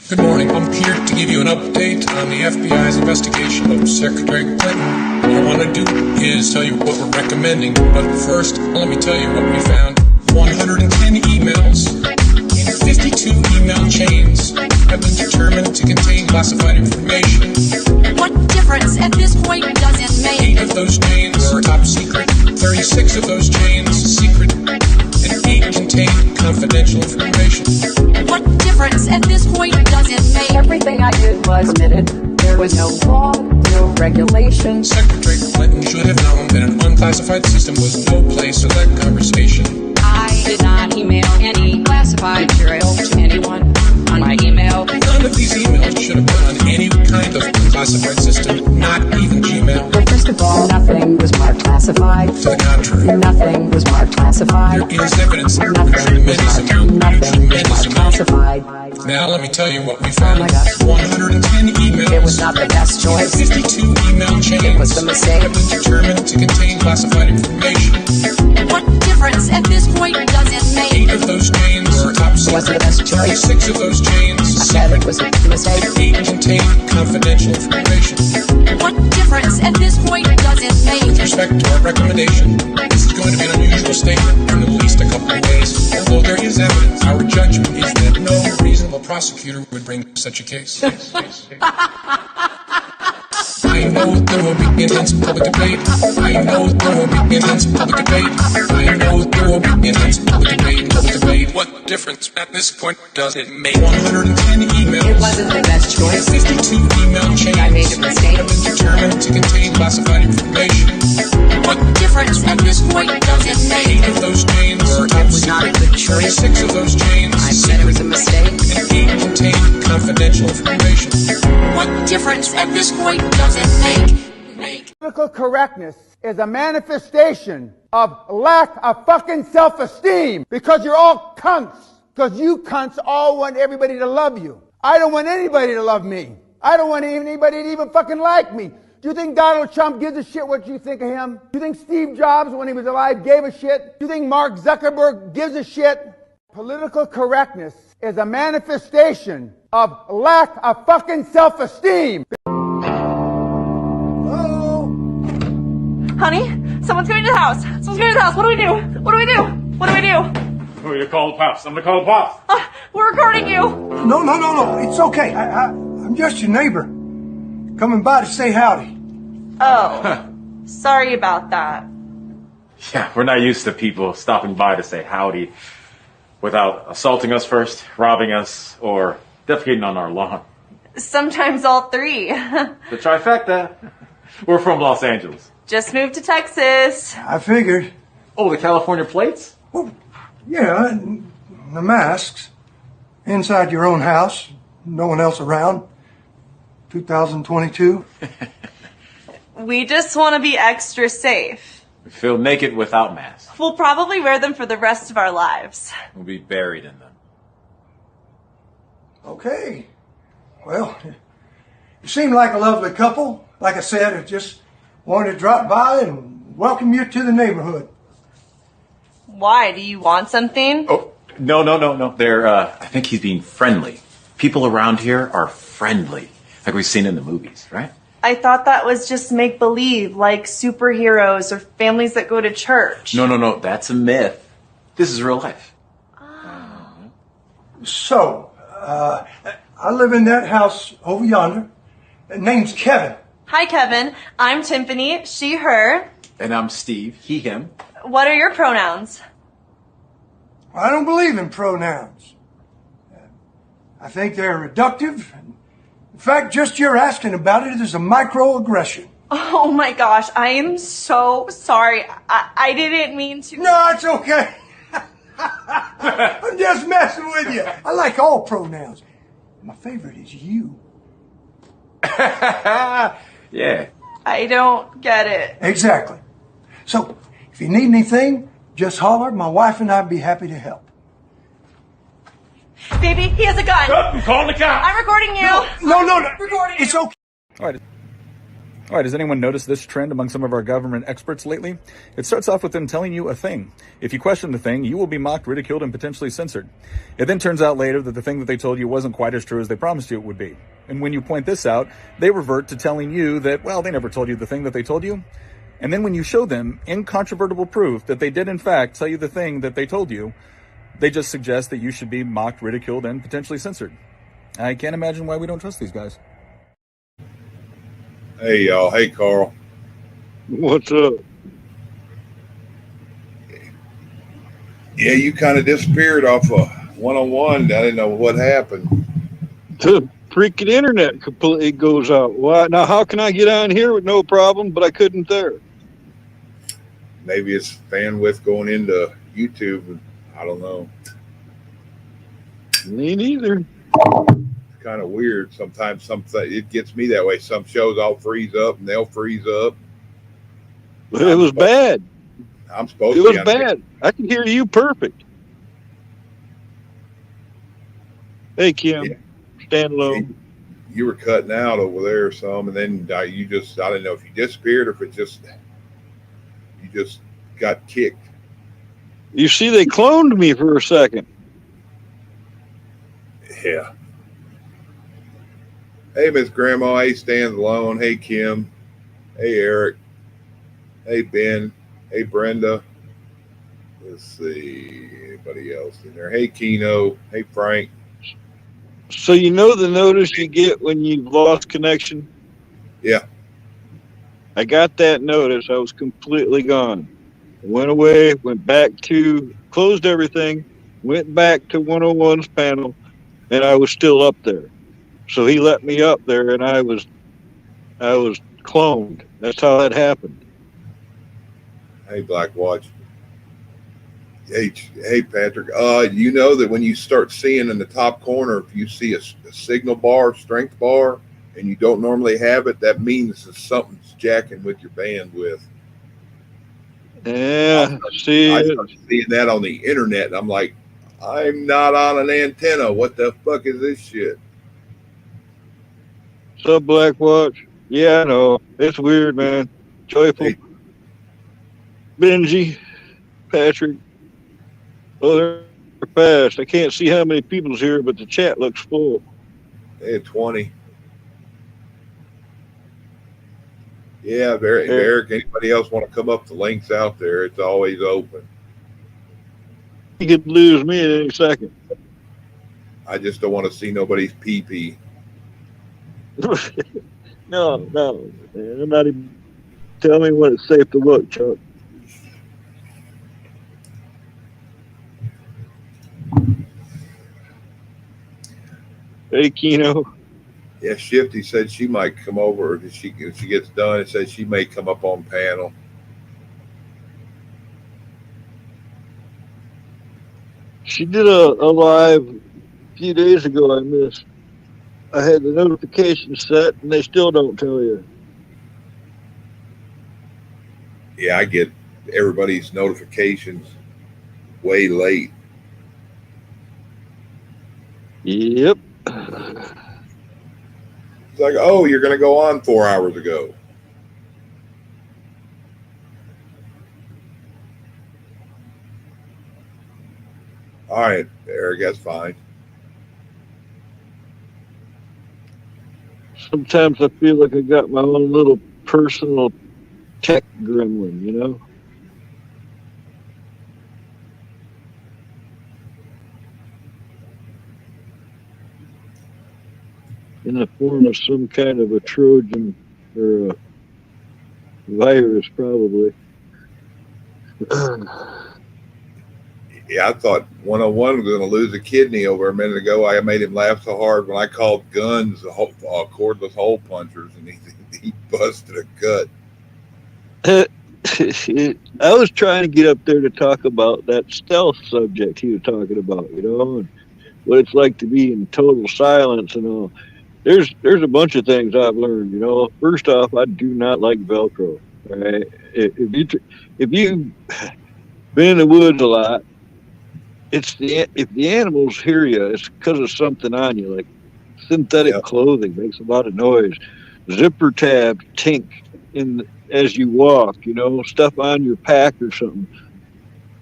Good morning. I'm here to give you an update on the FBI's investigation of Secretary Clinton. What I want to do is tell you what we're recommending, but first, let me tell you what we found. 110 emails in 52 email chains have been determined to contain classified information. What difference at this point does it make? 8 of those chains are top secret, 36 of those chains secret, and 8 contain confidential information. What difference at this point does it make? Everything I did was permitted. There was no law, no regulations. Secretary Clinton should have known that an unclassified system was no place for that conversation. I did not email any classified material to anyone on my email. None of these emails should have been on any kind of unclassified system, not even Gmail. Well, first of all, nothing was marked classified. To the contrary, Nothing was marked classified. there is evidence of a Nothing was tremendous marked. amount, a Nothing was tremendous marked amount. classified. Now let me tell you what we found. Oh my gosh. 110 emails. It was not the best choice. 52 email chains It was a mistake. have been determined to contain classified information. What difference at this point does it 8 make? of those chains are top It wasn't secret. the best choice. 36 of those chains I said it was a mistake. 8 contain confidential information. What difference at this point does it With make? respect to our recommendation, this is going to be an unusual statement in at least a couple of ways. Although there is evidence, our judgment is that no reasonable prosecutor would bring such a case. I know there will be intense public debate. I know there will be intense public debate. I know there will be intense public debate. What difference at this point does it make? 110 emails. It wasn't the best choice. 52 email chains I made a mistake. have been determined to contain classified information. What difference at this point does it 8 make? of those chains are top It was not a secret. good choice. 36 of those chains I said it was a mistake. and 8 contain confidential information. What difference at this point does it make? Political correctness is a manifestation of lack of fucking self-esteem because you're all cunts. Because you cunts all want everybody to love you. I don't want anybody to love me. I don't want anybody to even fucking like me. Do you think Donald Trump gives a shit what you think of him? Do you think Steve Jobs, when he was alive, gave a shit? Do you think Mark Zuckerberg gives a shit? Political correctness is a manifestation of lack of fucking self-esteem. Honey, someone's going to the house. Someone's going to the house. What do we do? What do we do? What do we do? Who you call the pops? I'm gonna call the pops. We're recording you. No. It's okay. I'm just your neighbor. Coming by to say howdy. Oh, sorry about that. Yeah, we're not used to people stopping by to say howdy without assaulting us first, robbing us, or defecating on our lawn. Sometimes all three. The trifecta. We're from Los Angeles. Just moved to Texas. I figured. Oh, the California plates? Well, yeah, and the masks. Inside your own house. No one else around. 2022. We just want to be extra safe. We feel naked without masks. We'll probably wear them for the rest of our lives. We'll be buried in them. Okay. Well, you seem like a lovely couple. Like I said, I just wanted to drop by and welcome you to the neighborhood. Why? Do you want something? Oh, no. I think he's being friendly. People around here are friendly, like we've seen in the movies, right? I thought that was just make-believe, like superheroes or families that go to church. No. That's a myth. This is real life. So, I live in that house over yonder. Name's Kevin. Hi, Kevin. I'm Tiffany. She, her. And I'm Steve. He, him. What are your pronouns? I don't believe in pronouns. I think they're reductive. In fact, just your asking about it is a microaggression. Oh my gosh, I am so sorry. I didn't mean to. No, it's okay. I'm just messing with you. I like all pronouns. My favorite is you. Yeah. I don't get it. Exactly. So, if you need anything, just holler. My wife and I'd be happy to help. Baby, he has a gun. I'm calling the cops. I'm recording you. No. Recording It's you. okay. All right. All right, has anyone noticed this trend among some of our government experts lately? It starts off with them telling you a thing. If you question the thing, you will be mocked, ridiculed, and potentially censored. It then turns out later that the thing that they told you wasn't quite as true as they promised you it would be. And when you point this out, they revert to telling you that, well, they never told you the thing that they told you. And then when you show them incontrovertible proof that they did in fact tell you the thing that they told you, they just suggest that you should be mocked, ridiculed, and potentially censored. I can't imagine why we don't trust these guys. Hey, y'all. Hey, Carl. What's up? Yeah, you kind of disappeared off of 101. I didn't know what happened. The freaking internet completely goes out. Why? Now, how can I get on here with no problem, but I couldn't there? Maybe it's bandwidth going into YouTube. I don't know. Me neither. Kind of weird. Sometimes it gets me that way. Some shows I'll freeze up and they'll freeze up. It was bad. I'm supposed to. It was bad. I can hear you perfect. Hey, Kim. Yeah. Stand low. You were cutting out over there some, and then you just, I don't know if you disappeared or if you just got kicked. You see, they cloned me for a second. Yeah. Hey, Miss Grandma. Hey, Stan's Alone. Hey, Kim. Hey, Eric. Hey, Ben. Hey, Brenda. Let's see. Anybody else in there? Hey, Keno. Hey, Frank. So you know the notice you get when you've lost connection? Yeah. I got that notice. I was completely gone. Went away, went back to, closed everything, went back to 101's panel, and I was still up there. So he let me up there, and I was cloned. That's how that happened. Hey, Black Watch. Hey, Patrick. You know that when you start seeing in the top corner, if you see a signal bar, strength bar, and you don't normally have it, that means that something's jacking with your bandwidth. Yeah, I started seeing that on the internet, and I'm like, I'm not on an antenna. What the fuck is this shit? What's up, Black Watch? Yeah, I know. It's weird, man. Joyful. Hey. Benji. Patrick. Oh, they're fast. I can't see how many people's here, but the chat looks full. They had 20. Yeah, Eric, anybody else want to come up? The link's out there. It's always open. You could lose me at any second. I just don't want to see nobody's pee-pee. No, I'm not even. Tell me when it's safe to look, Chuck. Hey, Keno. Yeah, Shifty said she might come over if she gets done. It said she may come up on panel. She did a live a few days ago. I missed. I had the notification set, and they still don't tell you. Yeah, I get everybody's notifications way late. Yep. It's like, oh, you're going to go on 4 hours ago. All right, Eric, that's fine. Sometimes I feel like I got my own little personal tech gremlin, you know? In the form of some kind of a Trojan or a virus, probably. Yeah, I thought 101 was going to lose a kidney over a minute ago. I made him laugh so hard when I called guns cordless hole punchers, and he busted a gut. I was trying to get up there to talk about that stealth subject he was talking about, you know, and what it's like to be in total silence and all. There's a bunch of things I've learned, you know. First off, I do not like Velcro. All right? If you've been in the woods a lot, if the animals hear you, it's because of something on you, like synthetic clothing makes a lot of noise. zipper tab tink as you walk, stuff on your pack or something.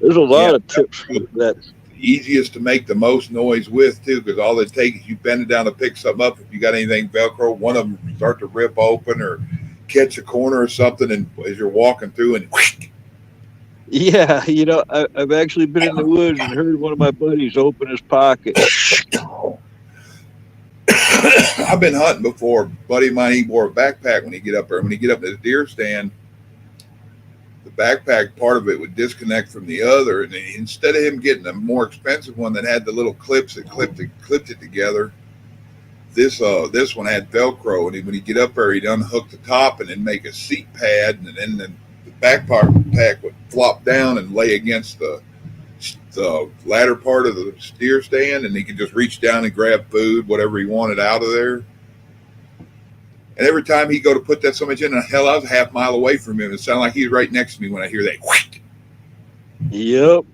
There's a lot of tips for that. Easiest to make the most noise with too, because all it takes is you bend it down to pick something up. If you got anything Velcro, one of them start to rip open or catch a corner or something, and as you're walking through, and whoosh. Yeah, I've actually been in the woods and heard one of my buddies open his pocket. I've been hunting before. A buddy of mine, he wore a backpack when he get up there. When he get up to the deer stand, the backpack part of it would disconnect from the other, and instead of him getting a more expensive one that had the little clips that clipped it together, this one had Velcro, and when he get up there, he'd unhook the top and then make a seat pad, and then the backpack would flop down and lay against the ladder part of the deer stand, and he could just reach down and grab food, whatever he wanted out of there. And every time he'd go to put that so much in, hell, I was a half mile away from him. It sounded like he was right next to me when I hear that. Whoosh. Yep.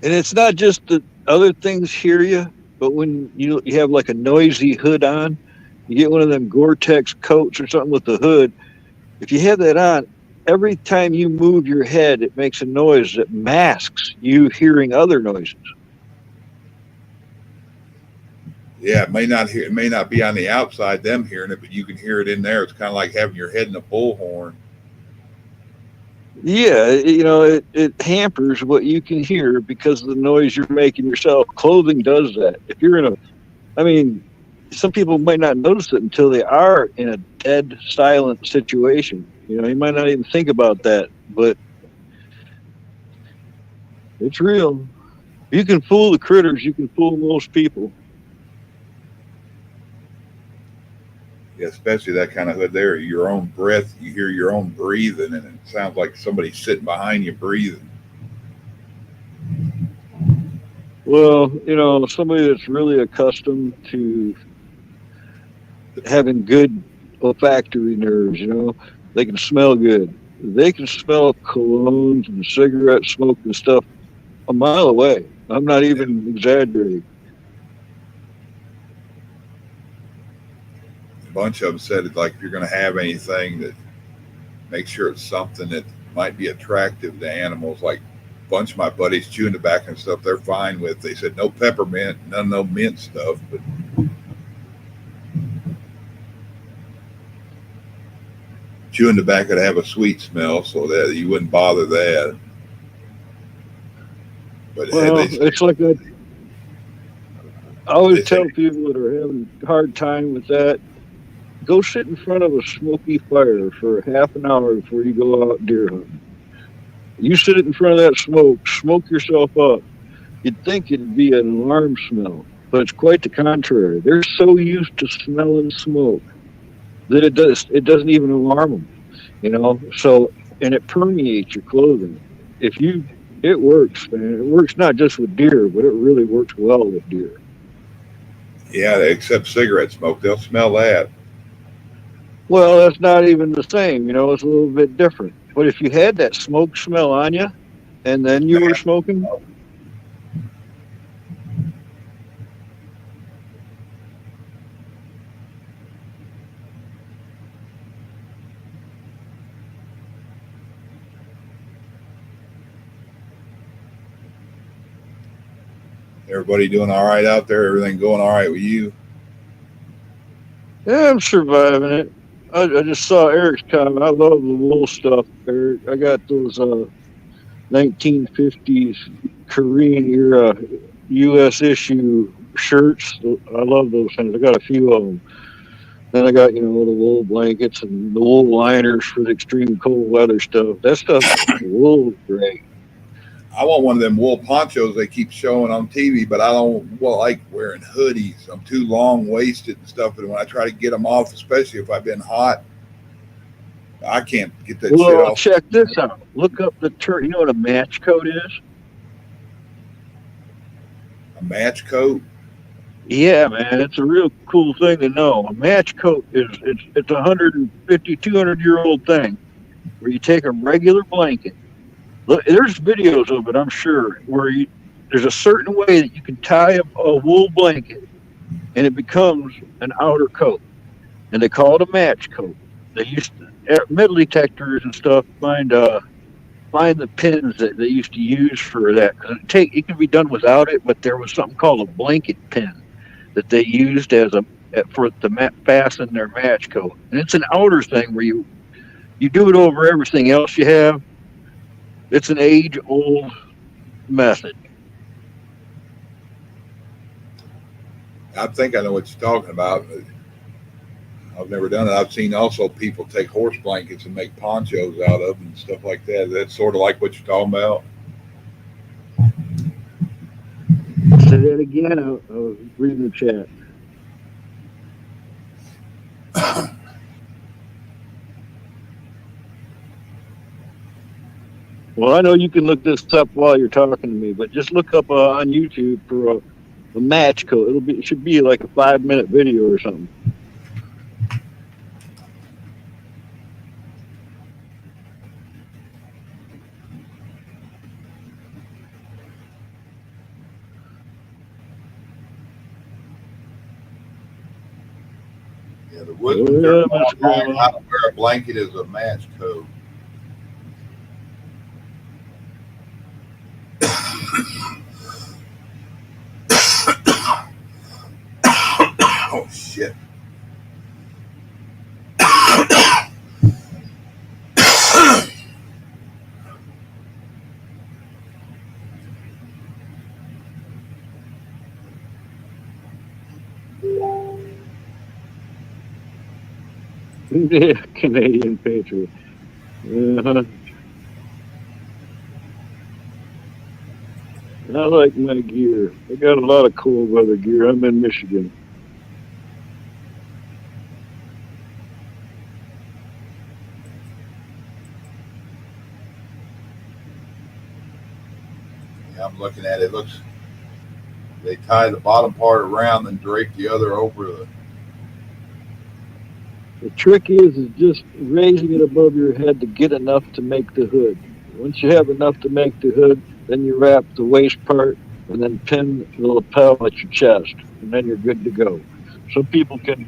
And it's not just the other things hear you, but when you have like a noisy hood on, you get one of them Gore-Tex coats or something with the hood. If you have that on, every time you move your head, it makes a noise that masks you hearing other noises. Yeah, it may not be on the outside, them hearing it, but you can hear it in there. It's kind of like having your head in a bullhorn. Yeah, it hampers what you can hear because of the noise you're making yourself. Clothing does that. If you're some people might not notice it until they are in a dead, silent situation. You might not even think about that, but it's real. You can fool the critters. You can fool most people. Yeah, especially that kind of hood there. Your own breath, you hear your own breathing, and it sounds like somebody's sitting behind you breathing. Well, somebody that's really accustomed to having good olfactory nerves, they can smell good. They can smell colognes and cigarette smoke and stuff a mile away. I'm not even exaggerating. A bunch of them said it like if you're going to have anything, that make sure it's something that might be attractive to animals. Like a bunch of my buddies chewing tobacco and stuff, they're fine with. They said no peppermint, no mint stuff, but chewing tobacco to have a sweet smell, so that you wouldn't bother that. But it's like I always tell people that are having a hard time with that, go sit in front of a smoky fire for half an hour before you go out deer hunting. You sit in front of that smoke yourself up. You'd think it'd be an alarm smell, but it's quite the contrary. They're so used to smelling smoke that it doesn't even alarm them, So, and it permeates your clothing. It works, man. It works not just with deer, but it really works well with deer. Yeah, except cigarette smoke, they'll smell that. Well, that's not even the same, it's a little bit different. But if you had that smoke smell on you, and then you were smoking, everybody doing all right out there? Everything going all right with you? Yeah, I'm surviving it. I just saw Eric's comment. I love the wool stuff, Eric. I got those 1950s Korean era U.S. issue shirts. I love those things. I got a few of them. Then I got, the wool blankets and the wool liners for the extreme cold weather stuff. That stuff, wool is great. I want one of them wool ponchos they keep showing on TV, but I don't like wearing hoodies. I'm too long-waisted and stuff, and when I try to get them off, especially if I've been hot, I can't get that shit off. Well, check this out. Look up the term. You know what a match coat is? A match coat? Yeah, man, it's a real cool thing to know. A match coat it's 150, 200-year-old thing where you take a regular blanket. Look, there's videos of it, I'm sure, where there's a certain way that you can tie a wool blanket and it becomes an outer coat. and they call it a match coat. They used to, metal detectors and stuff find the pins that they used to use for that. 'Cause it could be done without it, but there was something called a blanket pin that they used for to fasten their match coat, and it's an outer thing where you do it over everything else you have. It's an age-old method. I think I know what you're talking about. I've never done it. I've seen also people take horse blankets and make ponchos out of them and stuff like that. That's sort of like what you're talking about. Say that again. I was reading the chat. Well, I know you can look this up while you're talking to me, but just look up on YouTube for a match coat. It should be like a 5-minute video or something. Yeah, the Woodman how to wear a blanket is a match coat. Oh shit. Yeah, Canadian Patriot. Uh-huh. I like my gear. I got a lot of cold weather gear. I'm in Michigan. Yeah, I'm looking at it. They tie the bottom part around and drape the other over the. The trick is just raising it above your head to get enough to make the hood. Once you have enough to make the hood, then you wrap the waist part and then pin the lapel at your chest, and then you're good to go. Some people can,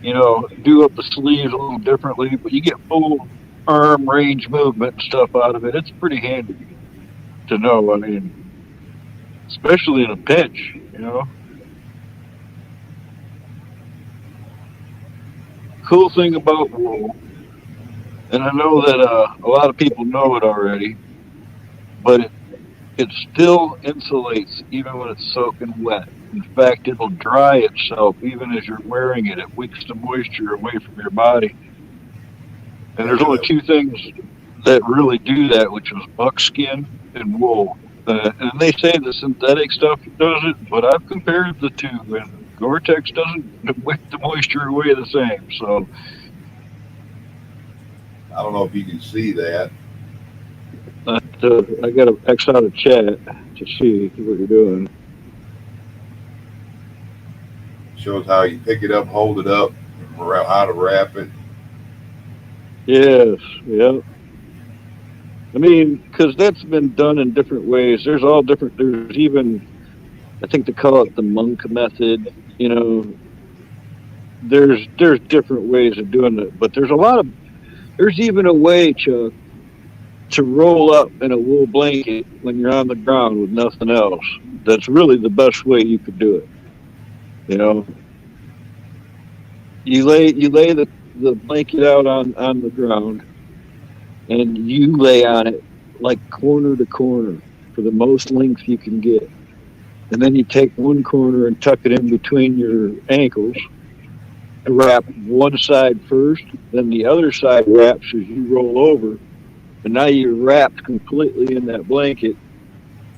do up the sleeves a little differently, but you get full arm range movement and stuff out of it. It's pretty handy to know. I mean, especially in a pinch, Cool thing about wool, and I know that a lot of people know it already, but it still insulates even when it's soaking wet. In fact, it'll dry itself even as you're wearing it. It wicks the moisture away from your body. And there's only two things that really do that, which is buckskin and wool. And they say the synthetic stuff does it, but I've compared the two, and Gore-Tex doesn't wick the moisture away the same. So I don't know if you can see that. I got to X out of chat to see what you're doing. Shows how you pick it up, hold it up, how to wrap it. Yes, yeah. I mean, because that's been done in different ways. There's all different. There's even, I think they call it the monk method. There's different ways of doing it, but there's even a way, Chuck, to roll up in a wool blanket when you're on the ground with nothing else. That's really the best way you could do it. You lay the blanket out on the ground, and you lay on it like corner to corner for the most length you can get. And then you take one corner and tuck it in between your ankles, and wrap one side first, then the other side wraps as you roll over. And now you're wrapped completely in that blanket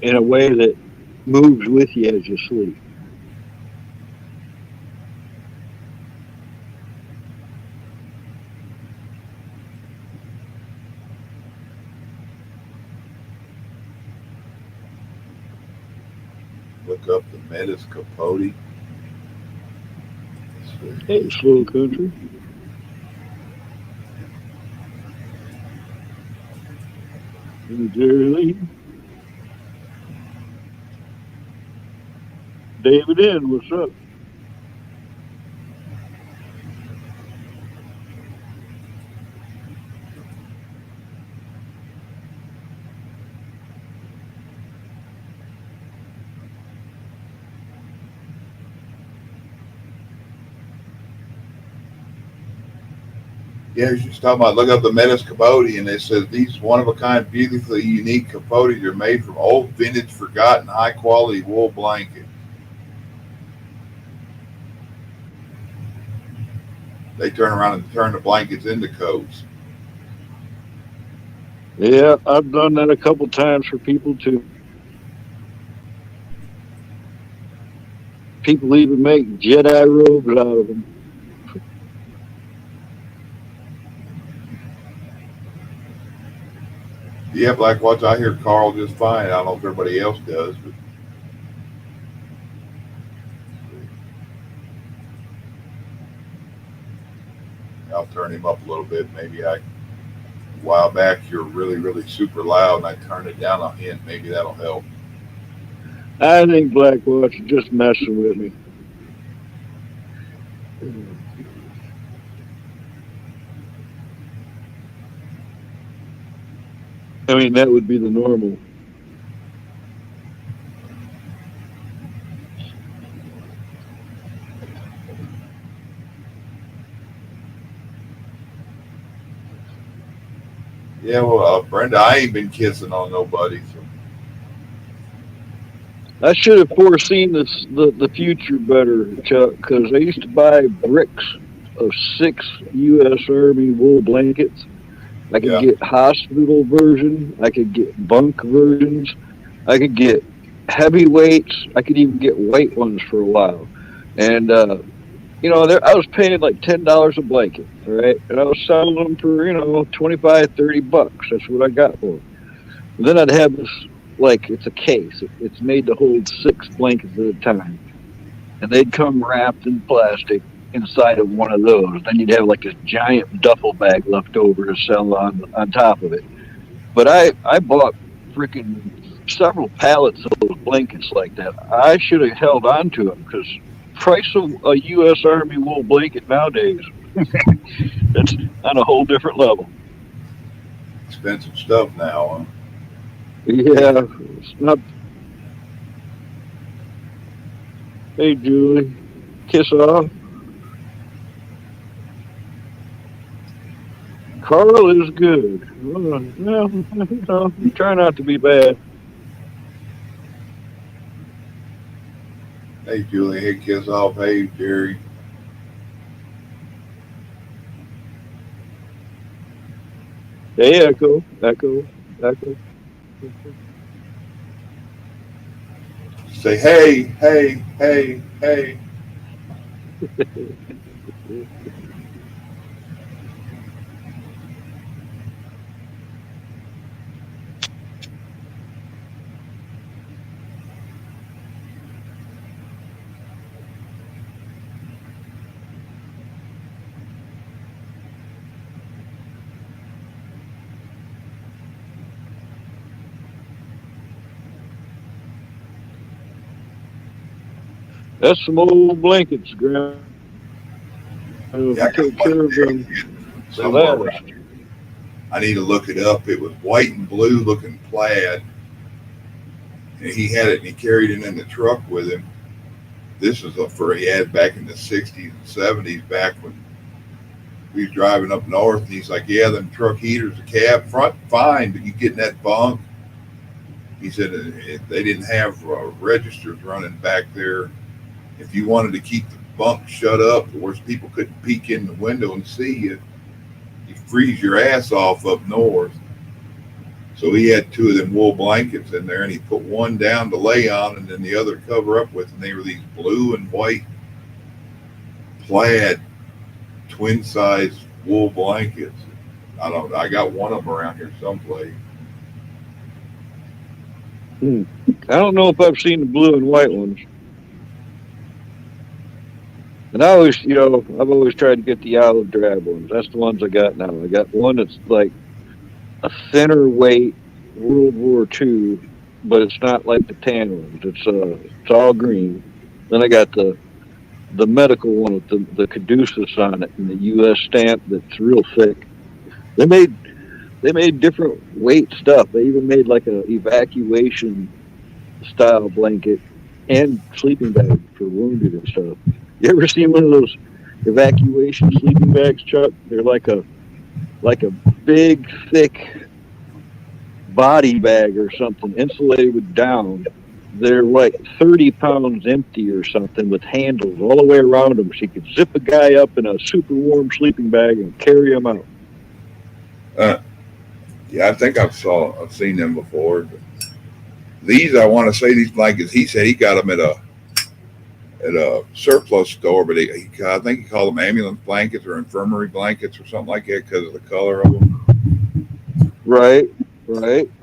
in a way that moves with you as you sleep. Look up the Metis Capote. Hey, slow country. Jerry Lee. David N., what's up? Yeah, she's talking about, look up the Metis Capote, and it says these one-of-a-kind, beautifully unique capotes are made from old, vintage, forgotten, high-quality wool blanket. They turn around and turn the blankets into coats. Yeah, I've done that a couple times for people too. People even make Jedi robes out of them. Yeah, Black Watch, I hear Carl just fine. I don't know if everybody else does, but I'll turn him up a little bit. Maybe a while back you're really, really super loud, and I turned it down a hint. Maybe that'll help. I think Black Watch is just messing with me. I mean, that would be the normal. Yeah, well, Brenda, I ain't been kissing on nobody. So. I should have foreseen the future better, Chuck, because I used to buy bricks of 6 U.S. Army wool blankets. I could get hospital version. I could get bunk versions. I could get heavyweights. I could even get white ones for a while. And, you know, I was paying like $10 a blanket, right? And I was selling them for, you know, $25, $30. That's what I got for them. And then I'd have this, like, it's a case. It's made to hold 6 blankets at a time. And they'd come wrapped in plastic inside of one of those. Then you'd have like a giant duffel bag left over to sell on top of it. But I bought freaking several pallets of those blankets like that. I should have held on to them, because price of a U.S. Army wool blanket nowadays, that's on a whole different level. Expensive stuff now, huh? Yeah, it's not. Hey, Julie, kiss off. Carl is good. Well, you know, try not to be bad. Hey, Julie. Hey, kiss off. Hey, Jerry. Hey, Echo. Say, hey. That's some old blankets, Grandma. I take care of them. I need to look it up. It was white and blue looking plaid. And he had it and he carried it in the truck with him. This is a fur he had back in the 60s and 70s, back when we was driving up north. And he's like, yeah, them truck heaters, the cab front, fine, but you get in that bunk. He said they didn't have registers running back there. If you wanted to keep the bunk shut up, where people couldn't peek in the window and see you, you freeze your ass off up north. So he had 2 of them wool blankets in there, and he put one down to lay on and then the other cover up with, and they were these blue and white plaid twin size wool blankets. I got one of them around here someplace. I don't know if I've seen the blue and white ones. And I always, you know, I've always tried to get the olive drab ones. That's the ones I got now. I got one that's like a thinner weight World War II, but it's not like the tan ones. It's all green. Then I got the medical one with the Caduceus on it and the U.S. stamp that's real thick. They made different weight stuff. They even made like a evacuation style blanket and sleeping bag for wounded and stuff. You ever seen one of those evacuation sleeping bags, Chuck? They're like a like a big, thick body bag or something, insulated down. They're like 30 pounds empty or something with handles all the way around them. So you could zip a guy up in a super warm sleeping bag and carry him out. Yeah, I think I've seen them before. But these, I want to say these blankets, he said he got them at a surplus store, but I think he called them ambulance blankets or infirmary blankets or something like that because of the color of them. Right.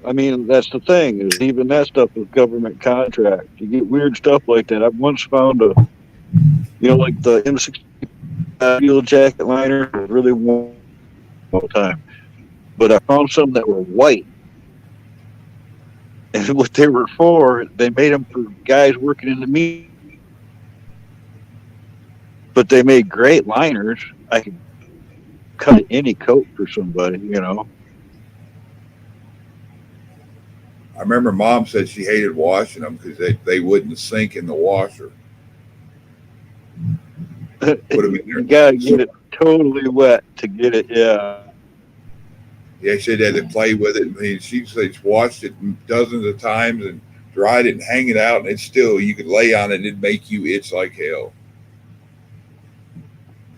I mean, that's the thing, is even that stuff is government contract. You get weird stuff like that. I've once found like the M60 steel jacket liner was really warm all the time. But I found some that were white. And what they were for, they made them for guys working in the meat. But they made great liners. I could cut any coat for somebody, I remember Mom said she hated washing them because they wouldn't sink in the washer. You gotta get it totally wet to get it, yeah. Yeah, she had to play with it. I mean, she said she washed it dozens of times and dried it and hang it out, and it's still, you could lay on it and it'd make you itch like hell.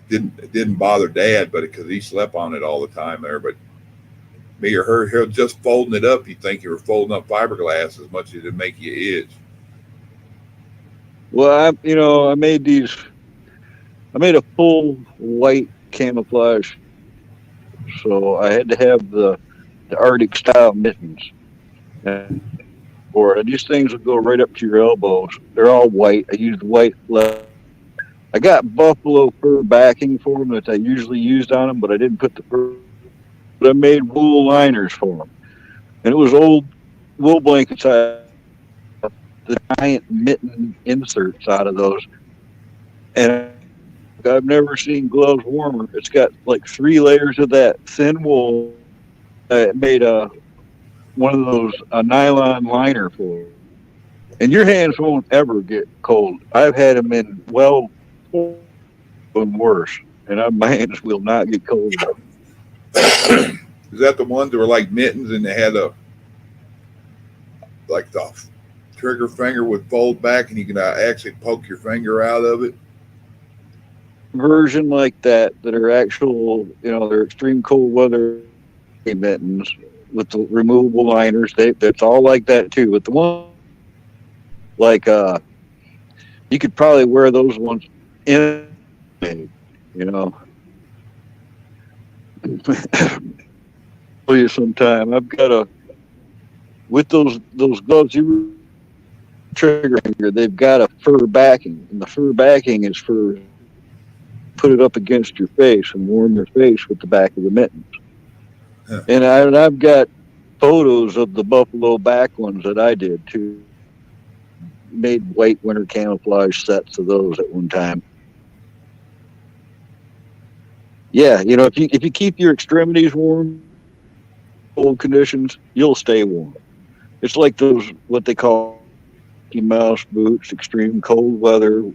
It didn't bother Dad, but because he slept on it all the time there. But me or her just folding it up, you think you were folding up fiberglass as much as it'd make you itch. Well, I made a full white camouflage, so I had to have the Arctic style mittens. Or these things will go right up to your elbows. They're all white. I used white leather. I got buffalo fur backing for them that I usually used on them, but I didn't put the fur. But I made wool liners for them, and it was old wool blankets. I the giant mitten inserts out of those, and I've never seen gloves warmer. It's got like 3 layers of that thin wool. It made one of those a nylon liner for them. And your hands won't ever get cold. I've had them in and worse, and my hands will not get cold. Is that the ones that were like mittens and they had the trigger finger would fold back and you can actually poke your finger out of it? Version like that are actual, they're extreme cold weather mittens with the removable liners. That's all like that too. But the one you could probably wear those ones in, Show you sometime. I've got with those gloves, you trigger finger, they've got a fur backing, and the fur backing is for put it up against your face and warm your face with the back of the mittens. Yeah. And I've got photos of the buffalo back ones that I did too. Made white winter camouflage sets of those at one time. Yeah, if you keep your extremities warm, cold conditions, you'll stay warm. It's like those what they call Mickey Mouse boots, extreme cold weather.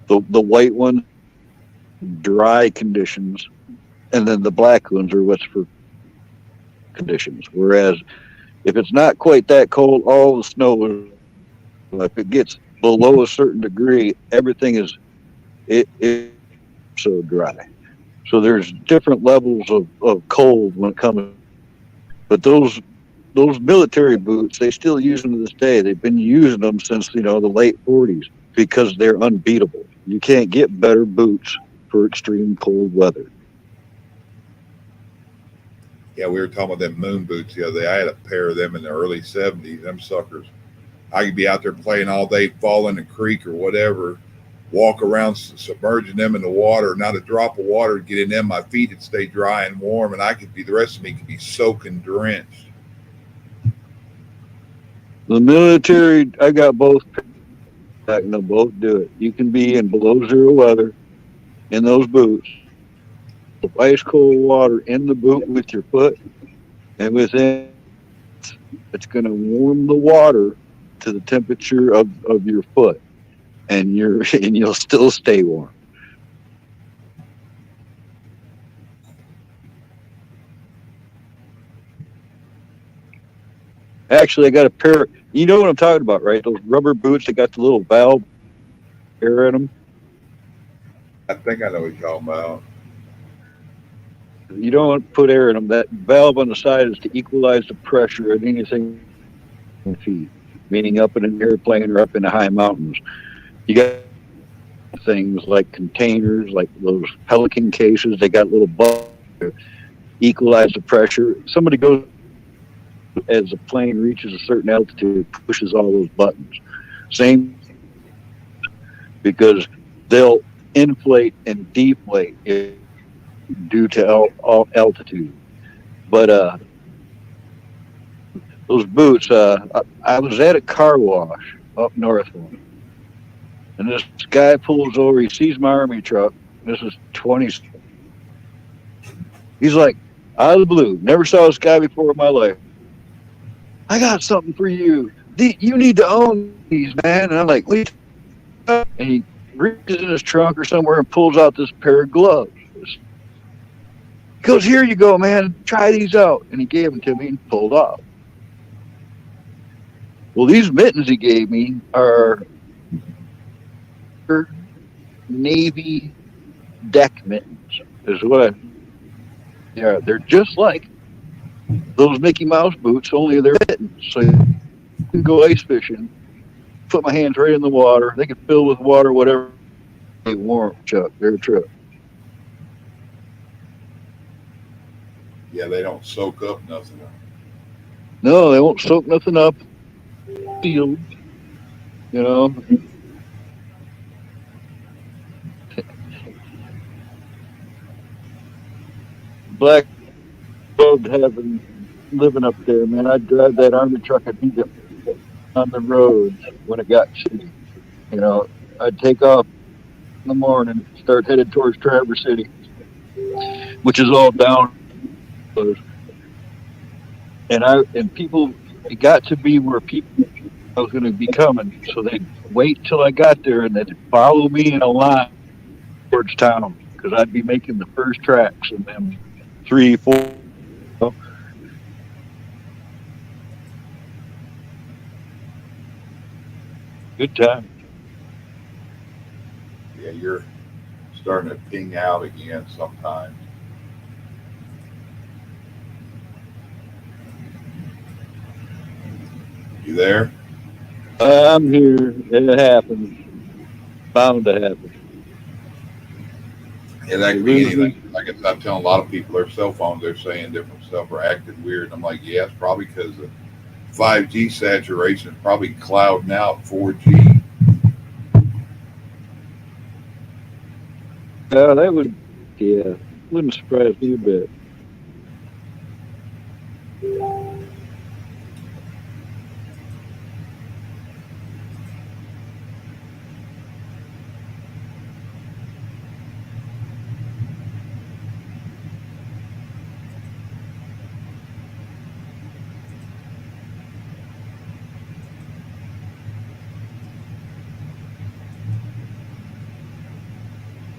The white one, dry conditions, and then the black ones are what's for conditions. Whereas if it's not quite that cold, all the snow is. If it gets below a certain degree, everything is so dry. So there's different levels of cold when it comes. But those military boots, they still use them to this day. They've been using them since the late 40s because they're unbeatable. You can't get better boots for extreme cold weather. Yeah, we were talking about them moon boots the other day. I had a pair of them in the early 70s. Them suckers. I could be out there playing all day, fall in a creek or whatever, walk around submerging them in the water, not a drop of water would get in them. My feet would stay dry and warm, and the rest of me could be soaking drenched. The military, I got both. I can both do it. You can be in below zero weather in those boots, with ice cold water in the boot with your foot, and within it's going to warm the water to the temperature of your foot, and you'll still stay warm. Actually, I got a pair. You know what I'm talking about, right? Those rubber boots that got the little valve air in them. I think I know what you're talking about. You don't want to put air in them. That valve on the side is to equalize the pressure at anything in feet, meaning up in an airplane or up in the high mountains. You got things like containers, like those Pelican cases. They got little buttons to equalize the pressure. Somebody goes as the plane reaches a certain altitude, pushes all those buttons. Same, because they'll inflate and deflate due to altitude. But those boots, I was at a car wash up north one, and this guy pulls over. He sees my Army truck. This is 20. He's like, out of the blue, never saw this guy before in my life. I got something for you. You need to own these, man. And I'm like, wait. And he reaches in his trunk or somewhere and pulls out this pair of gloves. He goes, here you go, man. Try these out. And he gave them to me and pulled off. Well, these mittens he gave me are Navy deck mittens. Is what they're just like those Mickey Mouse boots, only they're mittens. So you can go ice fishing, put my hands right in the water. They can fill with water, whatever they want, Chuck. They're a trip. Yeah, they don't soak up nothing. No, they won't soak nothing up. Sealed, you know. Black loved having living up there, man. I'd drive that Army truck and beat it on the road when it got shitty. You know, I'd take off in the morning, start headed towards Traverse City, which is all down. And people, it got to be where people I was going to be coming, so they'd wait till I got there and they'd follow me in a line towards town because I'd be making the first tracks and then 3, 4. Good time. Yeah, you're starting to ping out again sometimes. You there? I'm here. It happens. Bound to happen. Yeah, that could be anything. Like I'm telling a lot of people, their cell phones, they're saying different stuff or acting weird. And I'm like, yeah, it's probably because of 5G saturation, probably clouding out 4G. That would, wouldn't surprise me a bit.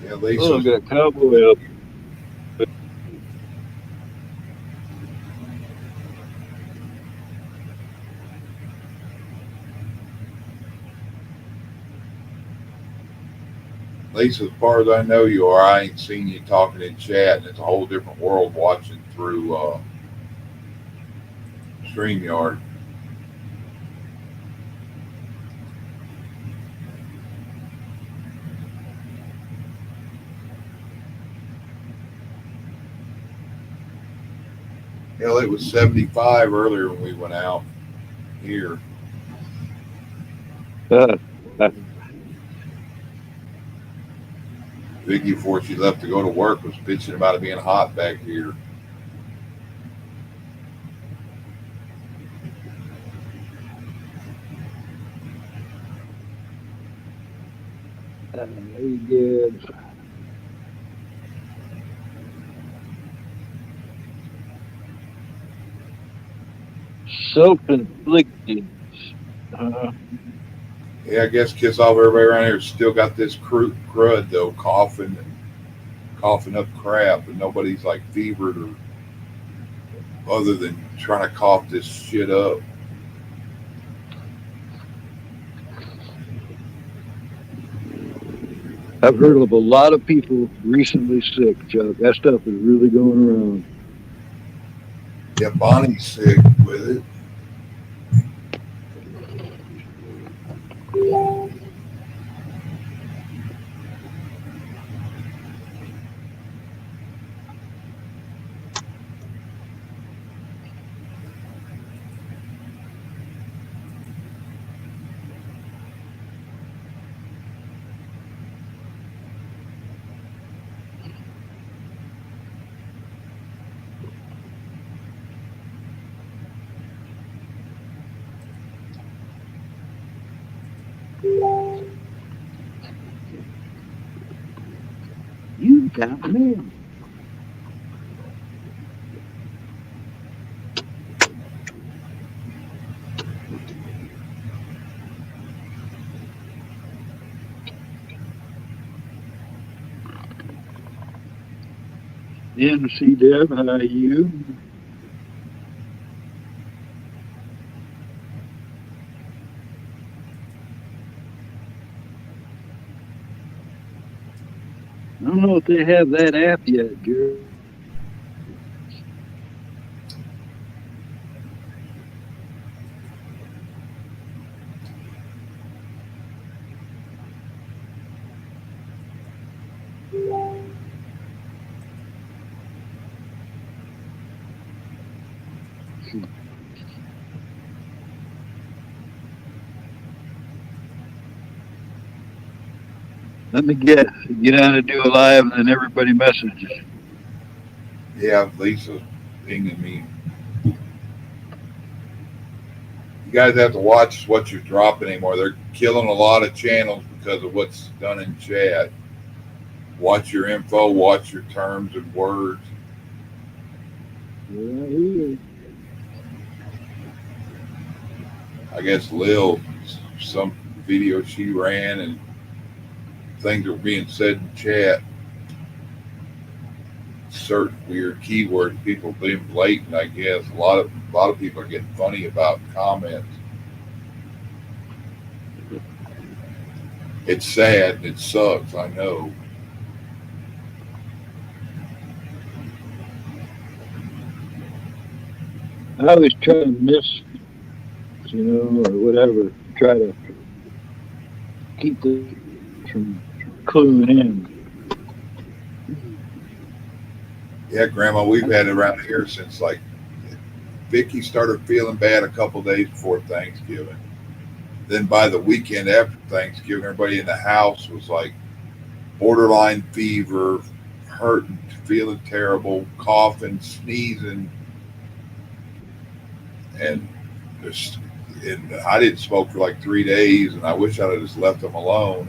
Yeah, they got cowboy up. At least as far as I know you are, I ain't seen you talking in chat, and it's a whole different world watching through StreamYard. Hell, it was 75 earlier when we went out here. Vicky, before she left to go to work, was bitching about it being hot back here. Good. Self-inflicted. Yeah, I guess kiss off everybody around here still got this crud though, coughing up crap, and nobody's like fevered or other than trying to cough this shit up. I've heard of a lot of people recently sick, Chuck. That stuff is really going around. Yeah, Bonnie's sick with it. You got me. NC Dev, how are you? I don't know if they have that app yet, Gary. Let me get on to do a live and then everybody messages. Yeah, Lisa's pinging me. You guys have to watch what you're dropping anymore. They're killing a lot of channels because of what's done in chat. Watch your info, watch your terms and words. Yeah, I guess Lil, some video she ran and things are being said in chat. Certain weird keywords, people being blatant. I guess a lot of people are getting funny about comments. It's sad and it sucks. I know. I always try to miss, or whatever. Try to keep the from cluing in. Yeah, Grandma, we've had it around here since like Vicky started feeling bad a couple days before Thanksgiving. Then by the weekend after Thanksgiving, everybody in the house was like borderline fever, hurting, feeling terrible, coughing, sneezing. And I didn't smoke for like 3 days, and I wish I'd have just left them alone.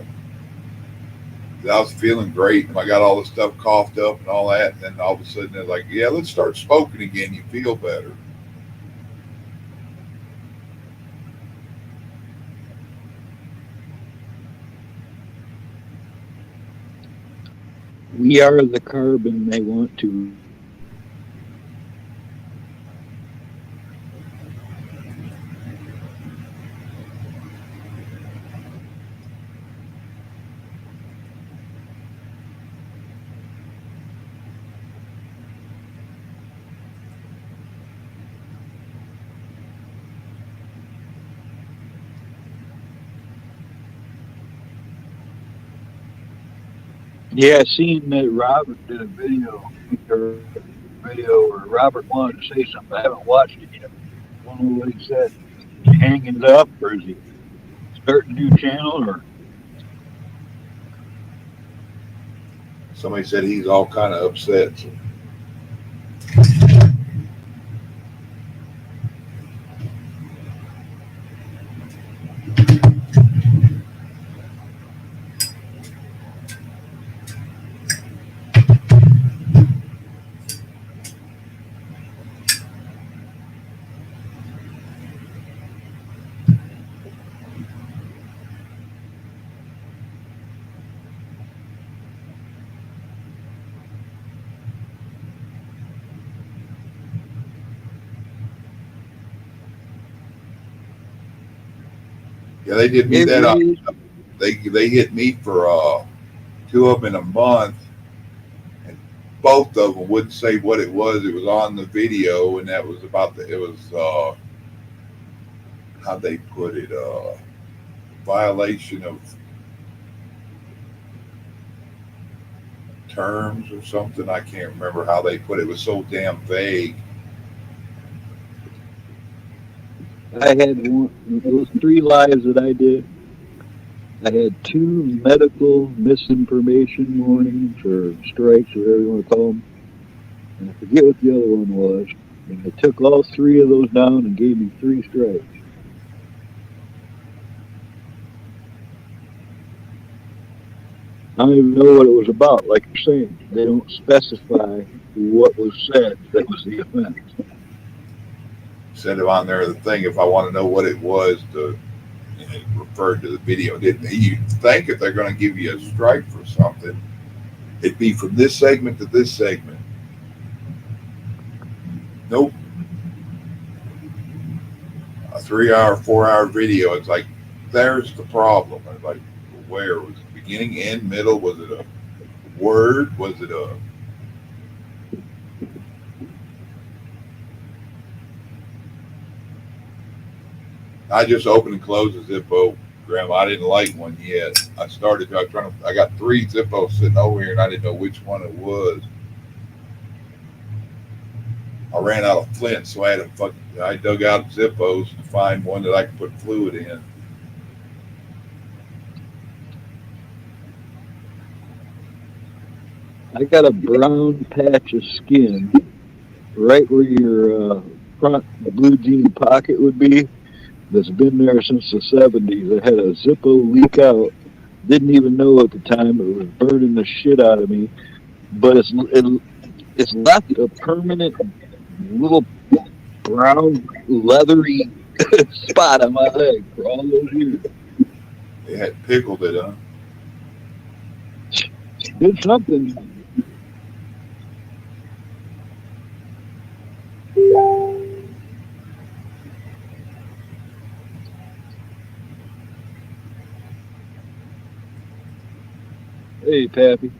I was feeling great, and I got all the stuff coughed up and all that, and then all of a sudden they're like, yeah, let's start smoking again. You feel better. We are the carbon they want to. Yeah, I seen that Robert did a video, or Robert wanted to say something. I haven't watched it yet. I don't know what he said. Is he hanging it up, or is he starting a new channel, or? Somebody said he's all kind of upset. So. Yeah, they did me that. They hit me for 2 of them in a month, and both of them wouldn't say what it was. It was on the video, and that was about how'd they put it, violation of terms or something. I can't remember how they put it. It was so damn vague. I had those 3 lives that I did. I had 2 medical misinformation warnings or strikes, whatever you want to call them. And I forget what the other one was. And they took all 3 of those down and gave me 3 strikes. I don't even know what it was about. Like you're saying, they don't specify what was said that was the offense. Said it on there, the thing, if I want to know what it was, it referred to the video. You think if they're going to give you a strike for something, it'd be from this segment to this segment. Nope. A 3-hour, 4-hour video. It's like, there's the problem. I'm like, where was it? Beginning, end, middle? Was it a word? Was it a... I just opened and closed a Zippo, Grandma. I didn't light one yet. I got 3 Zippos sitting over here, and I didn't know which one it was. I ran out of flint, so I dug out Zippos to find one that I could put fluid in. I got a brown patch of skin right where your front blue jean pocket would be. That's been there since the 70s. I had a Zippo leak out. Didn't even know at the time. It was burning the shit out of me. But it's left a permanent little brown leathery spot on my leg for all those years. They had pickled it, huh? Did something. Hey, Pappy.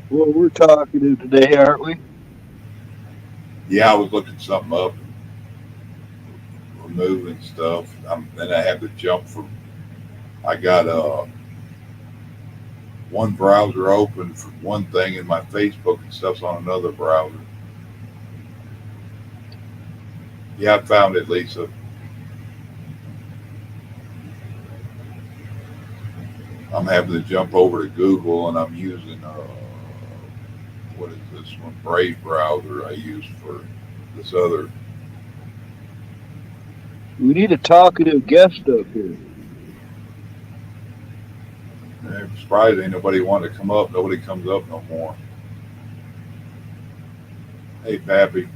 Well, we're talking today, aren't we? Yeah, I was looking something up, removing stuff. Then I have to jump from. I got one browser open for one thing, and my Facebook and stuff's on another browser. Yeah, I found it, Lisa. I'm having to jump over to Google, and I'm using what is this one? Brave browser I use for this other. We need a talkative guest up here. I'm surprised ain't nobody wanted to come up. Nobody comes up no more. Hey, Pappy.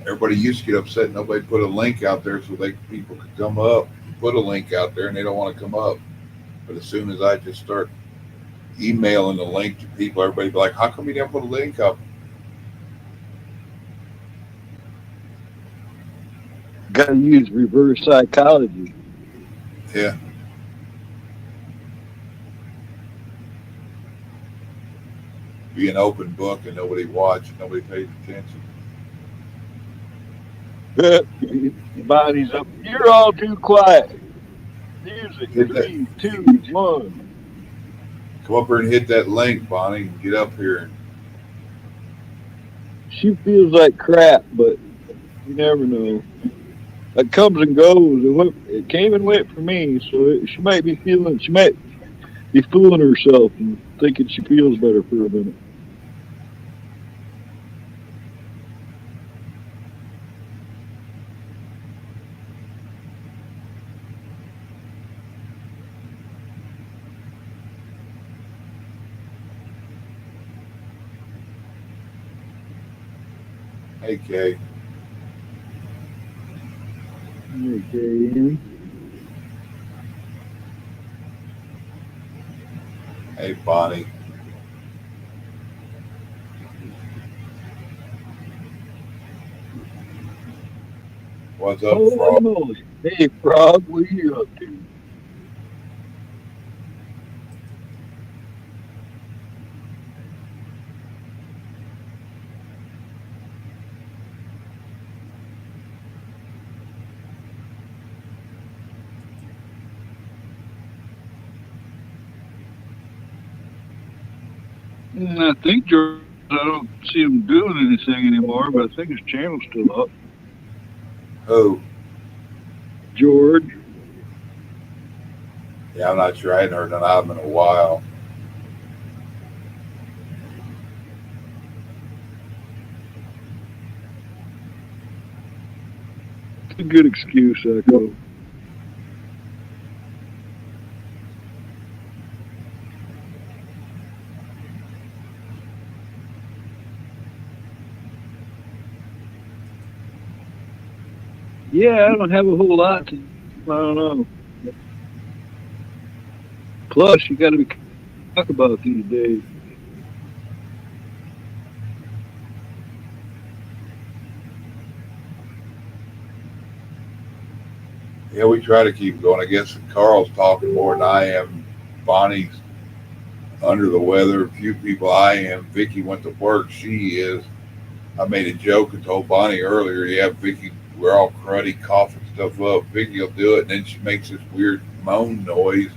Everybody used to get upset. Nobody put a link out there so people could come up. Put a link out there, and they don't want to come up. But as soon as I just start emailing the link to people, everybody be like, "How come you didn't put a link up?" Got to use reverse psychology. Yeah. Be an open book and nobody watched, nobody pays attention. Bonnie's up. You're all too quiet. Music. 3, 2, 1. Come up here and hit that link, Bonnie. And get up here. She feels like crap, but you never know. That comes and goes. It came and went for me. So she might be fooling herself and thinking she feels better for a minute. Hey, Kay. Okay. Hey, Bonnie. What's up, Holy Frog? moly. Hey, Frog, what are you up to? I think George, I don't see him doing anything anymore, but I think his channel's still up. Who? George. Yeah, I'm not sure. I hadn't heard an album in a while. It's a good excuse, Echo. Yeah, I don't have a whole lot to, I don't know. Plus, you got to be talk about these days. Yeah, we try to keep going. I guess Carl's talking more than I am. Bonnie's under the weather. A few people I am. Vicky went to work. She is. I made a joke and told Bonnie earlier, yeah, Vicky, we're all cruddy, coughing stuff up. Vicky will do it, and then she makes this weird moan noise.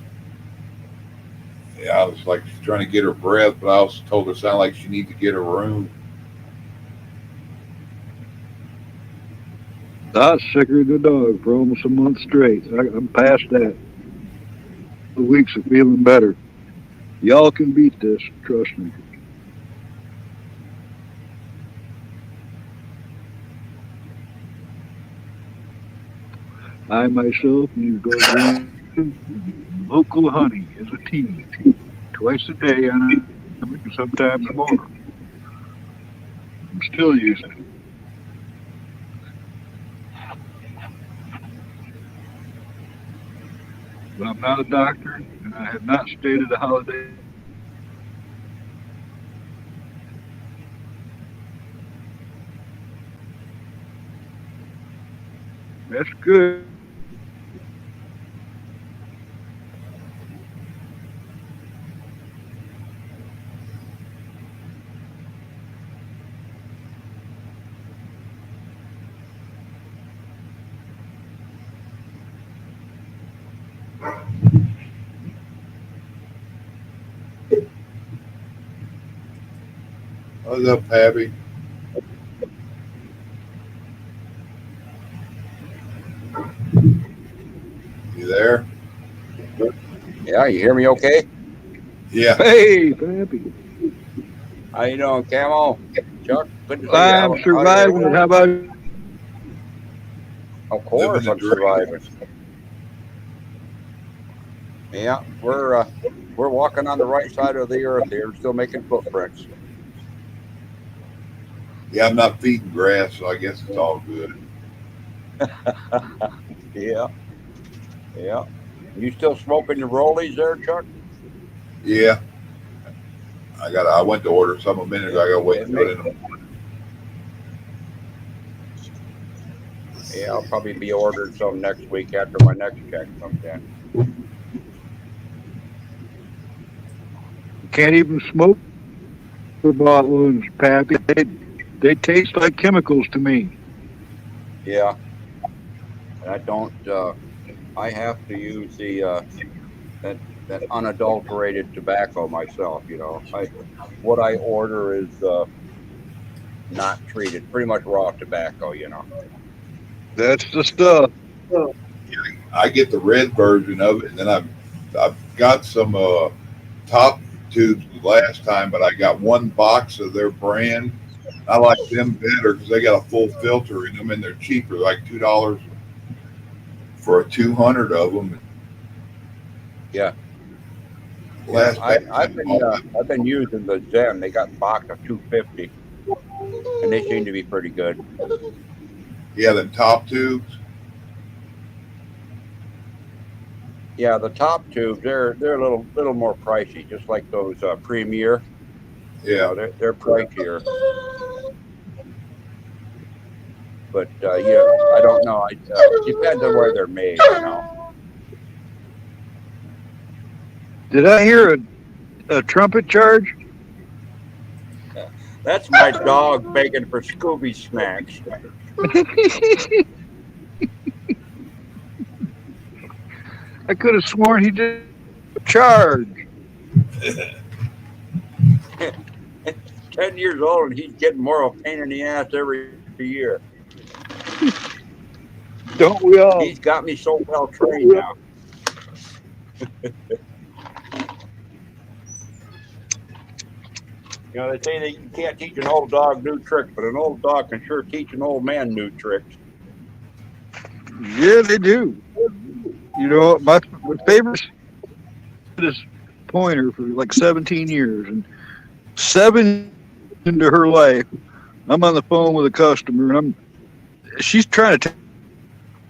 Yeah, I was like, she's trying to get her breath, but I also told her it sounded like she needs to get a room. I was sicker than a dog for almost a month straight. I'm past that. 2 weeks of feeling better. Y'all can beat this, trust me. I myself use local honey as a tea, twice a day on a sometimes more. I'm still using it. But I'm not a doctor, and I have not stayed at a holiday. That's good. What's up, Pappy? You there? Yeah, you hear me okay? Yeah. Hey, Pappy. How you doing, Camo? Chuck? Good to see you. I'm surviving. How about you? Of course I'm surviving. Yeah, we're walking on the right side of the earth here, still making footprints. Yeah, I'm not feeding grass, so I guess it's all good. Yeah. Yeah. You still smoking your rollies there, Chuck? Yeah. I went to order some a minute ago. I gotta wait till it in the morning. Yeah, I'll probably be ordering some next week after my next check comes in. Can't even smoke the bought ones, Pappy. They taste like chemicals to me. Yeah. And I don't, I have to use the, that unadulterated tobacco myself, you know. What I order is not treated, pretty much raw tobacco, you know. That's the stuff. I get the red version of it, and then I've got some top tubes last time, but I got one box of their brand. I like them better because they got a full filter in them, and they're cheaper, like $2 for a 200 of them. Yeah. Last I've been using the Zen. They got box of 250, and they seem to be pretty good. Yeah, them top tubes. Yeah, the top tubes they're a little more pricey, just like those Premier. Yeah, You know, they're pricier. But yeah, I don't know. It depends on where they're made. You know. Did I hear a trumpet charge? That's my dog begging for Scooby snacks. I could have sworn he did charge. 10 years old, and he's getting more of a pain in the ass every year. Don't we all? He's got me so well trained now. You know, they say that you can't teach an old dog new tricks, but an old dog can sure teach an old man new tricks. Yeah, they do. You know, my favorite is Pointer for like 17 years, and 7 into her life, I'm on the phone with a customer, and she's trying to tell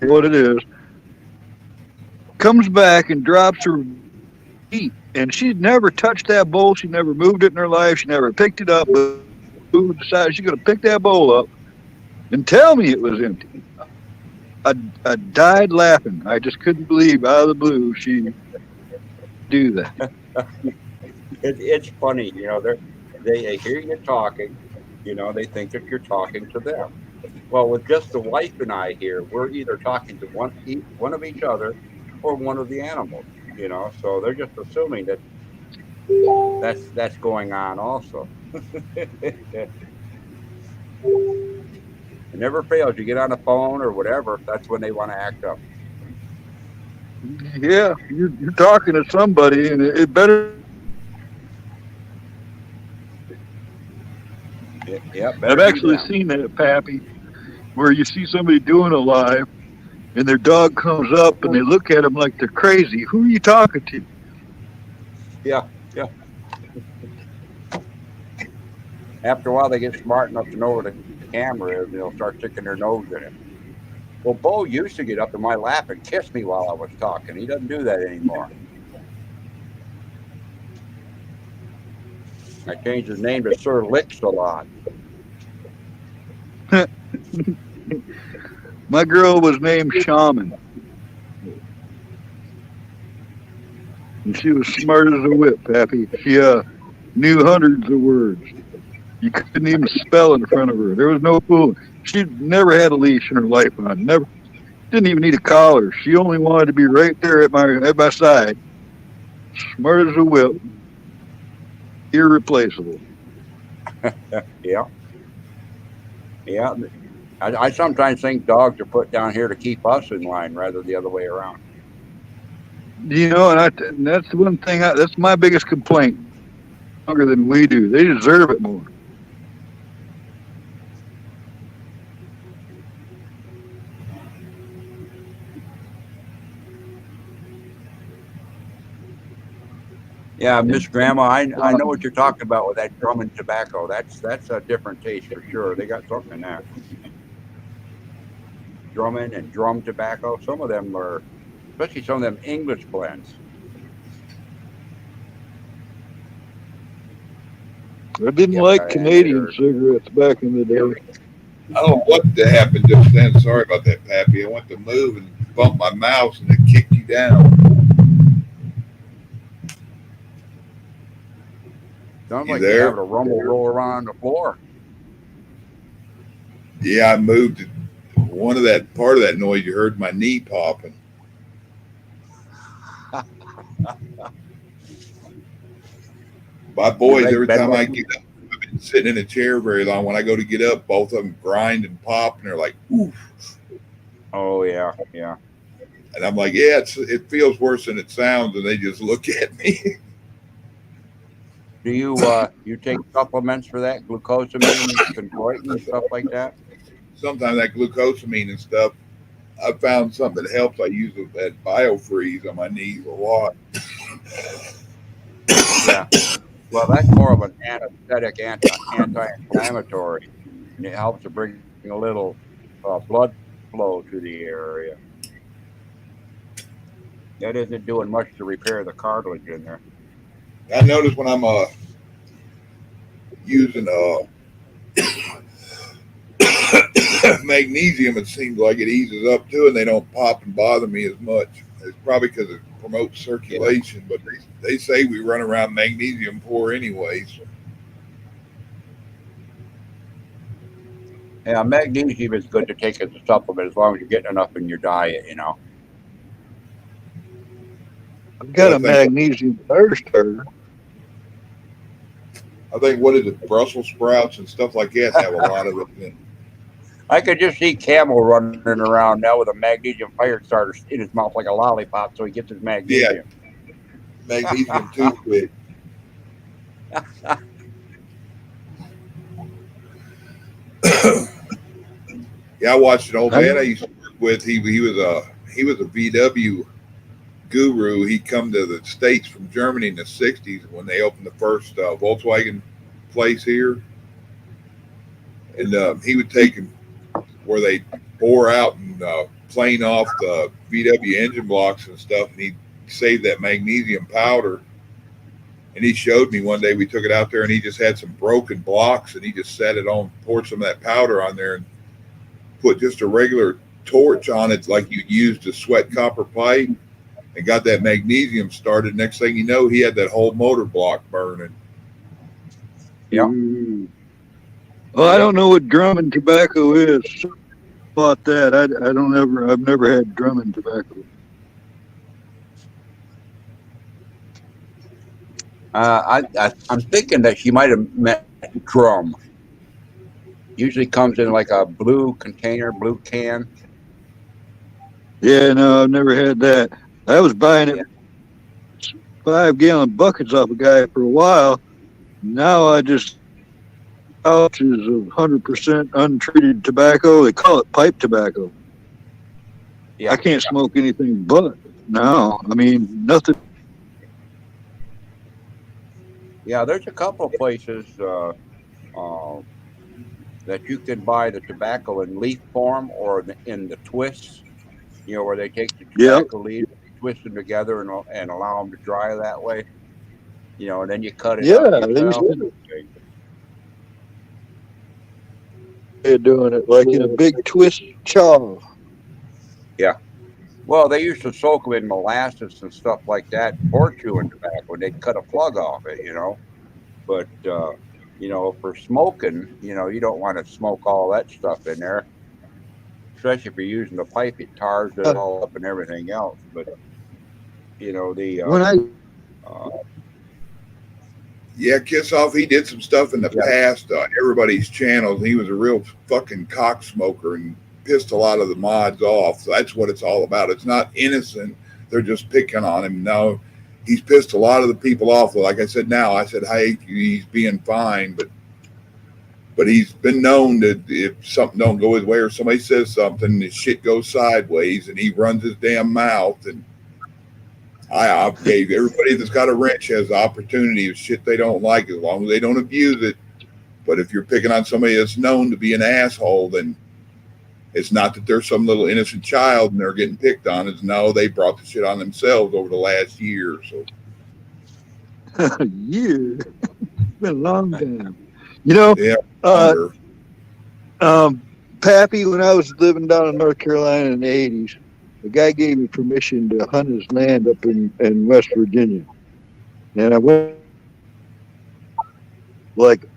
me what it is. Comes back and drops her feet, and she'd never touched that bowl. She never moved it in her life. She never picked it up. But who decided she's going to pick that bowl up and tell me it was empty? I died laughing. I just couldn't believe out of the blue she'd do that. It's funny, you know. They hear you talking, you know. They think that you're talking to them. Well, with just the wife and I here, we're either talking to one of each other or one of the animals, you know. So they're just assuming that that's going on also. It never fails. You get on the phone or whatever, that's when they want to act up. Yeah, you're talking to somebody, and it better. Yeah, I've actually seen that, Pappy, where you see somebody doing a live, and their dog comes up, and they look at them like they're crazy. Who are you talking to? Yeah. After a while, they get smart enough to know where the camera is, and they'll start sticking their nose in it. Well, Bo used to get up in my lap and kiss me while I was talking. He doesn't do that anymore. I changed his name to Sir Licks-a-Lot. My girl was named Shaman, and she was smart as a whip, Pappy. She knew hundreds of words. You couldn't even spell in front of her. There was no fooling. She never had a leash in her life on. Never, didn't even need a collar. She only wanted to be right there at my side. Smart as a whip. Irreplaceable. Yeah. I sometimes think dogs are put down here to keep us in line rather than the other way around. You know, and that's one thing. That's my biggest complaint. Longer than we do. They deserve it more. Yeah, Miss Grandma, I know what you're talking about with that drum and tobacco. That's a different taste for sure. They got something in there. Drumming and drum tobacco. Some of them are, especially some of them English blends. I didn't like Canadian cigarettes back in the day. I don't know what happened just then. Sorry about that, Pappy. I went to move and bumped my mouse and it kicked you down. Sounds like you're having a rumble roll around on the floor. Yeah, I moved. One of that part of that noise you heard my knee popping. My boys, every time I get up, I've been sitting in a chair very long. When I go to get up, both of them grind and pop, and they're like, oof. Oh yeah, yeah. And I'm like, yeah, it feels worse than it sounds, and they just look at me. Do you take supplements for that, glucosamine, chondroitin, stuff like that? Sometimes that glucosamine and stuff, I found something that helps. I use that BioFreeze on my knees a lot. Yeah. Well, that's more of an anesthetic, anti-inflammatory, and it helps to bring a little blood flow to the area. That isn't doing much to repair the cartilage in there. I notice when I'm using magnesium, it seems like it eases up too, and they don't pop and bother me as much. It's probably because it promotes circulation, but they say we run around magnesium poor anyway. So. Yeah, magnesium is good to take as a supplement as long as you're getting enough in your diet, you know. I've got a magnesium thirster. I think, what is it, Brussels sprouts and stuff like that have a lot of it in it. I could just see Camel running around now with a magnesium fire starter in his mouth like a lollipop so he gets his magnesium. Yeah, magnesium too quick. Yeah, I watched an old man I used to work with. He was a VW guru. He'd come to the States from Germany in the 60s when they opened the first Volkswagen place here. And he would take him where they bore out and plane off the VW engine blocks and stuff, and he'd save that magnesium powder. And he showed me one day, we took it out there, and he just had some broken blocks, and he just set it on, poured some of that powder on there, and put just a regular torch on it like you use to sweat copper pipe, and got that magnesium started. Next thing you know, he had that whole motor block burning. Yeah. Well, I don't know what Drummond tobacco is. About that, I've never had Drummond tobacco. I'm thinking that she might have met Drum. Usually comes in like a blue container, blue can. Yeah, no, I've never had that. I was buying it 5-gallon buckets off a guy for a while. Now I just pouches of 100% untreated tobacco. They call it pipe tobacco. Yeah, I can't smoke anything but. No, I mean nothing. Yeah, there's a couple of places that you can buy the tobacco in leaf form or in the twists. You know, where they take the tobacco leaves, twist them together, and allow them to dry that way. You know, and then you cut it. Yeah, they're doing it like in a big twist chaw. Yeah. Well, they used to soak them in molasses and stuff like that for chewing tobacco, and they'd cut a plug off it, you know. But, you know, for smoking, you know, you don't want to smoke all that stuff in there. Especially if you're using the pipe, it tars it all up and everything else. But, you know, yeah, Kiss Off, he did some stuff in the past, everybody's channels. He was a real fucking cock smoker and pissed a lot of the mods off. So that's what it's all about. It's not innocent. They're just picking on him. No, he's pissed a lot of the people off. Like I said, hey, he's being fine, but he's been known that if something don't go his way or somebody says something, the shit goes sideways and he runs his damn mouth. And I gave everybody that's got a wrench has the opportunity of shit they don't like as long as they don't abuse it. But if you're picking on somebody that's known to be an asshole, then it's not that they're some little innocent child and they're getting picked on. It's no, they brought the shit on themselves over the last year or so. Year? It's been a long time. You know, Pappy, when I was living down in North Carolina in the 80s, the guy gave me permission to hunt his land up in West Virginia. And I went like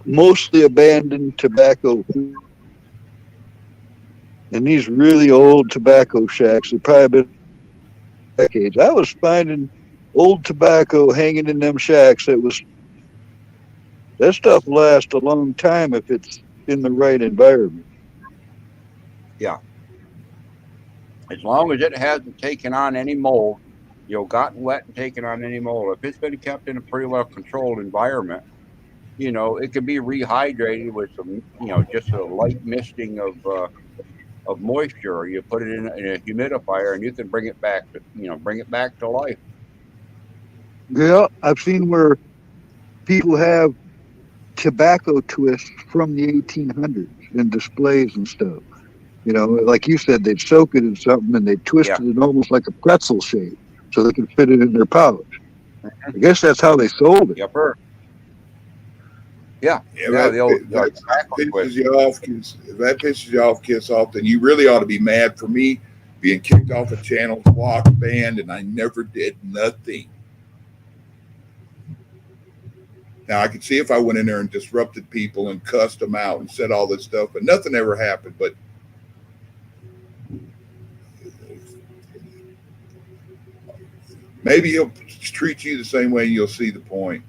mostly abandoned tobacco. And these really old tobacco shacks, they've probably been decades. I was finding old tobacco hanging in them shacks. That stuff lasts a long time if it's in the right environment. Yeah. As long as it hasn't taken on any mold, gotten wet and taken on any mold. If it's been kept in a pretty well controlled environment, it can be rehydrated with some, just a light misting of moisture. You put it in a humidifier, and you can bring it back to life. Yeah, I've seen where people have tobacco twists from the 1800s in displays and stuff. Like you said, they'd soak it in something and they'd twist it in almost like a pretzel shape so they could fit it in their pouch. I guess that's how they sold it. Yep. Yeah. That pisses you off. If that pisses you off, Kiss Off, then you really ought to be mad for me being kicked off a channel, blocked, banned, and I never did nothing. Now, I could see if I went in there and disrupted people and cussed them out and said all this stuff, but nothing ever happened. But maybe he'll treat you the same way and you'll see the point.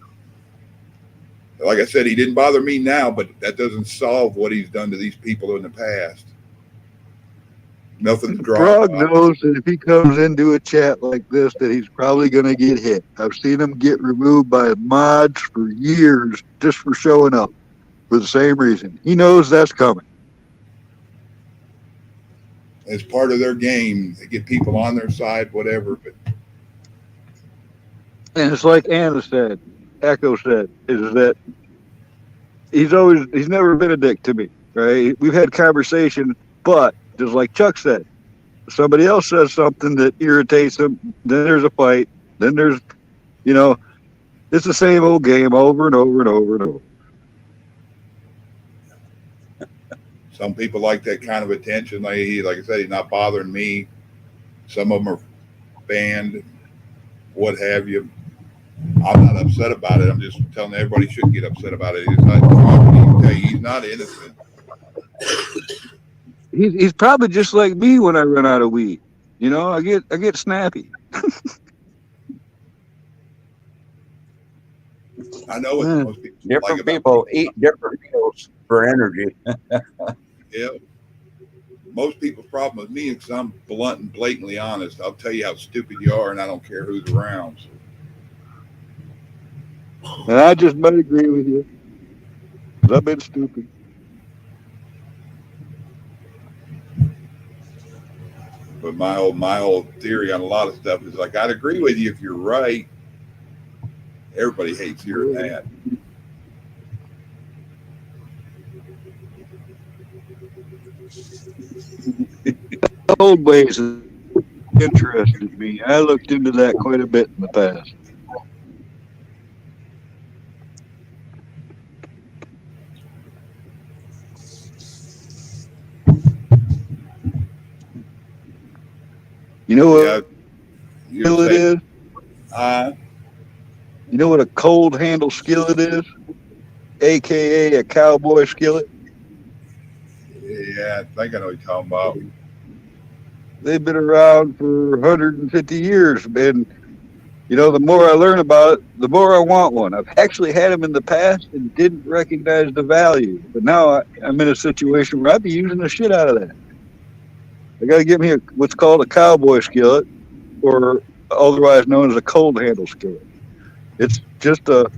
Like I said, he didn't bother me now, but that doesn't solve what he's done to these people in the past. Nothing's Frog knows that if he comes into a chat like this, that he's probably going to get hit. I've seen him get removed by mods for years just for showing up for the same reason. He knows that's coming. As part of their game, they get people on their side, whatever. But and it's like Anna said, Echo said, is that he's never been a dick to me, right? We've had conversation, but just like Chuck said, somebody else says something that irritates him, then there's a fight, then there's, it's the same old game over and over and over and over. Some people like that kind of attention. Like I said, he's not bothering me. Some of them are banned, what have you. I'm not upset about it. I'm just telling everybody shouldn't get upset about it. He's not innocent. He's probably just like me when I run out of weed. I get snappy. I know what most people different people eat different meals for energy. Yeah. Most people's problem with me is I'm blunt and blatantly honest. I'll tell you how stupid you are, and I don't care who's around. And I just might agree with you. I've been stupid. But my whole theory on a lot of stuff is like, I'd agree with you if you're right. Everybody hates hearing that. Old ways interested me. I looked into that quite a bit in the past. You know what skillet is? You know what a cold handle skillet is? AKA a cowboy skillet? Yeah, I think I know what you're talking about. They've been around for 150 years. And, the more I learn about it, the more I want one. I've actually had them in the past and didn't recognize the value. But now I'm in a situation where I'd be using the shit out of that. I got to get me what's called a cowboy skillet, or otherwise known as a cold handle skillet. It's just a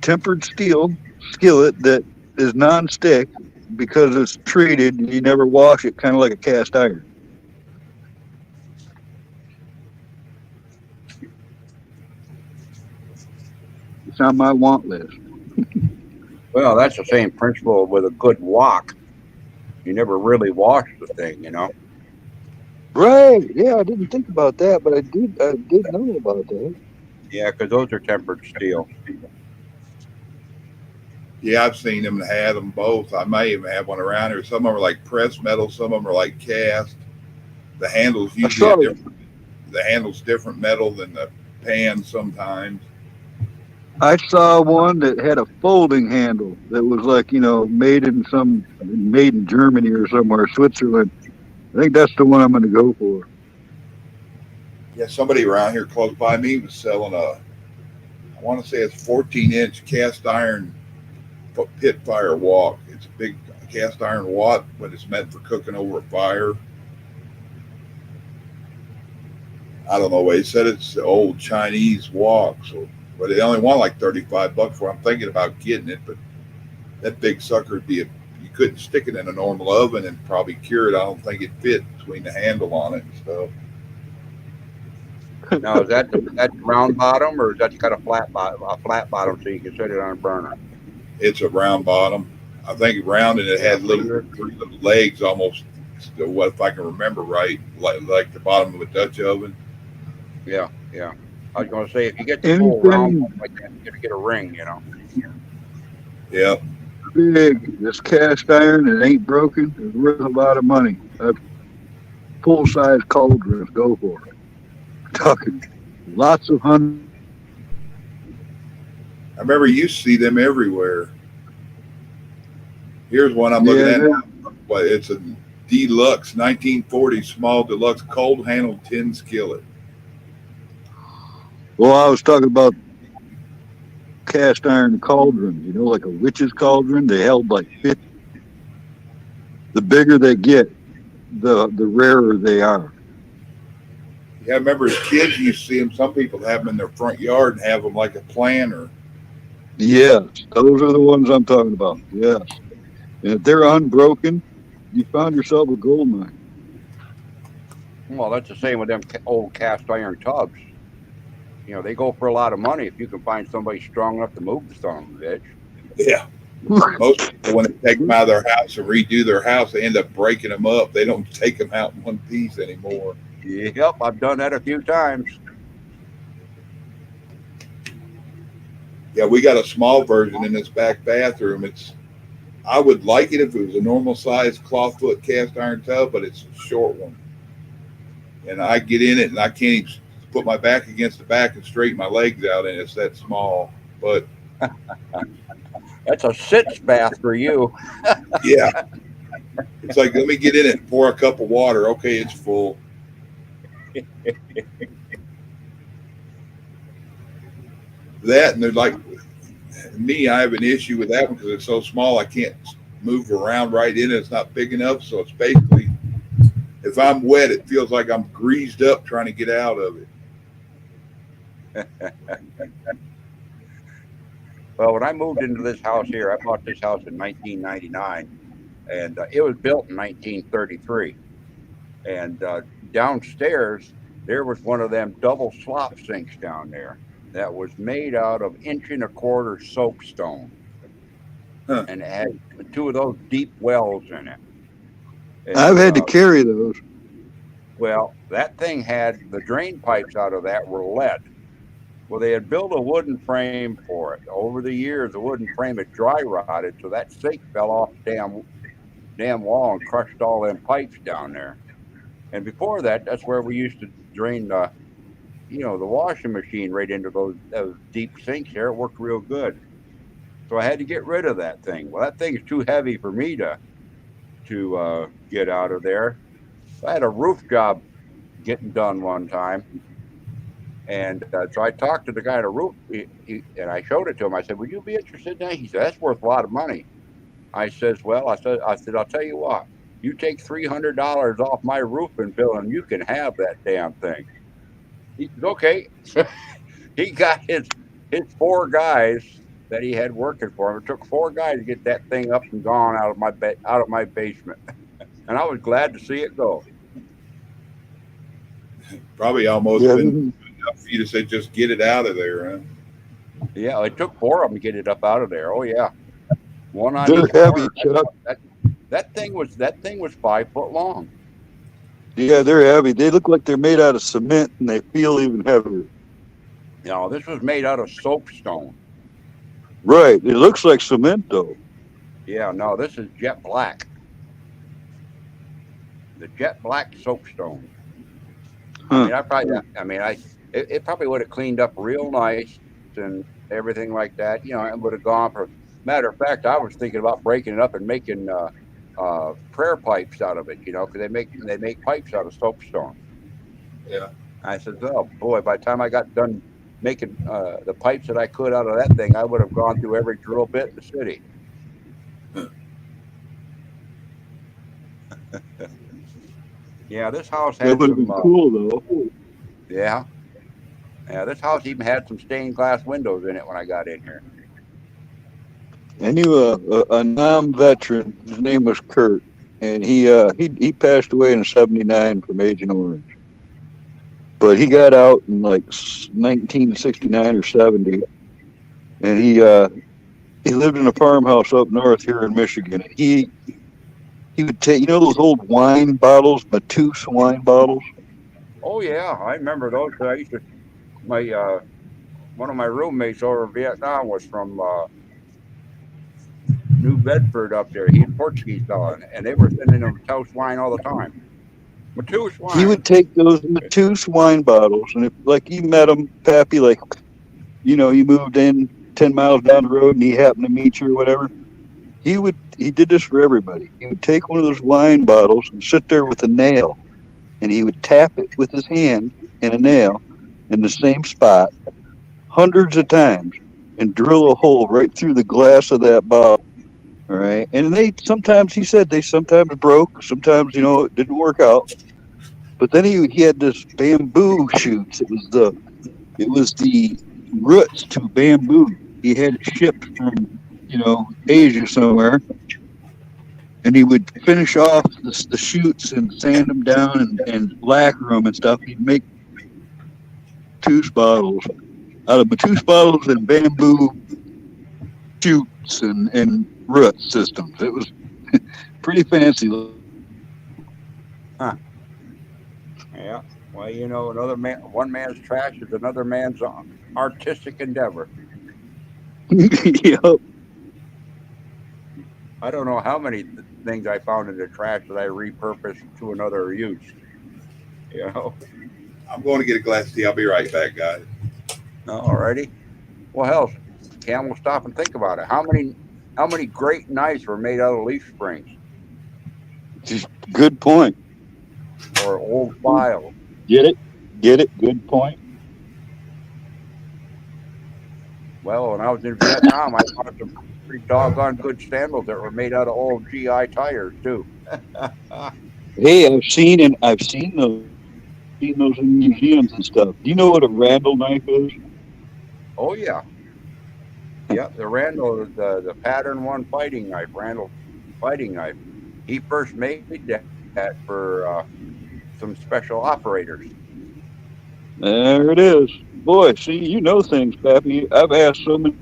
tempered steel skillet that is non-stick because it's treated. You never wash it, kind of like a cast iron. It's on my want list. Well, that's the same principle with a good wok. You never really wash the thing, Right. Yeah, I didn't think about that, but I did know about that. Yeah, because those are tempered steel. Yeah, I've seen them and had them both. I may even have one around here. Some of them are like pressed metal, some of them are like cast. The handle's usually different. The handle's different metal than the pan sometimes. I saw one that had a folding handle that was like, made in Germany or somewhere, Switzerland. I think that's the one I'm going to go for. Yeah, somebody around here close by me was selling I want to say it's 14-inch cast iron pit fire wok. It's a big cast iron wok, but it's meant for cooking over a fire. I don't know. They said it's the old Chinese wok, so but they only want like $35 for it. I'm thinking about getting it, but that big sucker would be you couldn't stick it in a normal oven and probably cure it. I don't think it fit between the handle on it and stuff. Now, is that the round bottom, or is that got a flat bottom so you can set it on a burner? It's a round bottom. I think round, and it had three little legs almost. What if I can remember right, like the bottom of a Dutch oven? Yeah. I was going to say, if you get the full round one like that, you're going to get a ring, you know. Yeah. Big, this cast iron that ain't broken is worth a lot of money. Full size cauldrons, go for it. Talking lots of hundreds. I remember you used to see them everywhere. Here's one I'm looking at now. But it's a deluxe 1940 small deluxe cold handled tin skillet. Well, I was talking about cast iron cauldron, like a witch's cauldron. They held like 50. The bigger they get, the rarer they are. Yeah, I remember as kids you see them. Some people have them in their front yard and have them like a planter. Yes, those are the ones I'm talking about. Yes. And if they're unbroken, you found yourself a gold mine. Well, that's the same with them old cast iron tubs. They go for a lot of money if you can find somebody strong enough to move the son of a bitch. Yeah. Most people, when they take them out of their house and redo their house, they end up breaking them up. They don't take them out in one piece anymore. Yep, I've done that a few times. Yeah, we got a small version in this back bathroom. I would like it if it was a normal size clawfoot cast iron tub, but it's a short one. And I get in it and I can't even put my back against the back and straighten my legs out, and it's that small. But that's a sitz bath for you. Yeah. It's like, let me get in it and pour a cup of water. Okay, it's full. That, and they're like me, I have an issue with that one because it's so small I can't move around right in it. It's not big enough, so it's basically, if I'm wet, it feels like I'm greased up trying to get out of it. Well, when I moved into this house here, I bought this house in 1999, and it was built in 1933. And downstairs, there was one of them double slop sinks down there that was made out of 1.25 inch soapstone. Huh. And it had 2 of those deep wells in it. And, I've had to carry those. Well, that thing had the drain pipes out of that were lead. Well, they had built a wooden frame for it. Over the years, the wooden frame had dry rotted, so that sink fell off the damn wall and crushed all them pipes down there. And before that, that's where we used to drain the washing machine right into those deep sinks there. It worked real good. So I had to get rid of that thing. Well, that thing is too heavy for me to get out of there. I had a roof job getting done one time. And so I talked to the guy at the roof, and I showed it to him. I said, "Would you be interested in that?" He said, "That's worth a lot of money." I said, "I'll tell you what. You take $300 off my roofing bill, and you can have that damn thing." He said, "Okay." He got his 4 guys that he had working for him. It took 4 guys to get that thing up and gone out of my basement, and I was glad to see it go. Probably almost been enough for you to say, just get it out of there, huh? Yeah, it took 4 of them to get it up out of there. Oh yeah, one on They're each heavy, corner. Chuck. That thing was 5 foot long. Yeah, they're heavy. They look like they're made out of cement, and they feel even heavier. This was made out of soapstone. Right. It looks like cement, though. Yeah, no, this is jet black. The jet black soapstone. Huh. It probably would have cleaned up real nice and everything like that. It would have gone for. Matter of fact, I was thinking about breaking it up and making prayer pipes out of it. Because they make pipes out of soapstone. Yeah. I said, oh boy, by the time I got done making the pipes that I could out of that thing, I would have gone through every drill bit in the city. Yeah, this house That had would have some. been cool, though. Yeah. Yeah, this house even had some stained glass windows in it when I got in here. I knew a non-veteran. His name was Kurt, and he passed away in '79 from Agent Orange. But he got out in like 1969 or 70, and he lived in a farmhouse up north here in Michigan. And he would take those old wine bottles, Mateus wine bottles. Oh yeah, I remember those. I used to my one of my roommates over in Vietnam was from New Bedford up there. He's Portuguese fellow, and they were sending him toast wine all the time. Mateus wine. He would take those Mateus wine bottles, and if like you met him, Pappy, like you moved in 10 miles down the road, and he happened to meet you or whatever. He did this for everybody. He would take one of those wine bottles and sit there with a nail, and he would tap it with his hand and a nail in the same spot hundreds of times and drill a hole right through the glass of that bottle. All right. And he said they sometimes broke, sometimes, it didn't work out. But then he had this bamboo shoots. It was the roots to bamboo. He had it shipped from, Asia somewhere. And he would finish off the shoots and sand them down and lacquer them and stuff. He'd make Mateus bottles out of Mateus bottles and bamboo shoots and root systems. It was pretty fancy. Huh. Yeah. Well, one man's trash is another man's artistic endeavor. Yep. I don't know how many things I found in the trash that I repurposed to another use. I'm going to get a glass of tea. I'll be right back, guys. Alrighty. Well, hell, Cam, we'll stop and think about it. How many great knives were made out of leaf springs? Good point. Or old files? Get it? Good point. Well, when I was in Vietnam, I found some pretty doggone good sandals that were made out of old GI tires too. Hey, I've seen those in museums and stuff. Do you know what a Randall knife is? Oh yeah. Yeah, the Randall, the pattern one fighting knife, Randall fighting knife. He first made that for some special operators. There it is. Boy, see, you know things, Pappy. I've asked so many.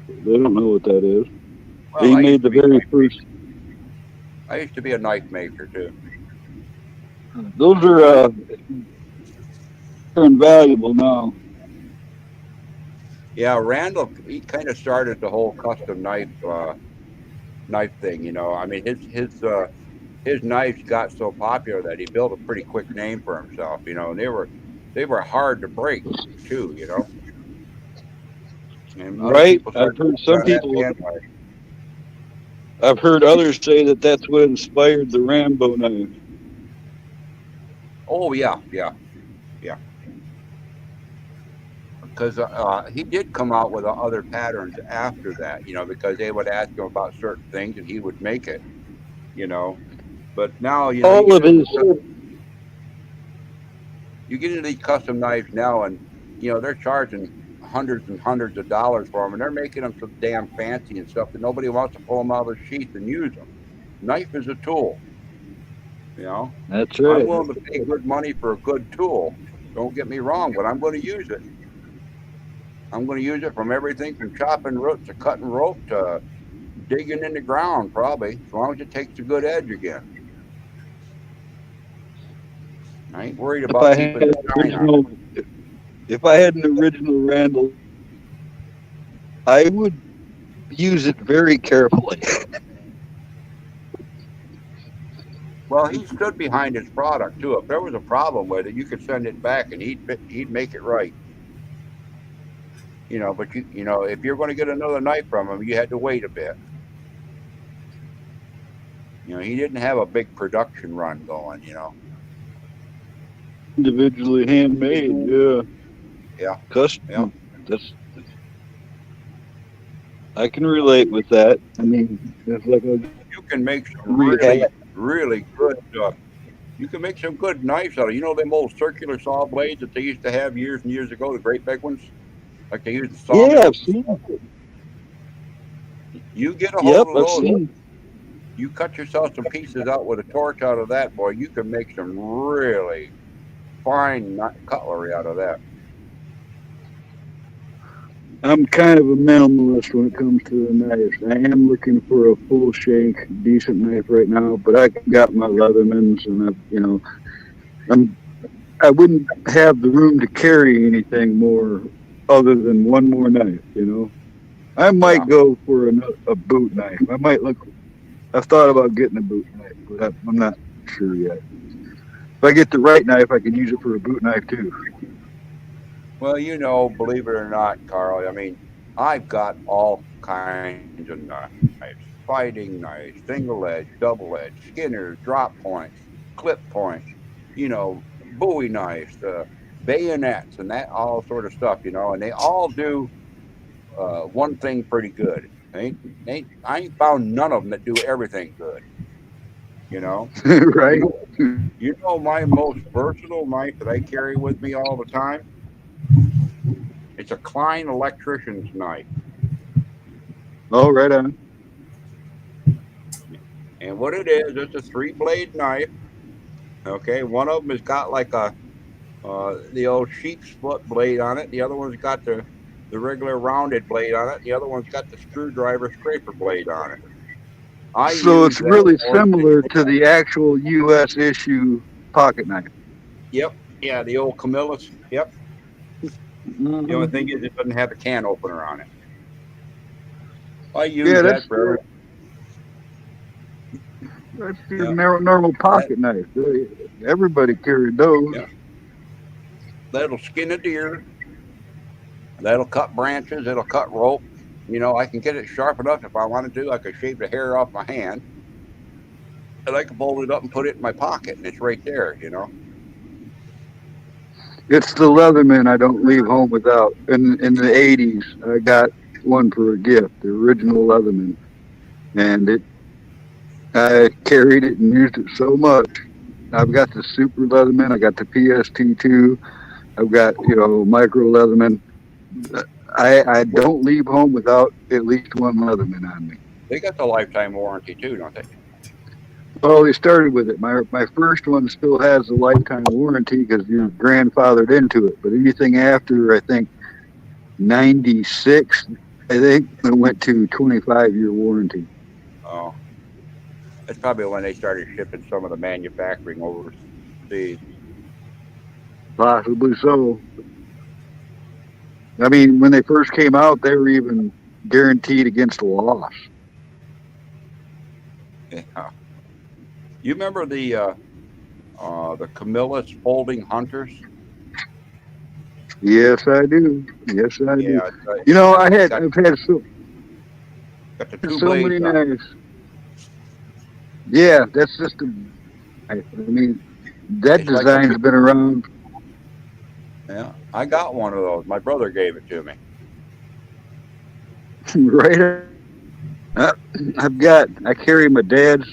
They don't know what that is. Well, He made the very first. I used to be a knife maker too. Those are invaluable now. Yeah, Randall, he kind of started the whole custom knife thing. I mean, his knives got so popular that he built a pretty quick name for himself. And they were hard to break too. And Right. I've heard others say that that's what inspired the Rambo knife. Oh yeah. Because he did come out with other patterns after that, because they would ask him about certain things and he would make it, But now, you get into these custom knives now, and they're charging hundreds and hundreds of dollars for them, and they're making them so damn fancy and stuff that nobody wants to pull them out of the sheath and use them. Knife is a tool. That's right. I'm willing to pay good money for a good tool. Don't get me wrong, but I'm going to use it. I'm going to use it from everything from chopping roots to cutting rope to digging in the ground, probably, as long as it takes a good edge again. I ain't worried about keeping it shine. If I had an original Randall, I would use it very carefully. Well, he stood behind his product too. If there was a problem with it, you could send it back, and he'd make it right. But if you're going to get another knife from him, you had to wait a bit. He didn't have a big production run going. Individually handmade, yeah. Yeah. Custom. Yeah. I can relate with that. I mean, it's like you can make some really, really good You can make some good knives out of it. You know them old circular saw blades that they used to have years and years ago, the great big ones? Like they used in Yeah, sawmills? I've seen it. You get a Yep, hold of I've those, seen it. you cut yourself some pieces out with a torch out of that, boy, you can make some really fine cutlery out of that. I'm kind of a minimalist when it comes to the knives. I am looking for a full shank, decent knife right now, but I got my Leathermans, and I wouldn't have the room to carry anything more other than one more knife. I might go for a boot knife. I've thought about getting a boot knife, but I'm not sure yet. If I get the right knife, I can use it for a boot knife too. Well, believe it or not, Carl, I mean, I've got all kinds of knives. Fighting knives, single edge, double edge, skinners, drop points, clip points, Bowie knives, bayonets, and that all sort of stuff, and they all do one thing pretty good. I ain't found none of them that do everything good. Right? My most versatile knife that I carry with me all the time? It's a Klein electrician's knife. Oh, right on. And what it is, it's a 3-blade knife. Okay, one of them has got like the old sheep's foot blade on it. The other one's got the regular rounded blade on it. The other one's got the screwdriver scraper blade on it. So it's really similar to the actual U.S. issue pocket knife. Yep. Yeah, the old Camillus. Yep. Mm-hmm. The only thing is it doesn't have a can opener on it. I use that for That's your normal pocket knife. Everybody carried those. Yeah. That'll skin a deer. That'll cut branches. It'll cut rope. I can get it sharp enough if I wanted to. I could shave the hair off my hand. And I can fold it up and put it in my pocket, and it's right there, It's the Leatherman I don't leave home without. In the 80s, I got one for a gift, the original Leatherman. And I carried it and used it so much. I've got the Super Leatherman. I got the PST2. I've got, Micro Leatherman. I don't leave home without at least one Leatherman on me. They got the lifetime warranty too, don't they? Well, they started with it. My first one still has a lifetime warranty because you're grandfathered into it. But anything after, I think, 96, it went to 25-year warranty. Oh. That's probably when they started shipping some of the manufacturing overseas. Possibly so. I mean, when they first came out, they were even guaranteed against loss. Yeah. You remember the Camillus folding hunters? Yes, I do. Yes, I do. I've had so many knives. Yeah, that's just that design's been around. Yeah, I got one of those. My brother gave it to me. Right. I carry my dad's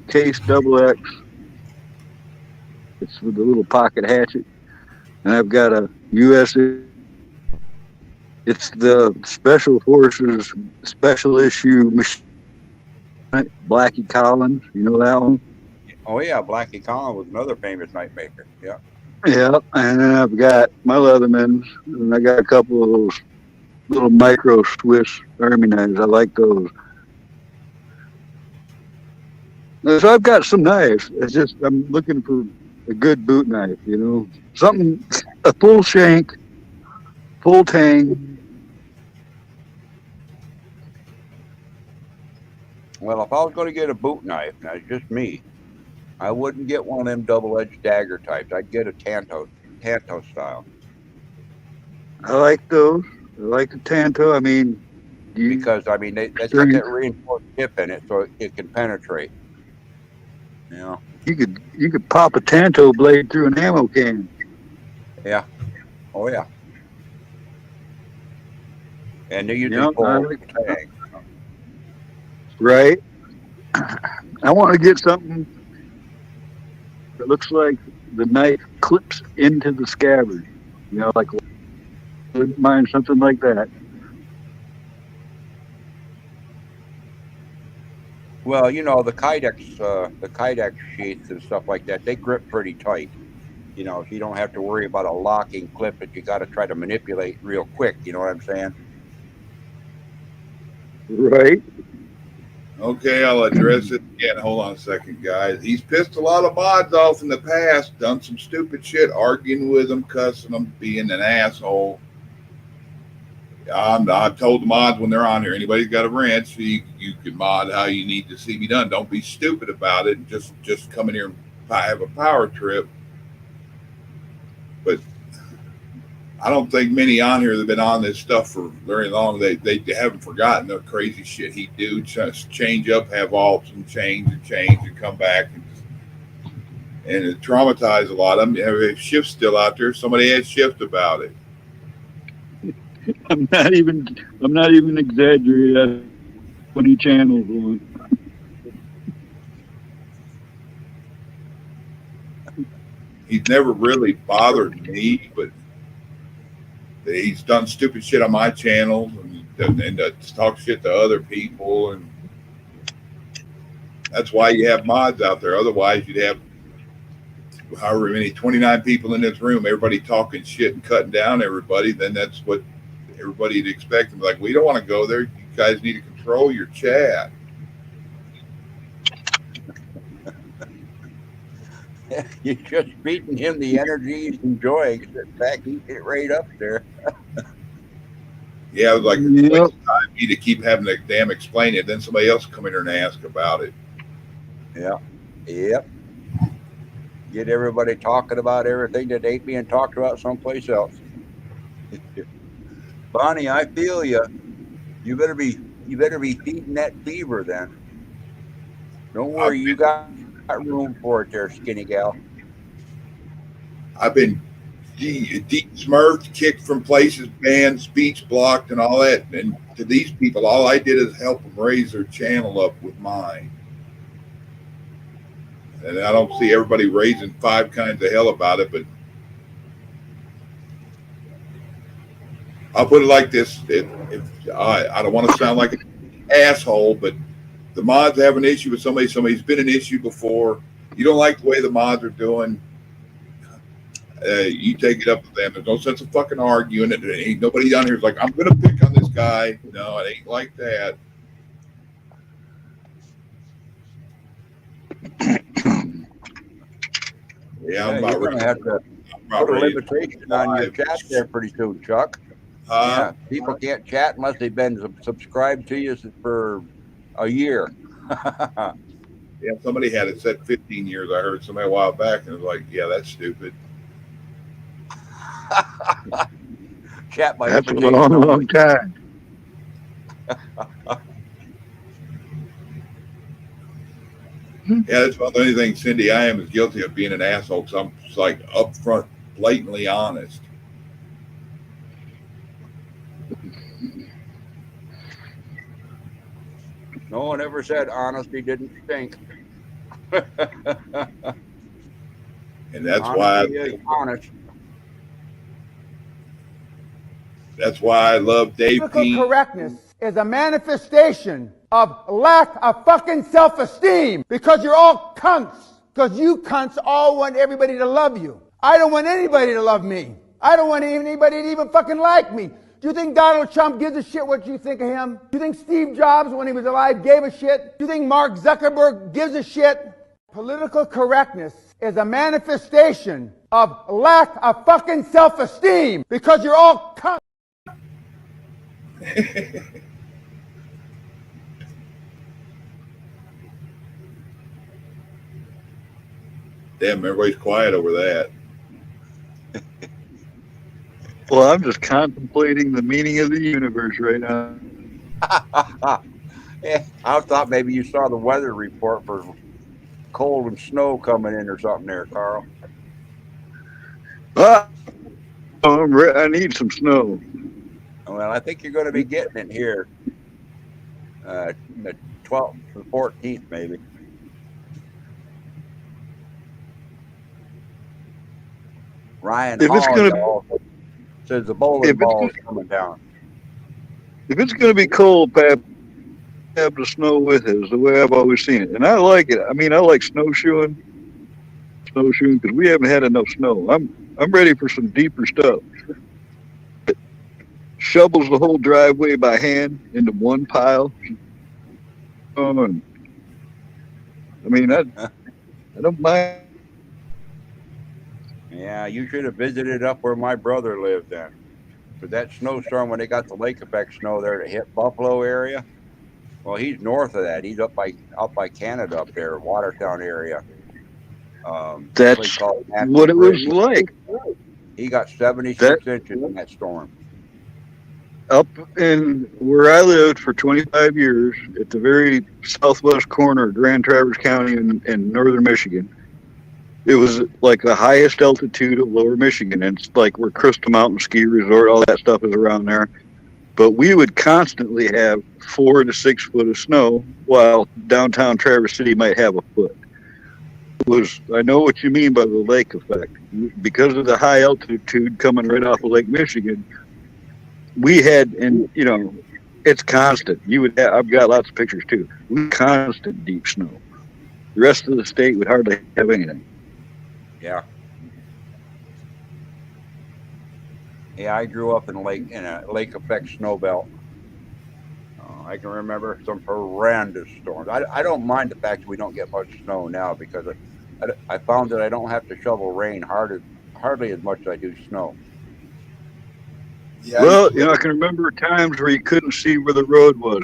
Case XX. It's with the little pocket hatchet. And I've got a U.S. It's the Special Forces Special Issue machine. Blackie Collins, you know that one? Oh yeah, Blackie Collins was another famous knife maker. Yeah. Yeah, and then I've got my Leathermans, and I got a couple of those little micro Swiss Army knives. I like those. So I've got some knives. It's just I'm looking for a good boot knife, something, a full shank, full tang. Well, if I was going to get a boot knife, now it's just me, I wouldn't get one of them double-edged dagger types. I'd get a Tanto style. I like those. I like the Tanto. Because that's got that reinforced tip in it, so it can penetrate. You could pop a Tanto blade through an ammo can. Yeah. Oh yeah. And you just pull tang. Right. I want to get something It looks like the knife clips into the scabbard. You know, like wouldn't mind something like that. Well, you know, the Kydex sheaths and stuff like that, they grip pretty tight. You know, you don't have to worry about a locking clip that you got to try to manipulate real quick. You know what I'm saying? Right. Okay, I'll address it again. Hold on a second, guys. He's pissed a lot of mods off in the past, done some stupid shit, arguing with them, cussing them, being an asshole. I've told the mods when they're on here, anybody's got a wrench, you can mod how you need to see me done. Don't be stupid about it. Just come in here and have a power trip. But I don't think many on here that have been on this stuff for very long. They haven't forgotten the crazy shit he do. Just change up, have alts and change and come back and it traumatized a lot of them. If Shift's still out there, somebody had Shift about it. I'm not even exaggerating. 20 channels on. He's never really bothered me, but he's done stupid shit on my channels and talk shit to other people, and that's why you have mods out there. Otherwise, you'd have however many 29 people in this room, everybody talking shit and cutting down everybody. Then that's what everybody'd expect. And like, we don't want to go there. You guys need to control your chat. You're just feeding him the energy he's enjoying. In fact, he's it right up there. Yeah, it was like it's waste of time me to keep having to damn explain it. Then somebody else come in here and ask about it. Yeah. Yep. Get everybody talking about everything that ain't being talked about someplace else. Bonnie, I feel you. You better be feeding that fever then. Don't worry, you got room for it there, skinny gal. I've been deep smurfed, kicked from places, banned, speech blocked, and all that. And to these people, all I did is help them raise their channel up with mine. And I don't see everybody raising 5 kinds of hell about it, but I'll put it like this. I don't want to sound like an asshole, but the mods have an issue with somebody's been an issue before. You don't like the way the mods are doing, you take it up with them. There's no sense of fucking arguing it. Ain't nobody down here is like, I'm going to pick on this guy. No, it ain't like that. Yeah, I'm about you're going to have to put a limitation on your chat there pretty soon, Chuck. Yeah, people can't chat unless they've been subscribed to you for a year. Yeah, somebody had it set 15 years. I heard somebody a while back, and it was like, yeah, that's stupid. Chat by that's a long time. Yeah, that's about the only thing, Cindy, I am is guilty of being an asshole because I'm just like upfront, blatantly honest. No one ever said honesty didn't stink. And that's honest. That's why I love Dave Keene. Correctness is a manifestation of lack of fucking self-esteem because you're all cunts. Because you cunts all want everybody to love you. I don't want anybody to love me. I don't want anybody to even fucking like me. Do you think Donald Trump gives a shit what you think of him? Do you think Steve Jobs, when he was alive, gave a shit? Do you think Mark Zuckerberg gives a shit? Political correctness is a manifestation of lack of fucking self-esteem because you're all cunts. Damn, everybody's quiet over that. Well, I'm just contemplating the meaning of the universe right now. Yeah, I thought maybe you saw the weather report for cold and snow coming in or something there, Carl. I need some snow. Well, I think you're going to be getting it here. The 12th, the 14th, maybe. Ryan If it's Hall gonna- also says the bowling ball is coming down. If it's going to be cold, Pap, have the snow with it, is the way I've always seen it. And I like it. I mean, I like snowshoeing because we haven't had enough snow. I'm ready for some deeper stuff. Shovels the whole driveway by hand into one pile. I mean, I don't mind. Yeah, you should have visited up where my brother lived then. But that snowstorm when they got the lake effect snow there that hit Buffalo area. Well, he's north of that. He's up by Canada up there, Watertown area. That's called Matthew what it was Bridge. like. He got 76 inches in that storm. Up in where I lived for 25 years, at the very southwest corner of Grand Traverse County in northern Michigan, it was like the highest altitude of lower Michigan. And it's like where Crystal Mountain Ski Resort, all that stuff is around there. But we would constantly have 4 to 6 foot of snow, while downtown Traverse City might have a foot. I know what you mean by the lake effect. Because of the high altitude coming right off of Lake Michigan, we had, and you know, it's constant. I've got lots of pictures too. We constant deep snow. The rest of the state would hardly have anything. Yeah. Yeah, I grew up in a lake effect snow belt. I can remember some horrendous storms. I don't mind the fact that we don't get much snow now because I found that I don't have to shovel rain hardly as much as I do snow. Yeah, well, you know, I can remember times where you couldn't see where the road was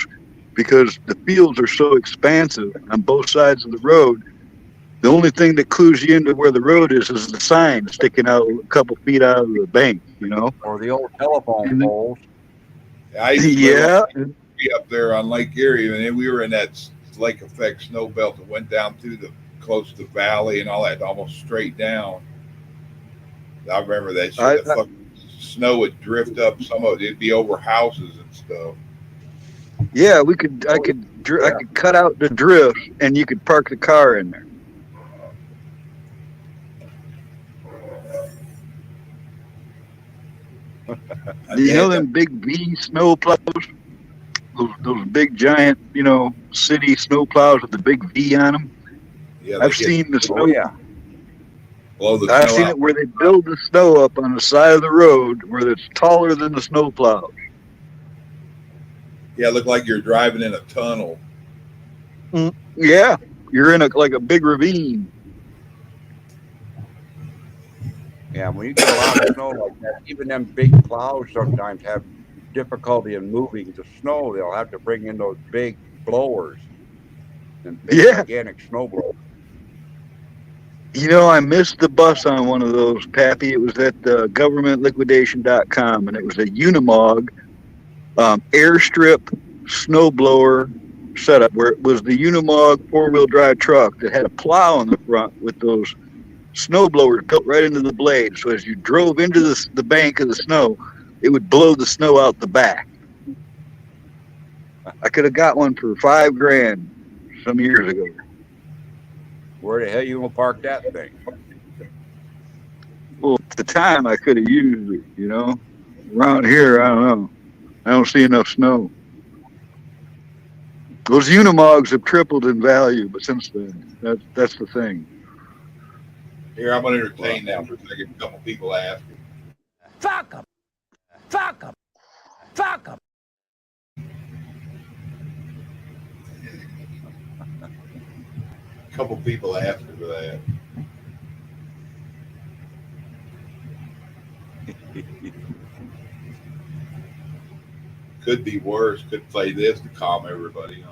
because the fields are so expansive on both sides of the road. The only thing that clues you into where the road is the sign sticking out a couple feet out of the bank, you know? Or the old telephone poles. I used to be up there on Lake Erie, and then we were in that lake effect snow belt that went down through close to the valley and all that, almost straight down. I remember that shit. The fucking snow would drift up. Some of it'd be over houses and stuff. Yeah, I could cut out the drift, and you could park the car in there. You know them big V snow plows? Those big giant, you know, city snow plows with the big V on them? Yeah, I've seen the snow. I've seen it where they build the snow up on the side of the road where it's taller than the snow plows. Yeah, it looked like you're driving in a tunnel. Yeah, you're in like a big ravine. Yeah, when you get a lot of snow like that, even them big plows sometimes have difficulty in moving the snow. They'll have to bring in those big blowers and big gigantic snow blowers. You know, I missed the bus on one of those, Pappy. It was at governmentliquidation.com, and it was a Unimog airstrip snowblower setup where it was the Unimog four-wheel drive truck that had a plow on the front with those snow blowers built right into the blade. So as you drove into the bank of the snow, it would blow the snow out the back. I could have got one for $5,000 some years ago. Where the hell you gonna park that thing? Well, at the time I could have used it, you know. Around here, I don't know. I don't see enough snow. Those Unimogs have tripled in value, but since then, that's the thing. Here, I'm going to entertain them for a second. A couple people asking. Fuck them. Fuck them. Fuck them. A couple people asking for that. Could be worse. Could play this to calm everybody.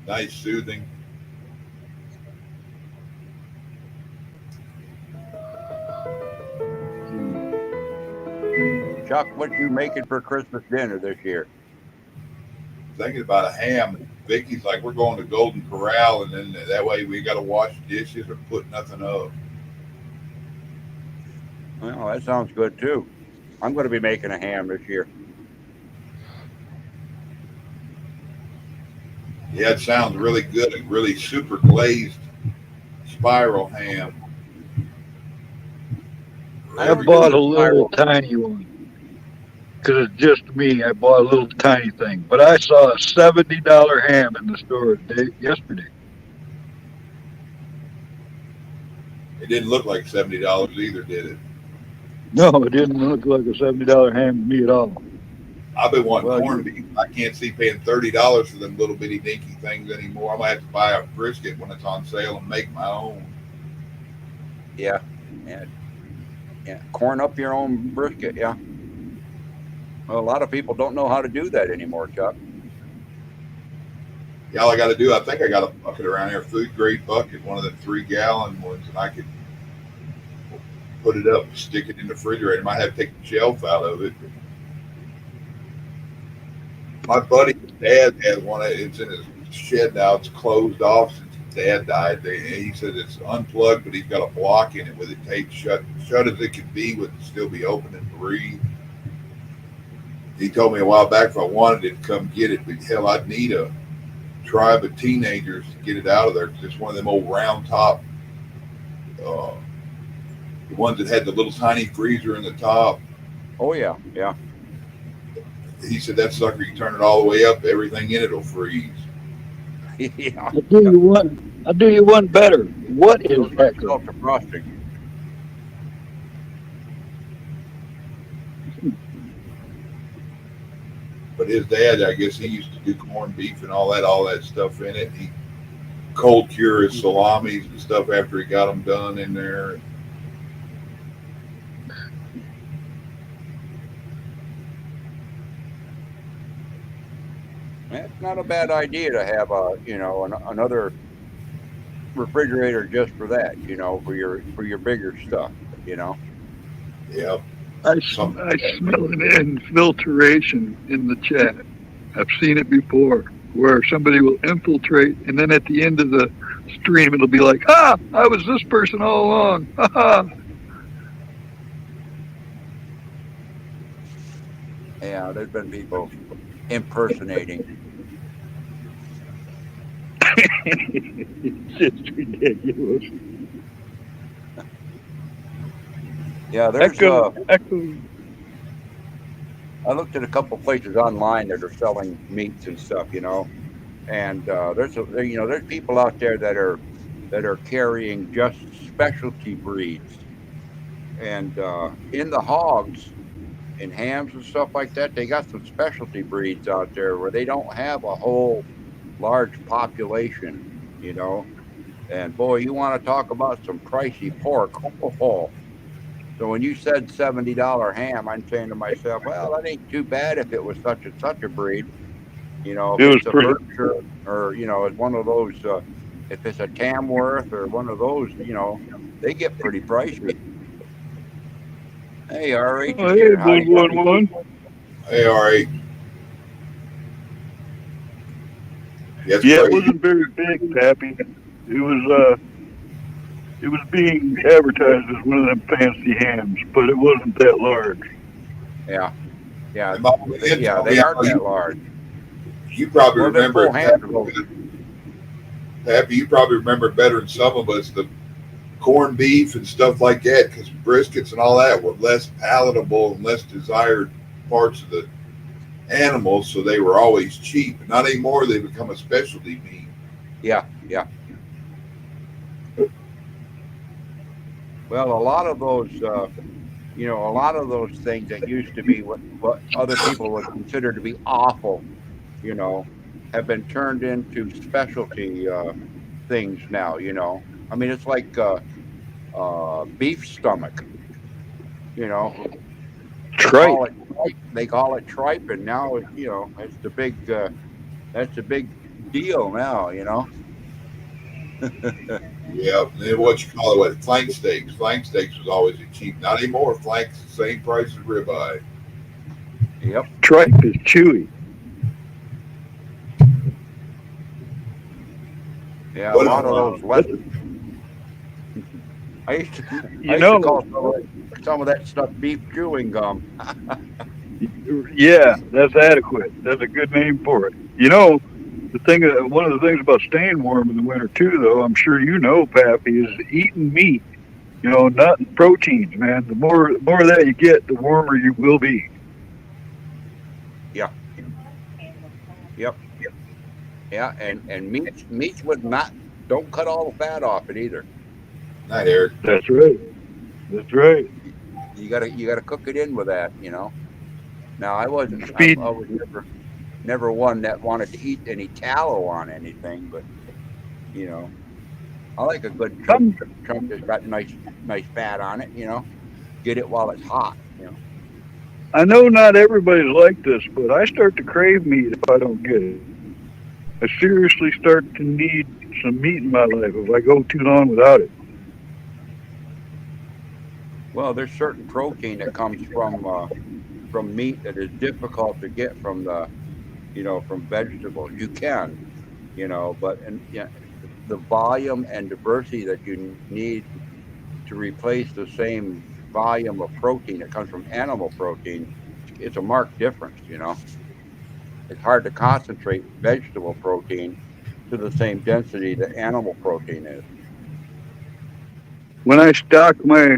Nice, soothing. Chuck, what you making for Christmas dinner this year? Thinking about a ham. Vicky's like, we're going to Golden Corral, and then that way we got to wash dishes or put nothing up. Well, that sounds good too. I'm going to be making a ham this year. Yeah, it sounds really good. A really super glazed spiral ham. I bought a little tiny one because it's just me. I bought a little tiny thing, but I saw a $70 ham in the store yesterday. It didn't look like $70 either, did it? No, it didn't look like a $70 ham to me at all. I've been wanting corned beef. I can't see paying $30 for them little bitty dinky things anymore. I might have to buy a brisket when it's on sale and make my own. Yeah. Corn up your own brisket. Yeah. Well, a lot of people don't know how to do that anymore, Chuck. Yeah, all I got to do, I think I got a bucket around here, food grade bucket, one of the 3-gallon ones, and I could put it up and stick it in the refrigerator. Might have to take the shelf out of it. My buddy's dad has one. It's in his shed now. It's closed off since his dad died. He said it's unplugged, but he's got a block in it with it taped shut as it can be, with it still be open and breathe. He told me a while back if I wanted it, come get it. But hell, I'd need a tribe of teenagers to get it out of there. It's one of them old round top, the ones that had the little tiny freezer in the top. Oh yeah, yeah. He said that sucker, you turn it all the way up, everything in it will freeze. Yeah. I'll do you one better. What is that? Frosting. But his dad, I guess he used to do corned beef and all that stuff in it. He cold cure his salamis and stuff after he got them done in there. It's not a bad idea to have another refrigerator just for that, for your bigger stuff, Yeah. I smell an infiltration in the chat. I've seen it before, where somebody will infiltrate, and then at the end of the stream, it'll be like, I was this person all along. Yeah, there's been people impersonating. It's just ridiculous. Yeah, there's Echo. I looked at a couple places online that are selling meats and stuff, and there's people out there that are carrying just specialty breeds, and in the hogs and hams and stuff like that, they got some specialty breeds out there where they don't have a whole large population, and boy, you want to talk about some pricey pork. So when you said $70 ham, I'm saying to myself, well, that ain't too bad if it was such and such a breed. If it's a Berkshire or, it's one of those, if it's a Tamworth or one of those, they get pretty pricey. Hey, RH. Hey, 111. Hey, RH. Yeah, it wasn't very big, Pappy. It was being advertised as one of them fancy hams, but it wasn't that large. Yeah. They aren't that large. You probably remember it, Pappy, you probably remember it better than some of us, the corned beef and stuff like that, because briskets and all that were less palatable and less desired parts of the animals, so they were always cheap. Not anymore, they become a specialty meat. Yeah. Well, a lot of those, things that used to be what other people would consider to be awful, have been turned into specialty things now, I mean, it's like beef stomach, Tripe. They call it tripe, and now, it's the big, that's a big deal now, Yeah, and then what you call it, flank steaks. Flank steaks was always cheap. Not anymore. Flank's the same price as ribeye. Yep. Tripe is chewy. Yeah, a lot of those lessons. I used to call some of that stuff beef chewing gum. Yeah, that's adequate. That's a good name for it. One of the things about staying warm in the winter too, though, I'm sure you know, Pappy, is eating meat. You know, nut and proteins, man. The more of that you get, the warmer you will be. Yeah. Yep. Yeah, and meat would not. Don't cut all the fat off it either. Night, Eric. That's right. That's right. You gotta cook it in with that, you know. Now I was never one that wanted to eat any tallow on anything, but you know, I like a good chunk that's got nice fat on it, you know. Get it while it's hot, you know. I know not everybody's like this, but I start to crave meat if I don't get it. I seriously start to need some meat in my life if I go too long without it. Well, there's certain protein that comes from meat that is difficult to get from from vegetables. You can, you know, but the volume and diversity that you need to replace the same volume of protein that comes from animal protein, it's a marked difference, you know. It's hard to concentrate vegetable protein to the same density that animal protein is. When I stock my,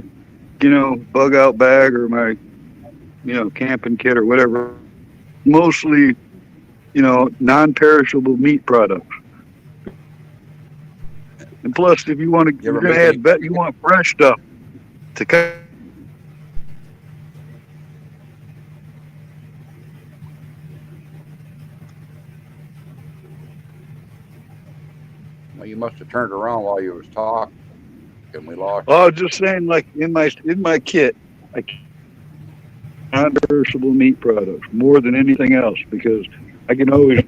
bug out bag or my, camping kit or whatever, mostly, non-perishable meat products. And plus, if you want to, you're going to add, you want fresh stuff to cut. Well, you must have turned around while you was talking, and we lost. Oh, I was just saying, like in my kit, non-perishable meat products more than anything else because I can always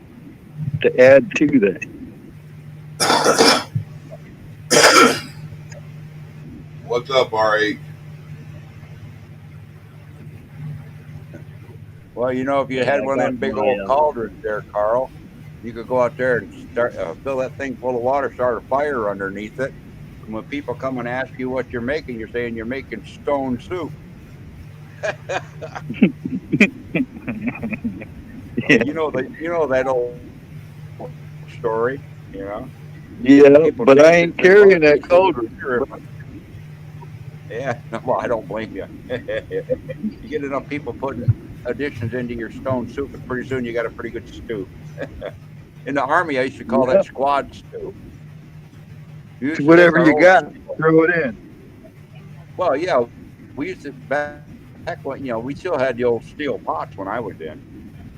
to add to that. What's up, R8? Well, if you had one of them big old cauldrons there, Carl, you could go out there and start fill that thing full of water, start a fire underneath it. And when people come and ask you what you're making, you're saying you're making stone soup. Yeah. You know that old story, Yeah, but I ain't carrying that cauldron. Yeah, well, I don't blame you. You get enough people putting additions into your stone soup, and pretty soon you got a pretty good stew. In the Army, I used to call that squad stew. Whatever you got, throw it in. Well, yeah, we used to back when we still had the old steel pots when I was in.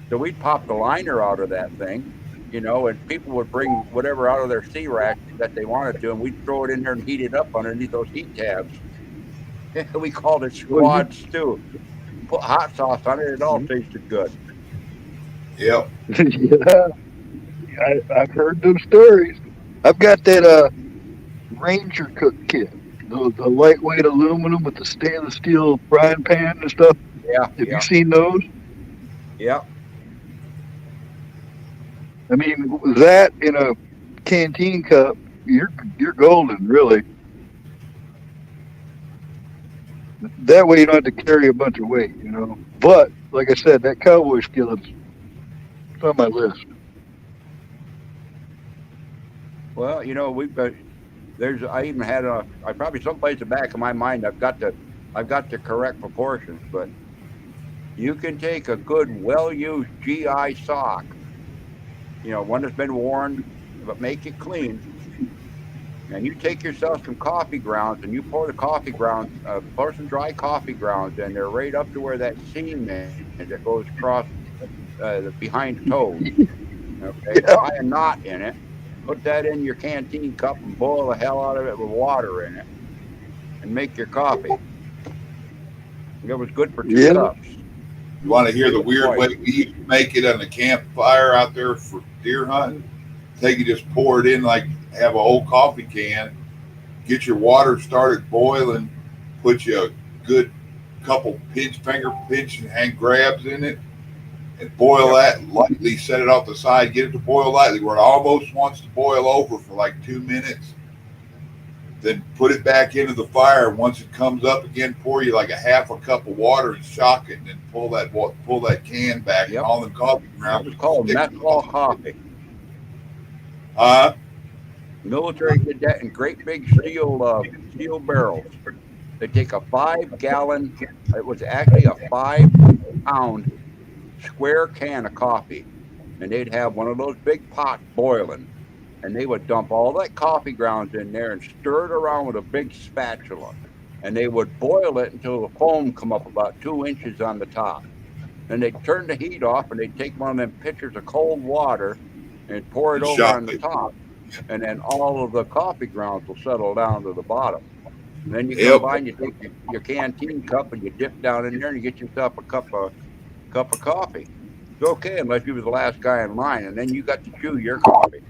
So we'd pop the liner out of that thing, and people would bring whatever out of their sea rack that they wanted to, and we'd throw it in there and heat it up underneath those heat tabs. We called it squad stew. Put hot sauce on it, it all tasted good. Yep. Yeah, I've heard those stories. I've got that Ranger cook kit, the lightweight aluminum with the stainless steel frying pan and stuff. Yeah. Have you seen those? Yeah. I mean, that in a canteen cup, you're golden, really. That way you don't have to carry a bunch of weight, But like I said, that cowboy skillet's on my list. Well, we've got. I even had I probably someplace in the back of my mind. I've got the correct proportions, but you can take a good, well-used GI sock, one that's been worn, but make it clean. And you take yourself some coffee grounds and you pour the coffee grounds, pour some dry coffee grounds in there right up to where that seam is that goes across behind the toes. Okay, tie a knot in it, put that in your canteen cup and boil the hell out of it with water in it and make your coffee. It was good for 2 cups. You want to hear the weird way we used to make it on the campfire out there for deer hunting? You just pour it in like have a whole coffee can, get your water started boiling, put you a good couple finger pinch and hand grabs in it, and boil that lightly, set it off the side, get it to boil lightly where it almost wants to boil over for like 2 minutes. Then put it back into the fire. Once it comes up again, pour you like a half a cup of water and shock it, and then pull that can back. And all the coffee grounds. It's called Metcalfe coffee. Military did that in great big steel barrels. They take a 5-gallon. It was actually a 5-pound square can of coffee, and they'd have one of those big pots boiling, and they would dump all that coffee grounds in there and stir it around with a big spatula, and they would boil it until the foam come up about 2 inches on the top. Then they'd turn the heat off, and they'd take one of them pitchers of cold water and pour it over on the top, and then all of the coffee grounds will settle down to the bottom. And then you come by and you take your canteen cup and you dip down in there and you get yourself a cup of coffee. It's okay unless you were the last guy in line, and then you got to chew your coffee.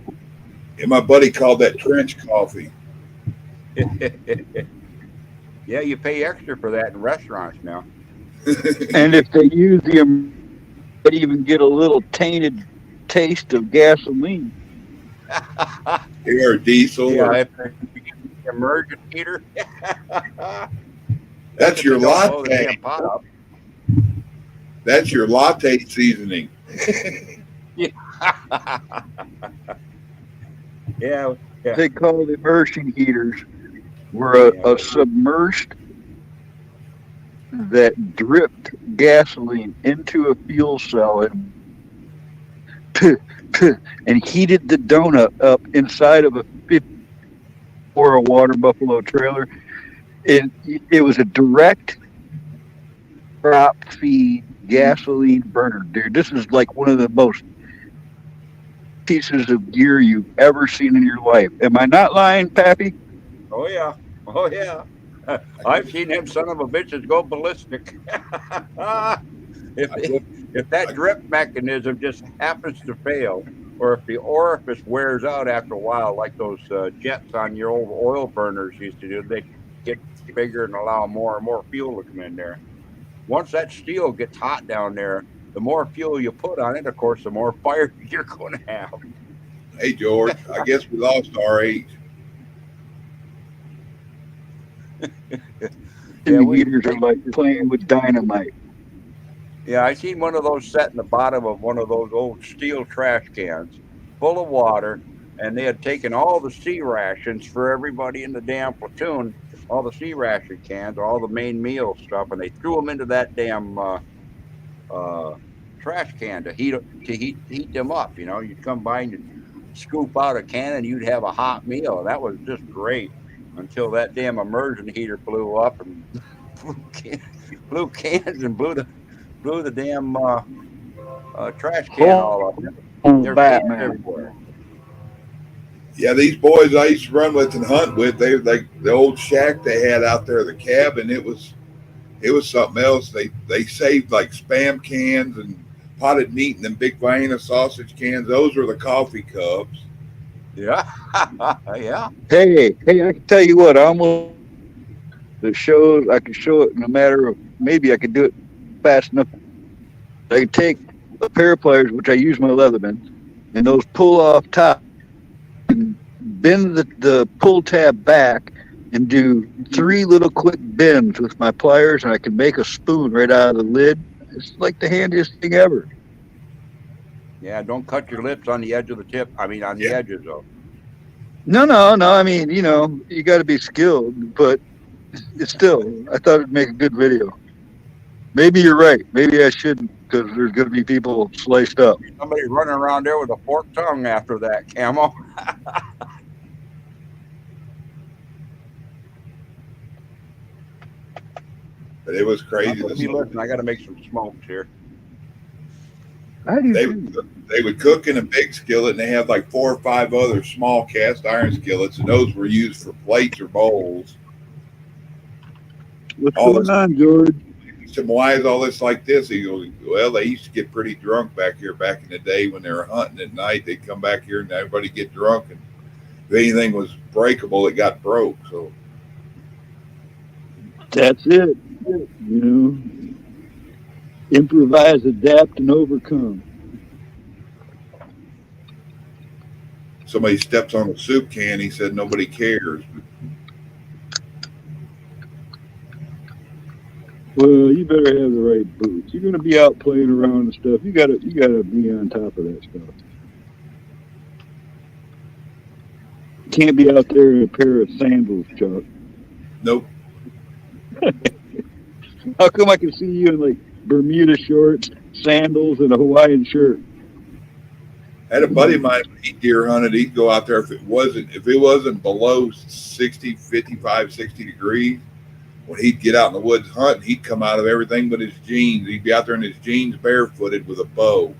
And my buddy called that trench coffee. Yeah, you pay extra for that in restaurants now. And if they use they even get a little tainted taste of gasoline. Or diesel. Yeah, or... if immersion heater. That's your latte. That's your latte seasoning. Yeah. They call the immersion heaters were a submerged that dripped gasoline into a fuel cell and heated the donut up inside of a 50 or a water buffalo trailer. It was a direct crop feed gasoline burner, dude. This is like one of the most pieces of gear you've ever seen in your life. Am I not lying, Pappy? Oh yeah. I've seen them son of a bitches go ballistic. If that drip mechanism just happens to fail, or if the orifice wears out after a while, like those jets on your old oil burners used to do, they get bigger and allow more and more fuel to come in there. Once that steel gets hot down there, the more fuel you put on it, of course, the more fire you're going to have. Hey, George, I guess we lost R8. Heaters are like playing with dynamite. Yeah, I seen one of those set in the bottom of one of those old steel trash cans full of water, and they had taken all the sea rations for everybody in the damn platoon, all the sea ration cans, all the main meal stuff, and they threw them into that damn trash can to heat them up. You know, you'd come by and you'd scoop out a can and you'd have a hot meal. And that was just great until that damn immersion heater blew up and blew cans and blew the damn trash can all up. There's cans everywhere. Yeah, these boys I used to run with and hunt with, they like the old shack they had out there, the cabin. It was something else. They saved like Spam cans and potted meat and them big Vienna sausage cans. Those were the coffee cups. Yeah, yeah. Hey, I can tell you what. The shows I can show it in a matter of maybe I could do it fast enough. I could take a pair of pliers, which I use my Leatherman, and those pull off top, and bend the pull tab back and do 3 little quick bends with my pliers, and I can make a spoon right out of the lid. It's like the handiest thing ever. Yeah, don't cut your lips on the edge of the tip. I mean, on the edges, though. No. I mean, you got to be skilled, but it's still, I thought it'd make a good video. Maybe you're right. Maybe I shouldn't, because there's going to be people sliced up. Somebody running around there with a forked tongue after that, Camo. But it was crazy. Listen, I got to make some smokes here. They would cook in a big skillet, and they had like 4 or 5 other small cast iron skillets, and those were used for plates or bowls. What's going on, George? He said, "Why is all this like this?" He goes, "Well, they used to get pretty drunk back here back in the day when they were hunting at night. They'd come back here and everybody get drunk, and if anything was breakable, it got broke." So that's it. Improvise, adapt, and overcome. somebody steps on a soup can, he said nobody cares. Well, you better have the right boots. You're going to be out playing around and stuff. You gotta be on top of that stuff. can't be out there in a pair of sandals, Chuck. Nope. How come I can see you in like Bermuda shorts, sandals, and a Hawaiian shirt? I had a buddy of mine, he deer hunted, he'd go out there if it wasn't below 60, 55, 60 degrees. When he'd get out in the woods hunting, he'd come out of everything but his jeans. He'd be out there in his jeans barefooted with a bow.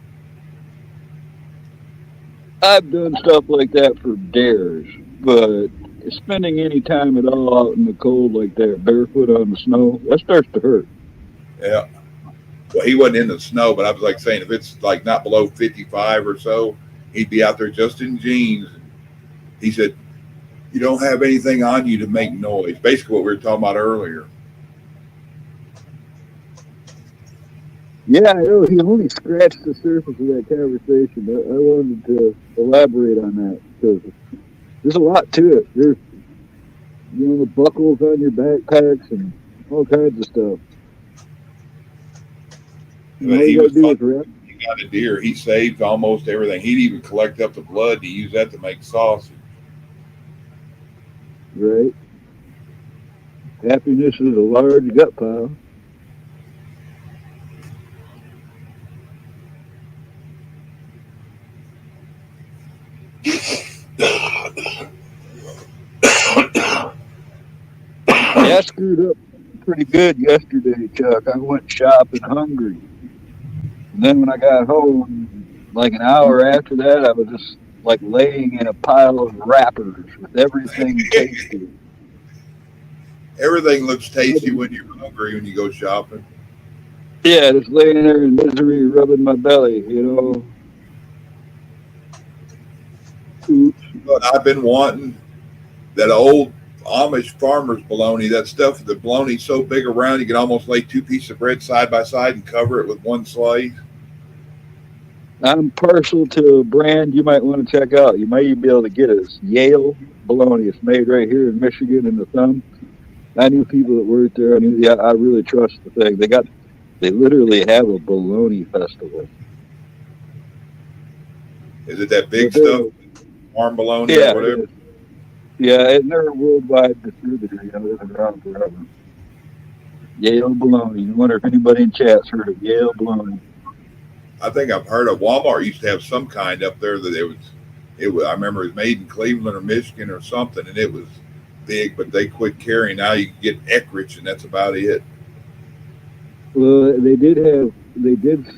I've done stuff like that for dares, but spending any time at all out in the cold like that, barefoot on the snow, that starts to hurt. Yeah. Well, he wasn't in the snow, but I was like saying, if it's like not below 55 or so, he'd be out there just in jeans. He said, you don't have anything on you to make noise. Basically what we were talking about earlier. Yeah, I know. He only scratched the surface of that conversation. I wanted to elaborate on that because there's a lot to it. There's, the buckles on your backpacks and all kinds of stuff. But he got a deer. He saved almost everything. He'd even collect up the blood to use that to make sausage. Right. Happiness is a large gut pile. I screwed up pretty good yesterday, Chuck. I went shopping hungry. And then when I got home, like an hour after that, I was just like laying in a pile of wrappers with everything tasty. Everything looks tasty when you're hungry when you go shopping. Yeah, just laying there in misery, rubbing my belly, Oops. But I've been wanting that old Amish farmer's bologna, that stuff, the bologna's so big around you can almost lay two pieces of bread side by side and cover it with one slice. I'm partial to a brand you might want to check out. You might even be able to get it. It's Yale bologna. It's made right here in Michigan in the Thumb. I knew people that worked there. I really trust the thing. They literally have a bologna festival. Is it that big stuff? Farm bologna or whatever? Yeah, and they're a worldwide distributor. They've been around forever. Yale bologna. You wonder if anybody in chat's heard of Yale bologna. I think I've heard of. Walmart used to have some kind up there that it was. I remember it was made in Cleveland or Michigan or something, and it was big, but they quit carrying. Now you can get Eckrich, and that's about it. Well, they did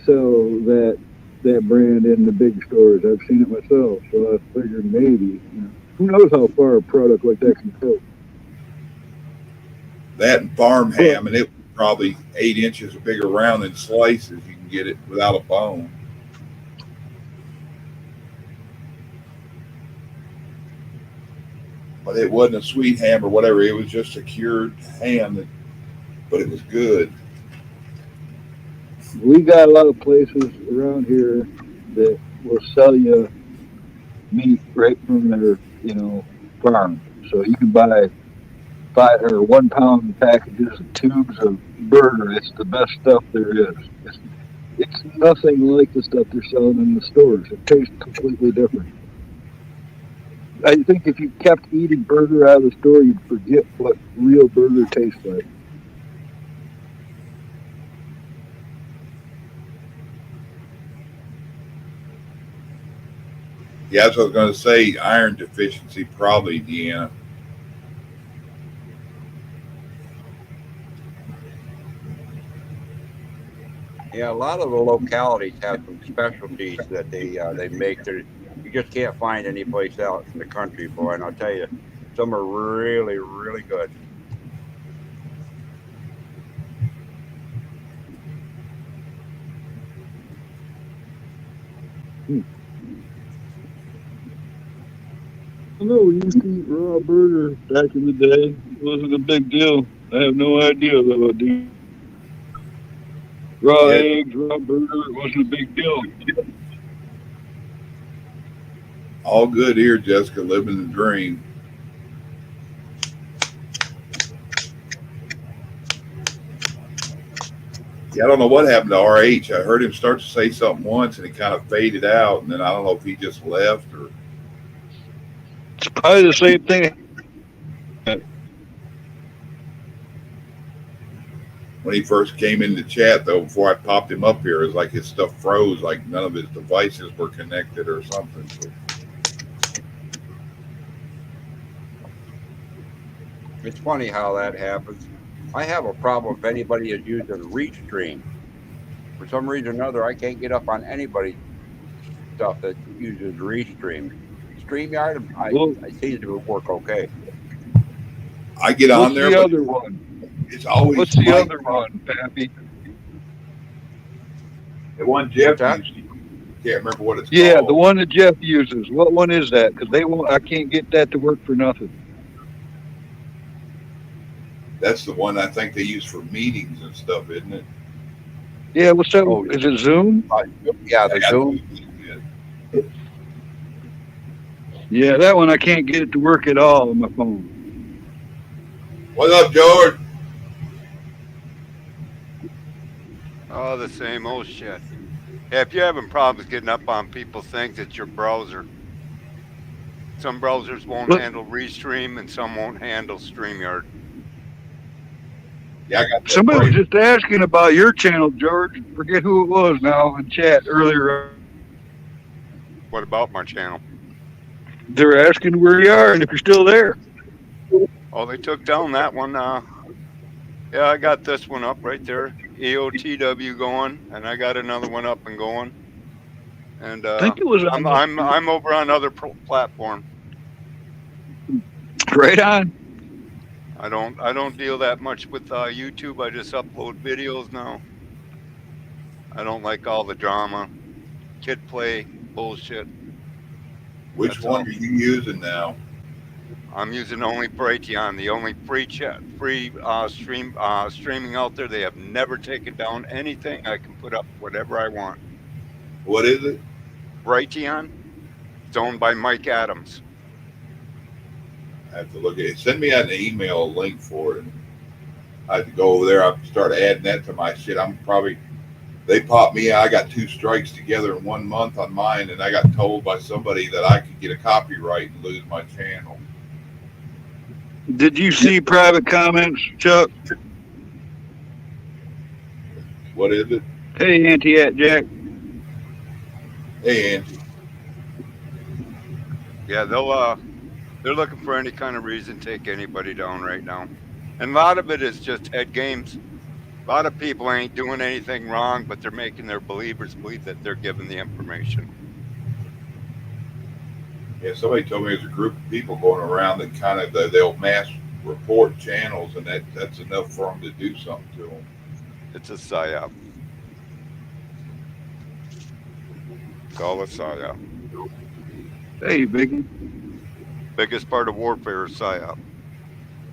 sell that brand in the big stores. I've seen it myself, so I figured maybe. Who knows how far a product like that can go? That and farm ham, and it was probably 8 inches bigger round than slices. You can get it without a bone. But it wasn't a sweet ham or whatever. It was just a cured ham, but it was good. We got a lot of places around here that will sell you meat right from their, farm. So you can buy 5 or 1 pound packages of tubes of burger. It's the best stuff there is. It's nothing like the stuff they're selling in the stores. It tastes completely different. I think if you kept eating burger out of the store, you'd forget what real burger tastes like. Yeah, that's what I was going to say. Iron deficiency, probably, Deanna. Yeah, a lot of the localities have some specialties that they make that you just can't find any place else in the country, boy. And I'll tell you, some are really, really good. I know we used to eat raw burger back in the day. It wasn't a big deal. I have no idea though, dude. Raw eggs, raw burger, it wasn't a big deal. All good here, Jessica, living the dream. Yeah, I don't know what happened to RH. I heard him start to say something once and it kind of faded out. And then I don't know if he just left or. It's probably the same thing. When he first came into chat, though, before I popped him up here, it was like his stuff froze, like none of his devices were connected or something. So, It's funny how that happens. I have a problem if anybody is using Restream. For some reason or another, I can't get up on anybody's stuff that uses Restream. StreamYard, I seem to work okay. I get on What's there. the but other one? It's always What's the Mike. other one, Pappy? The one Jeff used. Can't remember what it's Yeah, called. the one that Jeff uses. What one is that? Because they won't. I can't get that to work for nothing. That's the one I think they use for meetings and stuff, isn't it? Yeah, what's that? Is it Zoom? Yeah, the Zoom. Yeah, that one I can't get it to work at all on my phone. What's up, George? Oh, the same old shit. Yeah, if you're having problems getting up on people's things, it's your browser. Some browsers won't handle Restream and some won't handle StreamYard. Yeah, I got Somebody was just asking about your channel, George. Forget who it was now in chat earlier. What about my channel? They're asking where you are and if you're still there. Oh, they took down that one. Yeah, I got this one up right there. EOTW going, and I got another one up and going. And I think it was on I'm over on other platform. Right on. I don't deal that much with YouTube. I just upload videos now. I don't like all the drama, kid play bullshit. Which one are you using now? I'm using only Brighteon, the only free streaming out there. They have never taken down anything. I can put up whatever I want. What is it? Brighteon. It's owned by Mike Adams. I have to look at it. Send me an email a link for it. I have to go over there. I start adding that to my shit. They popped me. I got 2 strikes together in 1 month on mine, and I got told by somebody that I could get a copyright and lose my channel. Did you see private comments, Chuck? What is it? Hey, Auntie Jack. Hey, Angie. Yeah, they're looking for any kind of reason to take anybody down right now. And a lot of it is just head games. A lot of people ain't doing anything wrong, but they're making their believers believe that they're giving the information. Yeah, somebody told me there's a group of people going around that kind of they'll mass report channels, and that's enough for them to do something to them. It's a psyop. It's all a psyop. Hey, Biggie. Biggest part of warfare is psyop.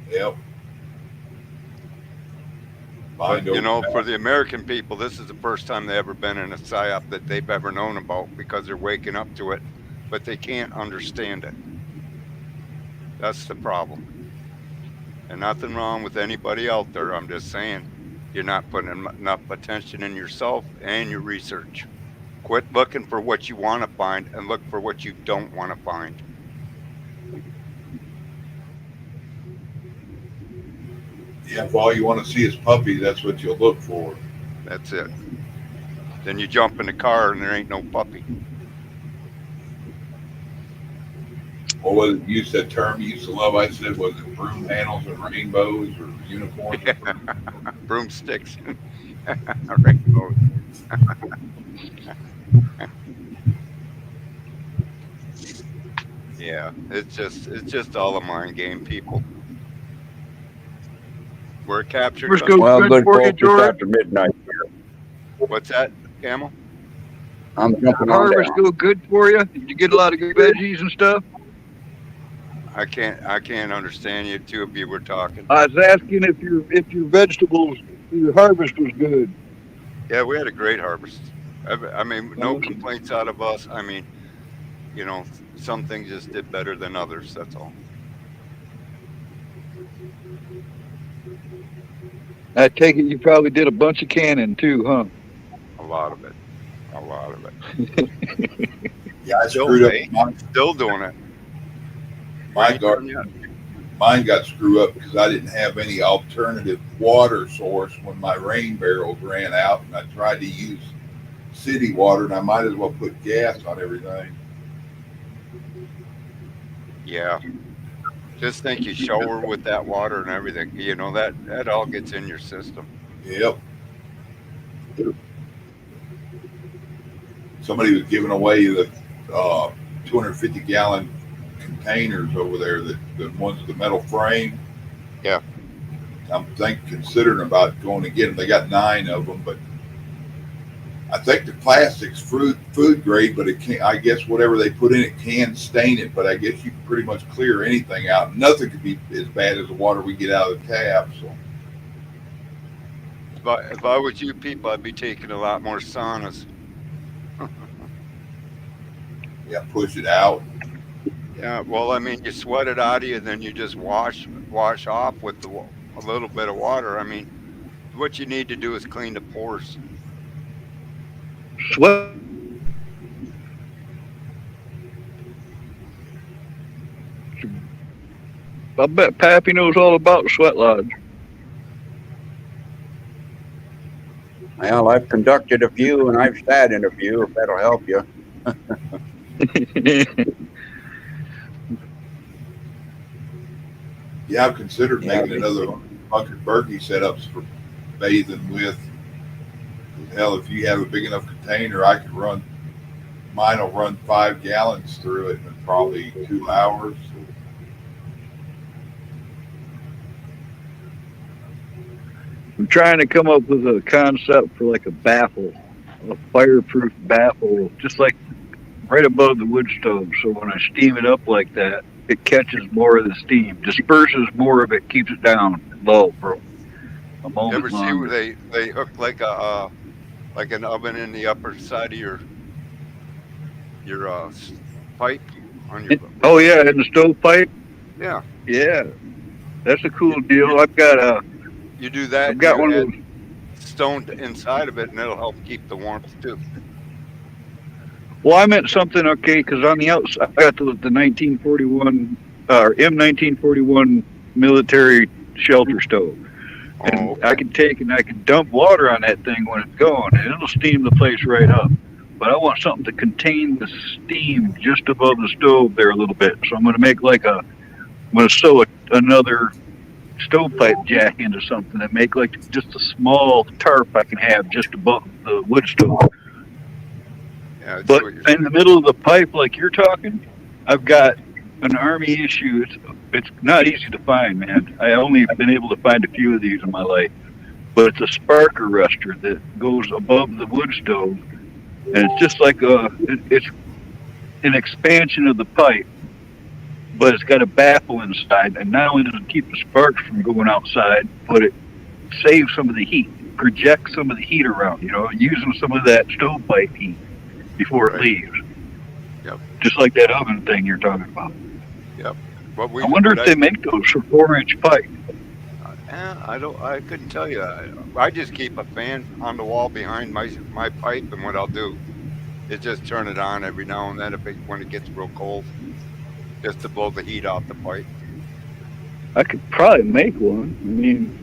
Yep. But, you know, for the American people, this is the first time they've ever been in a psyop that they've ever known about, because they're waking up to it, but they can't understand it. That's the problem. And nothing wrong with anybody out there. I'm just saying, you're not putting enough attention in yourself and your research. Quit looking for what you want to find and look for what you don't want to find. Yeah, if all you want to see is puppies, that's what you'll look for. That's it. Then you jump in the car and there ain't no puppy. What was it? You said term you used to love. I said, was it broom handles and rainbows or unicorns? Yeah. Broomsticks. Rainbows. Yeah, it's just all a mind game, people. We're captured. Well, good folks, it's after midnight here. What's that, Camel? I'm jumping on Harvest down. go good for you? Did you get a lot of good veggies and stuff? I can't understand you. Two of you were talking. I was asking if your vegetables, your harvest was good. Yeah, we had a great harvest. I mean, no complaints out of us. I mean, you know, some things just did better than others. That's all. I take it you probably did a bunch of canning too, huh? A lot of it. A lot of it. Yeah, I Still, screwed up. still doing it. My mine got screwed up because I didn't have any alternative water source when my rain barrels ran out, and I tried to use city water, and I might as well put gas on everything. Yeah. Just think you shower with that water and everything. You know, that all gets in your system. Yep. Somebody was giving away the 250-gallon containers over there, the ones with the metal frame. Yeah. I'm considering about going to get them. They got 9 of them, but I think the plastic's food grade, but it can't. I guess whatever they put in it can stain it, but I guess you can pretty much clear anything out. Nothing could be as bad as the water we get out of the tap. So, if I was you people, I'd be taking a lot more saunas. Yeah, push it out. Yeah, well, I mean, you sweat it out of you, then you just wash off with a little bit of water. I mean, what you need to do is clean the pores. Sweat. I bet Pappy knows all about sweat lodge. Well, I've conducted a few and I've sat in a few, if that'll help you. Yeah, I've considered making another bunker Berkey setups for bathing with. Hell, if you have a big enough container, I could run. Mine will run 5 gallons through it in probably 2 hours. I'm trying to come up with a concept for like a baffle, a fireproof baffle, just like right above the wood stove. So when I steam it up like that, it catches more of the steam, disperses more of it, keeps it down low for a moment. You ever see where they hook like an oven in the upper side of your pipe on your? Oh yeah, in the stove pipe. Yeah. Yeah, that's a cool deal. I've got a. You do that. I've got one of those stoned inside of it, and it'll help keep the warmth too. Well, I meant something, okay, because on the outside, I got the 1941 or M1941 military shelter stove. And I can take and I can dump water on that thing when it's going, and it'll steam the place right up. But I want something to contain the steam just above the stove there a little bit. So I'm going to make I'm going to sew another stovepipe jack into something and make like just a small tarp I can have just above the wood stove. Yeah, but in the middle of the pipe, like you're talking, I've got an Army issue. It's not easy to find, man. I only been able to find a few of these in my life. But it's a spark arrestor that goes above the wood stove, and it's just like it's an expansion of the pipe, but it's got a baffle inside, and not only does it keep the sparks from going outside, but it saves some of the heat, projects some of the heat around, using some of that stovepipe heat before it leaves. Yep. Just like that oven thing you're talking about. Yep. I wonder if they make those for 4-inch pipe. I couldn't tell you. I just keep a fan on the wall behind my pipe, and what I'll do is just turn it on every now and then when it gets real cold, just to blow the heat off the pipe. I could probably make one. I mean,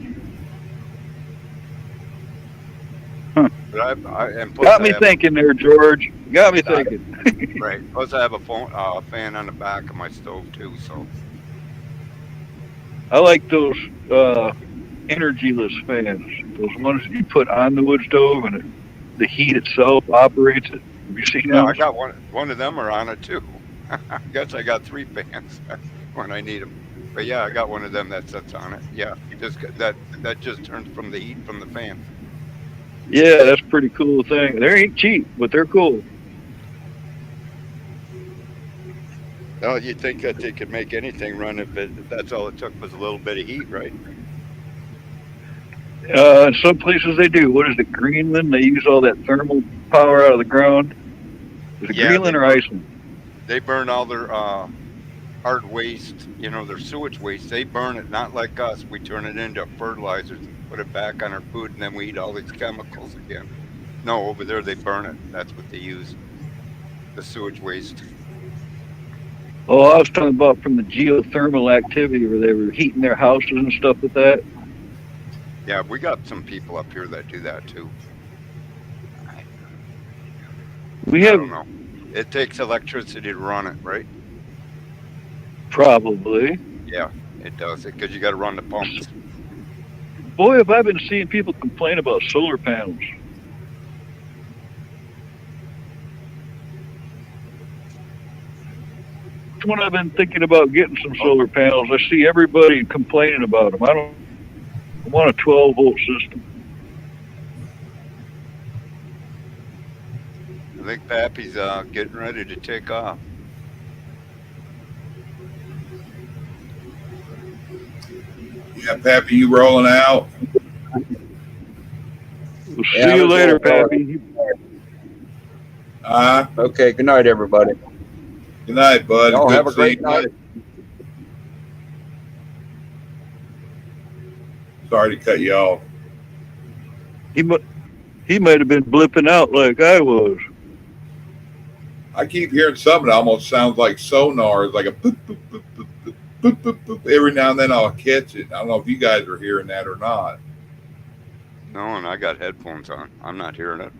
But got me thinking there, George. Got me thinking. Right. Plus, I have a fan on the back of my stove too. So I like those energyless fans. Those ones that you put on the wood stove and the heat itself operates it. Have you seen those? I got one of them are on it too. I guess I got 3 fans when I need them. But yeah, I got one of them that sits on it. Yeah, that just turns from the heat from the fan. Yeah, that's a pretty cool thing. They ain't cheap, but they're cool. No, you'd think that they could make anything run if that's all it took was a little bit of heat, right? In some places they do. What is it, Greenland? They use all that thermal power out of the ground. Is it Greenland or Iceland? They burn all their hard waste, their sewage waste. They burn it, not like us. We turn it into fertilizers, put it back on our food, and then we eat all these chemicals again. No, over there they burn it. That's what they use, the sewage waste. Oh, I was talking about from the geothermal activity where they were heating their houses and stuff with that. Yeah, we got some people up here that do that too. We I have don't know. It takes electricity to run it, right? probably. Yeah, it does. Because you got to run the pumps. Boy, have I been seeing people complain about solar panels. When I've been thinking about getting some solar panels, I see everybody complaining about them. I want a 12-volt system. I think Pappy's getting ready to take off. Yeah, Pappy, you rolling out? We'll see you later, Pappy. Okay, good night, everybody. Good night, bud. Y'all Good have a to great see you. night. Sorry to cut you off. He might have been blipping out like I was. I keep hearing something that almost sounds like sonar. It's like a boop, boop, boop, boop, boop, boop, boop, boop. Every now and then I'll catch it. I don't know if you guys are hearing that or not. No, and I got headphones on. I'm not hearing it.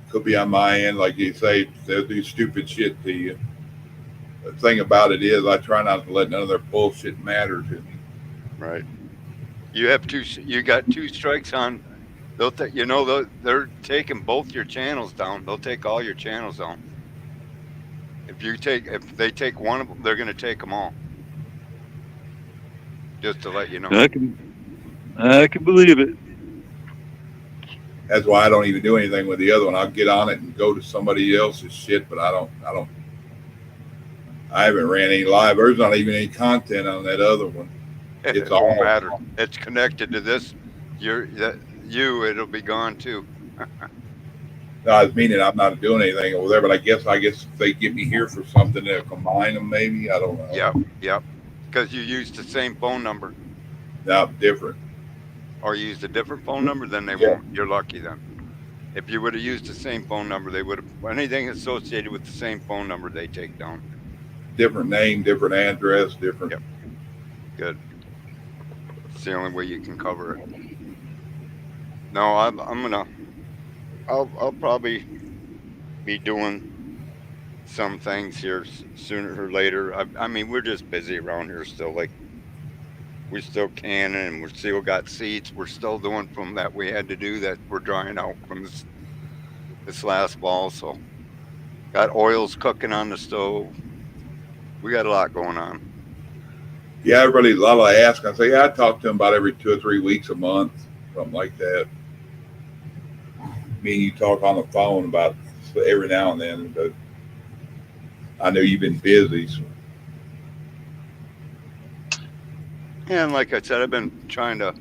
Could be on my end, like you say, they'll do stupid shit to you. The thing about it is, I try not to let none of their bullshit matter to me. Right. You have you got 2 strikes on. They're taking both your channels down. They'll take all your channels down. If they take one of them, they're going to take them all. Just to let you know. I can believe it. That's why I don't even do anything with the other one. I'll get on it and go to somebody else's shit, but I haven't ran any live. There's not even any content on that other one. It don't matter. It's connected to this. It'll be gone too. No, I was meaning I'm not doing anything over there, but I guess if they get me here for something, they'll combine them maybe. I don't know. Yep. Because you used the same phone number. No, different. Or used a different phone number, then they won't. You're lucky then. If you would have used the same phone number, they would have anything associated with the same phone number they take down. Different name, different address, different. Yep. Good. It's the only way you can cover it. No, I'll probably be doing some things here sooner or later. I mean, we're just busy around here still. Like, we're still canning and we still got seats. We're still doing from that we had to do that we're drying out from this last fall. So, got oils cooking on the stove. We got a lot going on. Yeah, everybody, a lot of ask. I say, I talk to them about every 2 or 3 weeks a month, something like that. Me and you talk on the phone about every now and then, but I know you've been busy. So. And like I said, I've been trying to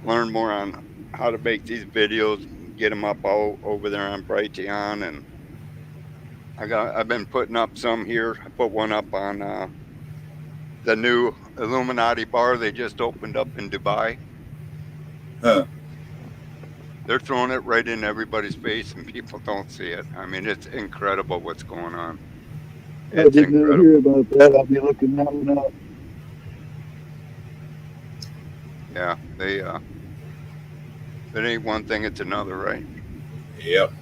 learn more on how to make these videos, get them up all over there on Brighteon, and I've been putting up some here. I put one up on the new Illuminati bar they just opened up in Dubai. Huh. They're throwing it right in everybody's face and people don't see it. I mean, it's incredible what's going on. I didn't hear about that. I'll be looking that one up. Yeah, it ain't one thing, it's another, right? Yep.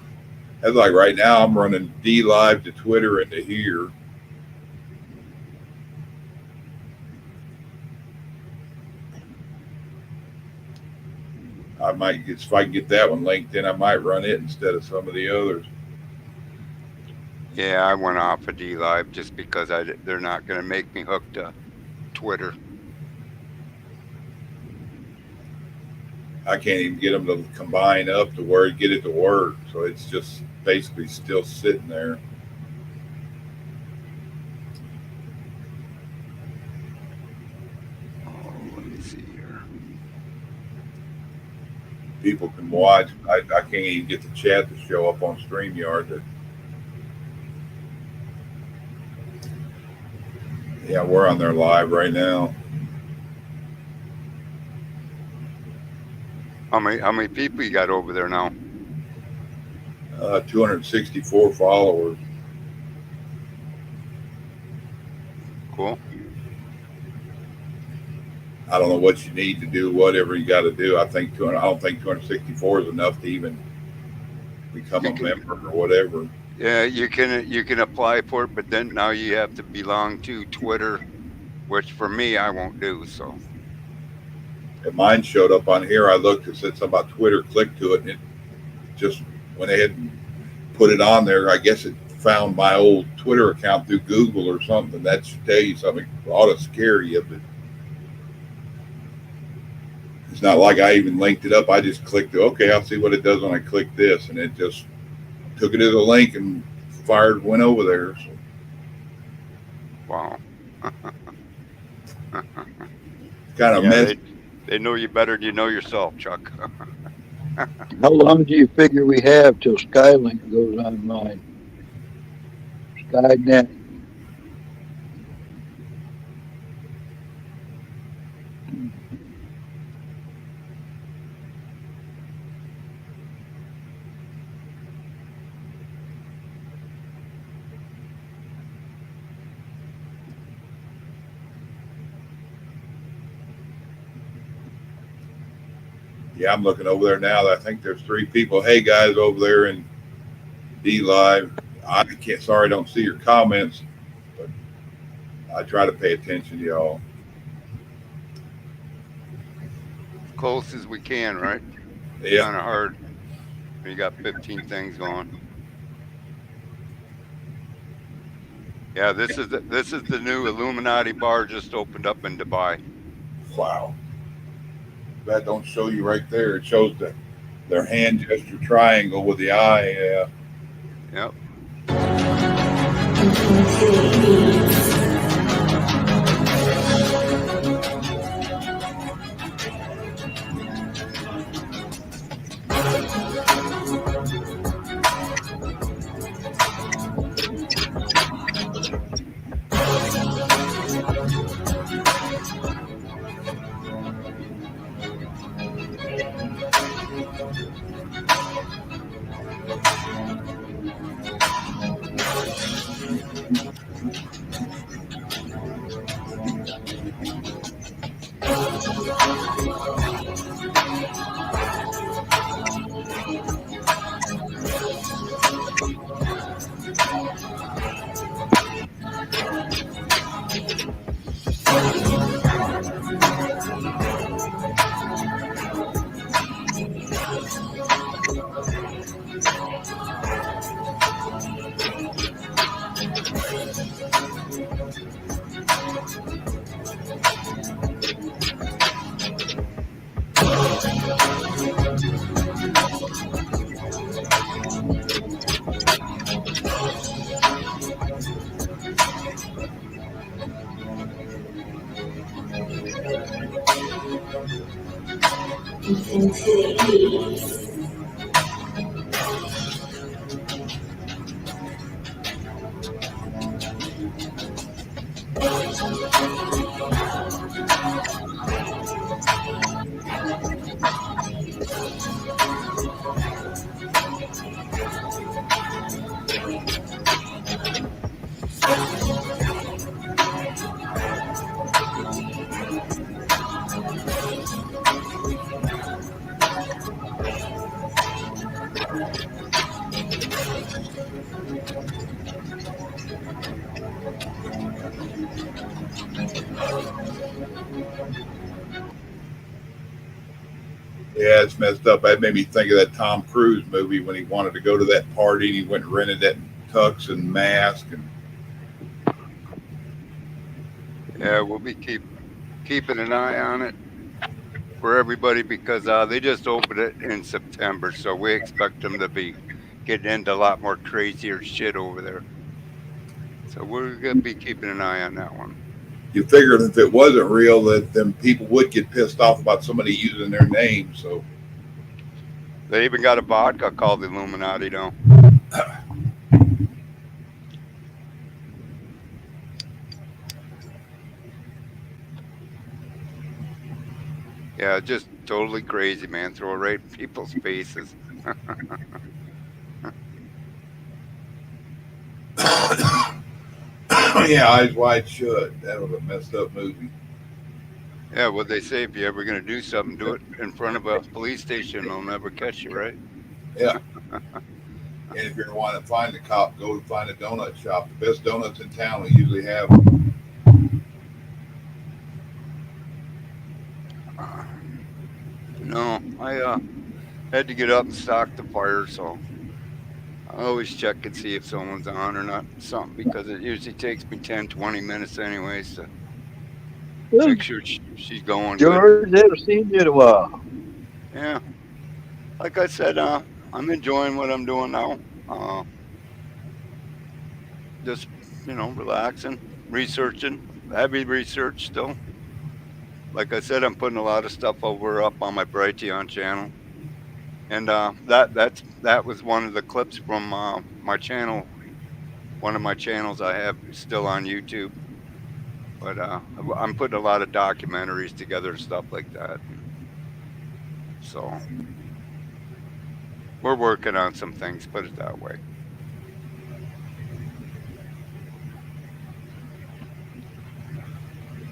That's like right now I'm running D-Live to Twitter and to here. I might get, if I can get that one linked in, I might run it instead of some of the others. Yeah, I went off of D-Live just because they're not going to make me hook to Twitter. I can't even get them to combine up to where get it to work. So it's just basically still sitting there. Oh, let me see here. People can watch. I can't even get the chat to show up on StreamYard. Yeah, we're on there live right now. How many people you got over there now? 264 followers. Cool. I don't know what you need to do, whatever you got to do. I don't think 264 is enough to even become a member or whatever. Yeah, you can apply for it, but then now you have to belong to Twitter, which for me I won't do. So. And mine showed up on here. I looked, it said something about Twitter, clicked to it, and it just went ahead and put it on there. I guess it found my old Twitter account through Google or something. That should tell you something. It ought to scare you, but it's not like I even linked it up. I just clicked it. Okay, I'll see what it does when I click this, and it just took it as a link and went over there. So. Wow. Kind of messed. They know you better than you know yourself, Chuck. How long do you figure we have till Skylink goes online? Skynet. Yeah, I'm looking over there now. I think there's 3 people. Hey, guys, over there in D Live. I can't. Sorry, I don't see your comments, but I try to pay attention to y'all. As close as we can, right? Yeah. Kind of hard. You got 15 things going. Yeah, this is the new Illuminati bar just opened up in Dubai. Wow. That don't show you right there. It shows their hand gesture triangle with the eye. Yeah. Yep. Yeah, it's messed up. That made me think of that Tom Cruise movie when he wanted to go to that party and he went and rented that tux and mask. And Yeah, we'll be keeping an eye on it for everybody because they just opened it in September, so we expect them to be getting into a lot more crazier shit over there. So we're gonna be keeping an eye on that one. you figured if it wasn't real, that then people would get pissed off about somebody using their name. So they even got a vodka called the Illuminati now. Yeah, just totally crazy, man. Throw it right in people's faces. Yeah, Eyes Wide Shut. That was a messed up movie. Yeah, what they say, if you're ever going to do something, do it in front of a police station. They'll never catch you, right? Yeah. And if you're wanting to find the cop, go and find a donut shop. The best donuts in town we usually have. No, I had to get up and stock the fire, so I always check and see if someone's on or not, something, because it usually takes me 10, 20 minutes anyways to make sure she's going George, haven't seen you in a while. good. Yeah. Like I said, I'm enjoying what I'm doing now. Just, relaxing, researching, heavy research still. Like I said, I'm putting a lot of stuff up on my Brighteon channel. And that was one of the clips from my channel. One of my channels I have still on YouTube. But I'm putting a lot of documentaries together and stuff like that. So we're working on some things, put it that way.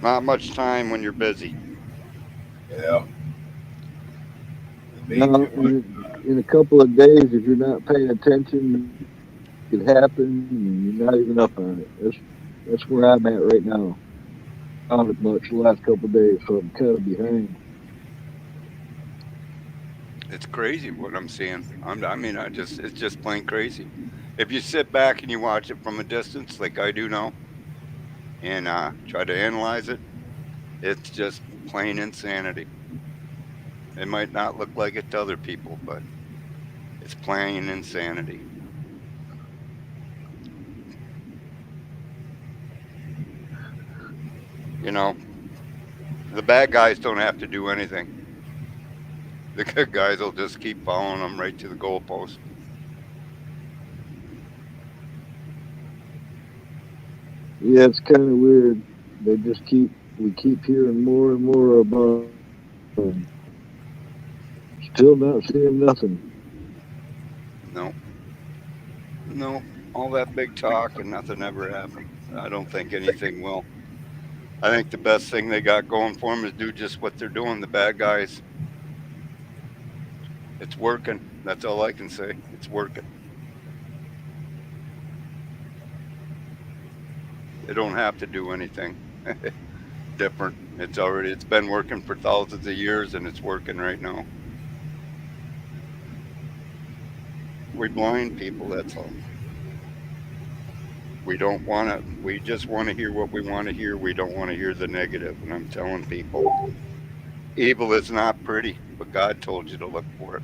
Not much time when you're busy. Yeah. Now, in a couple of days, if you're not paying attention, it could happen, and you're not even up on it. That's where I'm at right now. Not as much the last couple of days, so I'm kind of behind. It's crazy what I'm seeing. It's just plain crazy. If you sit back and you watch it from a distance, like I do now, and try to analyze it, it's just plain insanity. It might not look like it to other people, but it's plain insanity. The bad guys don't have to do anything. The good guys will just keep following them right to the goalpost. Yeah, it's kind of weird. We keep hearing more and more about them. Still not seeing nothing. No, all that big talk and nothing ever happened. I don't think anything will. I think the best thing they got going for them is do just what they're doing, the bad guys. It's working. That's all I can say. It's working. They don't have to do anything different. It's been working for thousands of years, and it's working right now. We blind people, that's all. We just want to hear what we want to hear. We don't want to hear the negative. And I'm telling people, evil is not pretty, but God told you to look for it.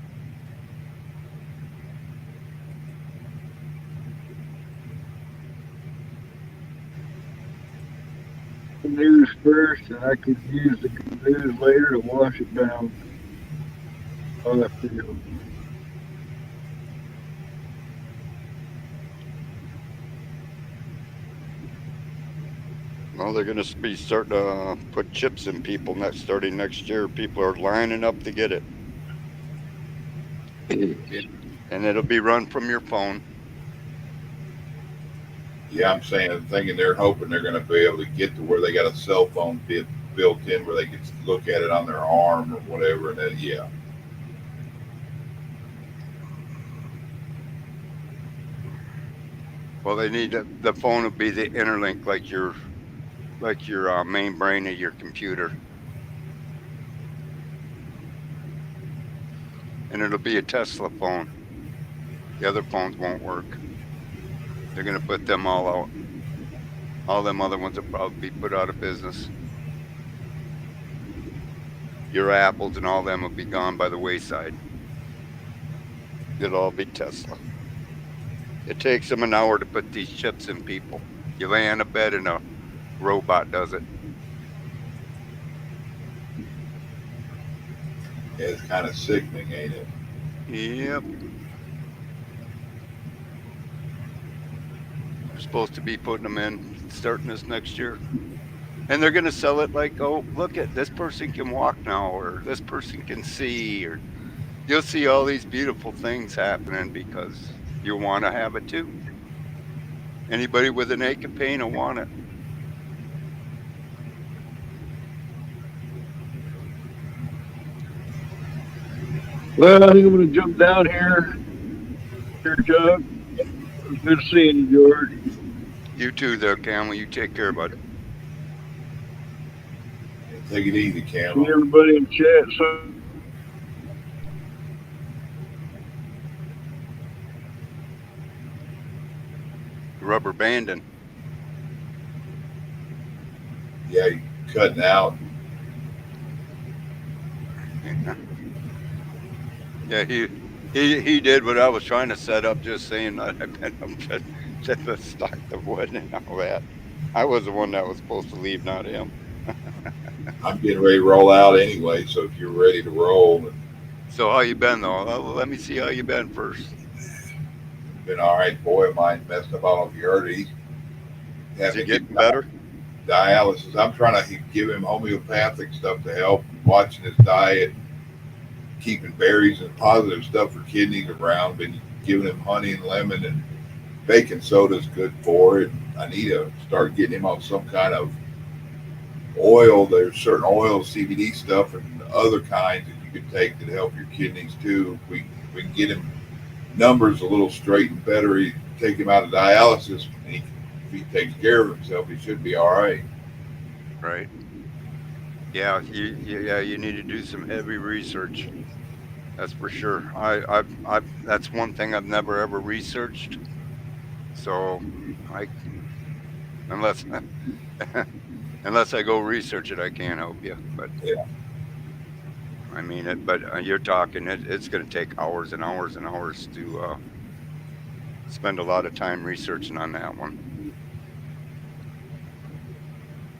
The news first, and I could use the news later to wash it down. How I feel. Well, they're going to be starting to put chips in people starting next year. People are lining up to get it. And it'll be run from your phone. Yeah, I'm thinking they're hoping they're going to be able to get to where they got a cell phone built in where they can look at it on their arm or whatever. And then, yeah. Well, they need the phone will be the interlink like your main brain of your computer. And it'll be a Tesla phone. The other phones won't work. They're going to put them all out. All them other ones will probably be put out of business. Your Apples and all them will be gone by the wayside. It'll all be Tesla. It takes them an hour to put these chips in people. You lay on a bed and a robot does it. Yeah, it's kind of sickening, ain't it? Yep. We're supposed to be putting them in starting this next year. And they're going to sell it like, oh, look at this person can walk now, or this person can see, or you'll see all these beautiful things happening because you want to have it too. Anybody with an ache and pain will want it. Well, I think I'm going to jump down here. Here, Chuck. It was good seeing you, George. You too, there, Camel. You take care, bud. Take it easy, Camel. See everybody in chat. So Rubber banding. Yeah, you cutting out. Yeah, he did what I was trying to set up, just saying that I bet him to stock the wood and all that. I was the one that was supposed to leave, not him. I'm getting ready to roll out anyway, so if you're ready to roll. So how you been though? Let me see how you been first. Been all right. Boy of mine messed up. I don't know if you heard it. Is he getting better? Dialysis. I'm trying to give him homeopathic stuff to help, watching his diet, keeping berries and positive stuff for kidneys around. Been giving him honey and lemon, and baking soda is good for it. I need to start getting him on some kind of oil. There's certain oils, CBD stuff, and other kinds that you can take that help your kidneys too. We can get him numbers a little straight and better. You take him out of dialysis, and if he takes care of himself, he should be all right. Right. Yeah, you need to do some heavy research. That's for sure. I that's one thing I've never ever researched. So unless I go research it, I can't help you. But yeah, I mean it. But you're talking it's going to take hours and hours and hours to spend a lot of time researching on that one.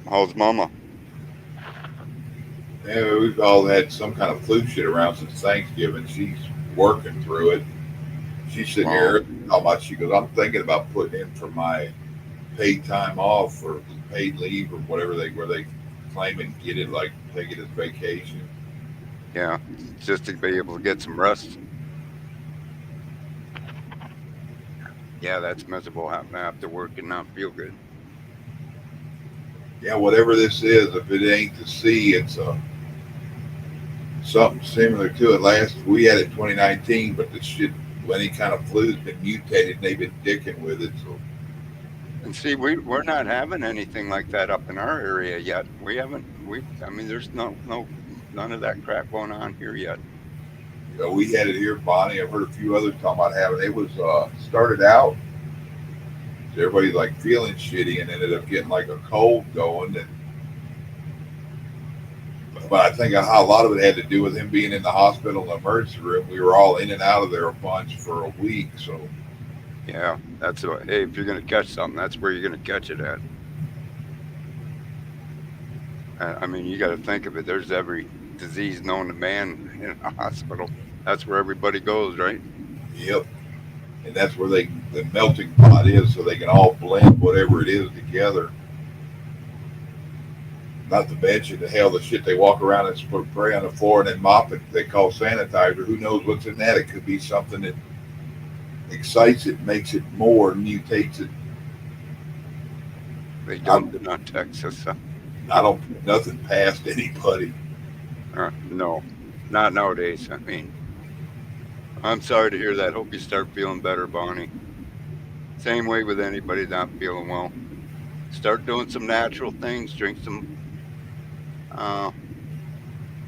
How's Mama? Yeah, we've all had some kind of flu shit around since Thanksgiving. She's working through it. She's sitting here. How much? She goes, I'm thinking about putting in for my paid time off or paid leave or whatever where they claim and get it, like take it as vacation. Yeah, just to be able to get some rest. Yeah, that's miserable having after work and not feel good. Yeah, whatever this is, if it ain't the C, it's something similar to it. We had it 2019, but this shit, any kind of flu's been mutated, and they've been dicking with it. So, and see, we're not having anything like that up in our area yet. I mean, there's none of that crap going on here yet. You know, we had it here, Bonnie. I've heard a few others talking about having it. It was started out, everybody's like feeling shitty and ended up getting like a cold going. But I think a lot of it had to do with him being in the hospital in the emergency room. We were all in and out of there a bunch for a week. So, yeah, hey, if you're going to catch something, that's where you're going to catch it at. I mean, you got to think of it. There's every disease known to man in a hospital. That's where everybody goes, right? Yep. And that's where the melting pot is, so they can all blend whatever it is together. Not to mention the shit they walk around and spray on the floor and then mop it. They call sanitizer. Who knows what's in that? It could be something that excites it, makes it more, mutates it. They dumped it on Texas. I don't put nothing past anybody. No, not nowadays. I mean, I'm sorry to hear that. Hope you start feeling better, Bonnie. Same way with anybody not feeling well. Start doing some natural things. Drink some,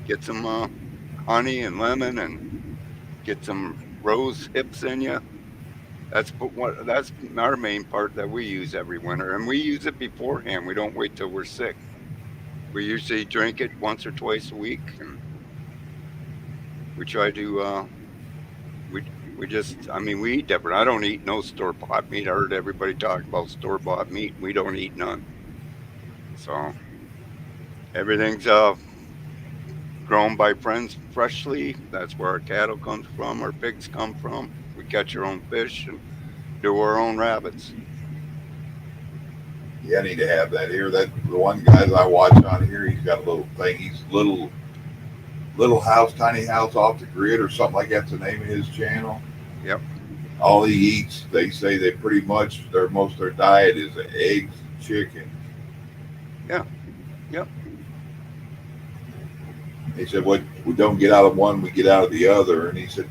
get some honey and lemon, and get some rose hips in you. That's our main part that we use every winter, and we use it beforehand. We don't wait till we're sick. We usually drink it once or twice a week, and we try to. We eat different. I don't eat no store-bought meat. I heard everybody talk about store-bought meat. We don't eat none. So everything's grown by friends freshly. That's where our cattle comes from, our pigs come from. We catch our own fish and do our own rabbits. Yeah, I need to have that here. The one guys I watch on here, he's got a little thing. He's little house, tiny house off the grid or something like that's the name of his channel. Yep. all he eats, they say they pretty much most of their diet is eggs, chicken. Yeah. Yep. He said, what we don't get out of one, we get out of the other. And he said,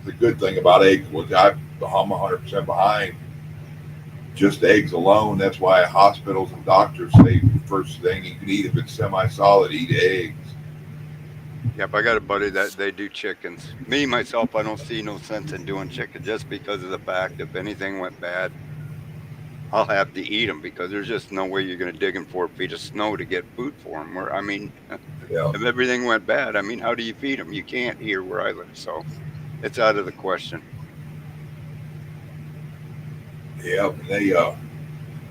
the good thing about eggs, which I'm 100% behind, just eggs alone. That's why hospitals and doctors say the first thing you can eat if it's semi-solid, eat eggs. Yep, I got a buddy that they do chickens. Me, myself, I don't see no sense in doing chicken just because of the fact if anything went bad, I'll have to eat them because there's just no way you're going to dig them 4 feet of snow to get food for them. Where, I mean, if everything went bad, I mean, how do you feed them? You can't here where I live. So it's out of the question. Yeah, they,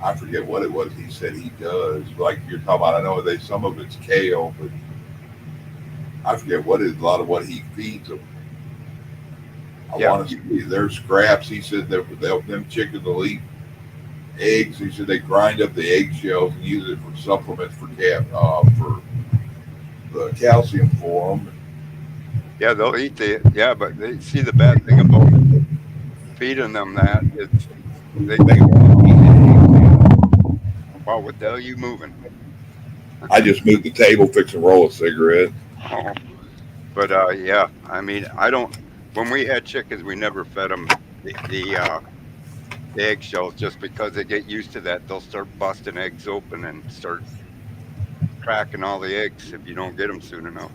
I forget what it was he said he does. Like you're talking about, I know some of it's kale, but I forget what is a lot of what he feeds them. I want to see their scraps. He said them chickens will eat eggs. He said they grind up the eggshells and use it for supplements for the calcium for them. Yeah, they'll eat but they see the bad thing about feeding them that is they won't eat eggs. Wow, what the hell are you moving? I just moved the table, fixing to roll a cigarette. Oh. But yeah, I mean, when we had chickens, we never fed them the eggshells just because they get used to that. They'll start busting eggs open and start cracking all the eggs if you don't get them soon enough.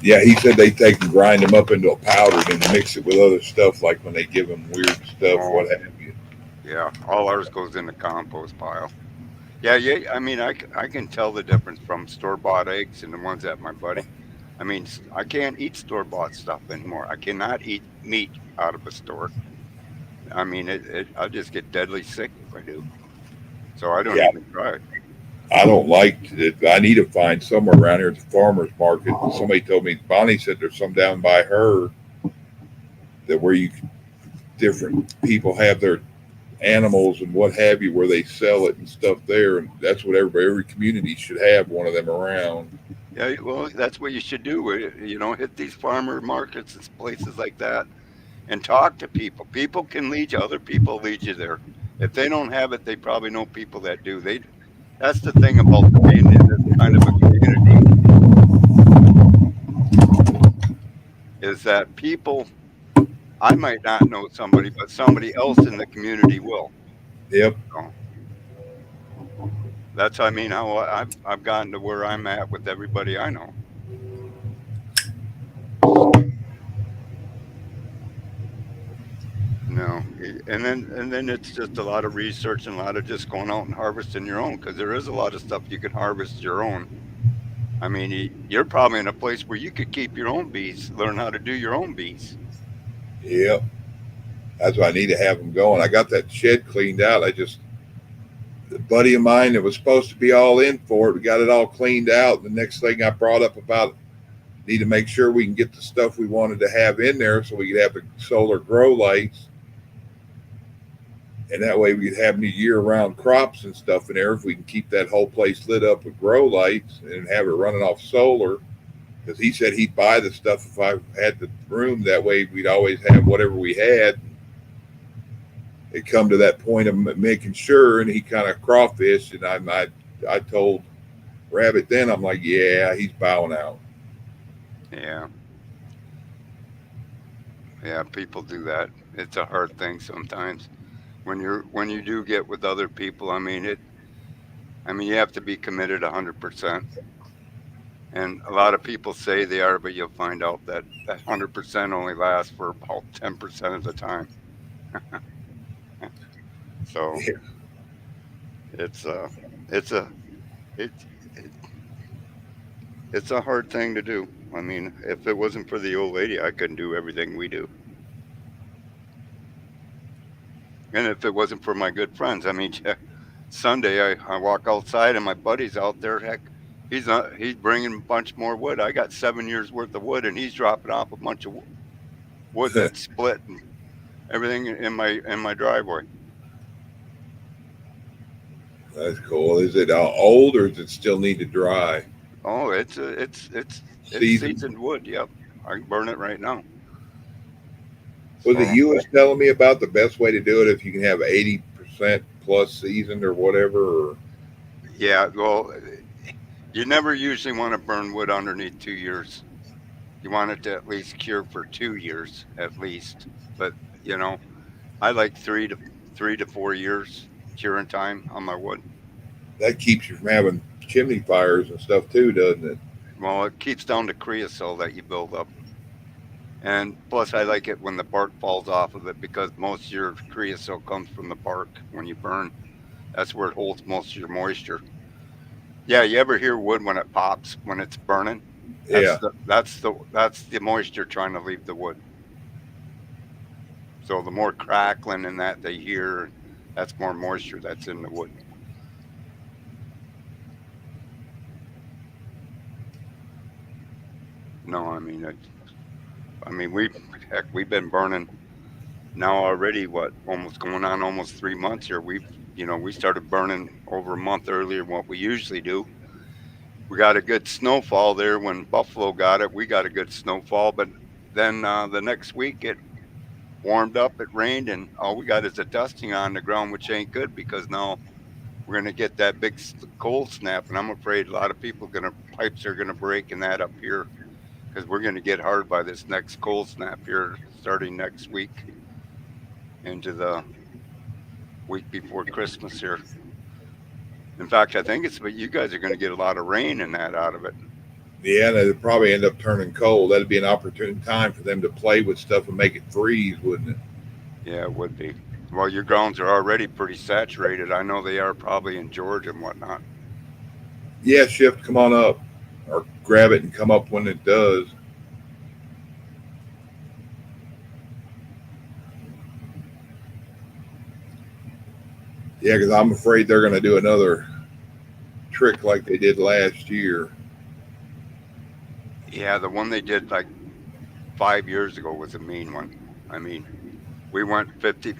Yeah, he said they take and grind them up into a powder and mix it with other stuff, like when they give them weird stuff, what have you. Yeah, all ours goes in the compost pile. Yeah. I mean, I can tell the difference from store-bought eggs and the ones at my buddy. I mean, I can't eat store-bought stuff anymore. I cannot eat meat out of a store. I mean, I'll just get deadly sick if I do. So I don't even try it. I don't like it. I need to find somewhere around here at the farmer's market. Somebody told me, Bonnie said there's some down by her that where different people have their animals and what have you, where they sell it and stuff there. And that's what every community should have one of them around. Yeah, well, that's what you should do. Hit these farmer markets and places like that and talk to people. People can lead you. Other people lead you there. If they don't have it, they probably know people that do. That's the thing about being in this kind of a community is that people, I might not know somebody, but somebody else in the community will. Yep. So, that's, I mean, how I've gotten to where I'm at with everybody I know. No, and then it's just a lot of research and a lot of just going out and harvesting your own, because there is a lot of stuff you can harvest your own. I mean, you're probably in a place where you could keep your own bees, learn how to do your own bees. Yep. That's why I need to have them going. I got that shed cleaned out. The buddy of mine that was supposed to be all in for it, we got it all cleaned out. The next thing I brought up about need to make sure we can get the stuff we wanted to have in there so we could have the solar grow lights. And that way we could have new year-round crops and stuff in there if we can keep that whole place lit up with grow lights and have it running off solar. Because he said he'd buy the stuff if I had the room. That way we'd always have whatever we had. It come to that point of making sure, and he kind of crawfished, and I told Rabbit then, I'm like, yeah, he's bowing out. Yeah. Yeah, people do that. It's a hard thing sometimes. When you do get with other people, I mean, you have to be committed 100%. And a lot of people say they are, but you'll find out that 100% only lasts for about 10% of the time. So it's a hard thing to do. I mean, if it wasn't for the old lady, I couldn't do everything we do. And if it wasn't for my good friends, I mean, Sunday I walk outside and my buddy's out there. Heck, he's bringing a bunch more wood. I got 7 years worth of wood, and he's dropping off a bunch of wood that's split and everything in my driveway. That's cool. Is it old or does it still need to dry? Oh, it's seasoned wood. Yep, I can burn it right now. Was it you was telling me about the best way to do it if you can have 80% plus seasoned or whatever? Or... Yeah, well, you never usually want to burn wood underneath 2 years. You want it to at least cure for 2 years at least. But you know, I like 3 to 4 years curing time on my wood. That keeps you from having chimney fires and stuff too, doesn't it? Well, it keeps down the creosote that you build up. And plus, I like it when the bark falls off of it because most of your creosote comes from the bark when you burn. That's where it holds most of your moisture. Yeah, you ever hear wood when it pops when it's burning? That's the moisture trying to leave the wood. So the more crackling and that they hear, that's more moisture that's in the wood. No, I mean we've been burning now already. What, almost going on almost 3 months here. We started burning over a month earlier than what we usually do. We got a good snowfall there when Buffalo got it. We got a good snowfall, but then the next week it warmed up, it rained, and all we got is a dusting on the ground, which ain't good because now we're going to get that big cold snap, and I'm afraid a lot of pipes are going to break in that up here because we're going to get hard by this next cold snap here starting next week into the week before Christmas here. In fact, I think you guys are going to get a lot of rain and that out of it. Yeah, they'll probably end up turning cold. That'd be an opportune time for them to play with stuff and make it freeze, wouldn't it? Yeah, it would be. Well, your grounds are already pretty saturated. I know they are probably in Georgia and whatnot. Yeah, Shift, come on up. Or grab it and come up when it does. Yeah, because I'm afraid they're going to do another trick like they did last year. Yeah, the one they did like 5 years ago was a mean one. I mean, we went 50.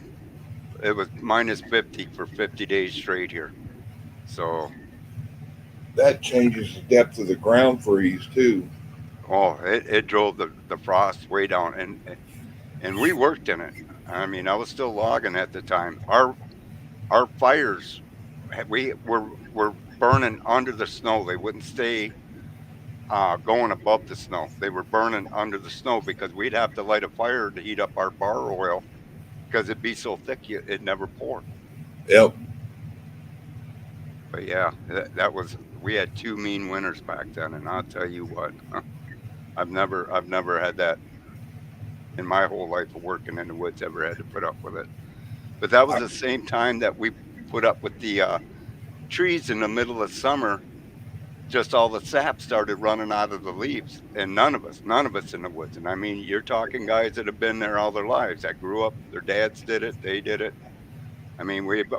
It was minus 50 for 50 days straight here. So that changes the depth of the ground freeze too. Oh, it drove the frost way down, and we worked in it. I mean, I was still logging at the time. Our fires, we were burning under the snow. They wouldn't stay going above the snow. They were burning under the snow because we'd have to light a fire to heat up our bar oil because it'd be so thick it never poured. Yep. But yeah, we had 2 mean winters back then, and I'll tell you what, I've never had that in my whole life of working in the woods, ever had to put up with it. But that was the same time that we put up with the trees in the middle of summer. Just all the sap started running out of the leaves, and none of us in the woods. And I mean, you're talking guys that have been there all their lives, that grew up, their dads did it, they did it. I mean, we've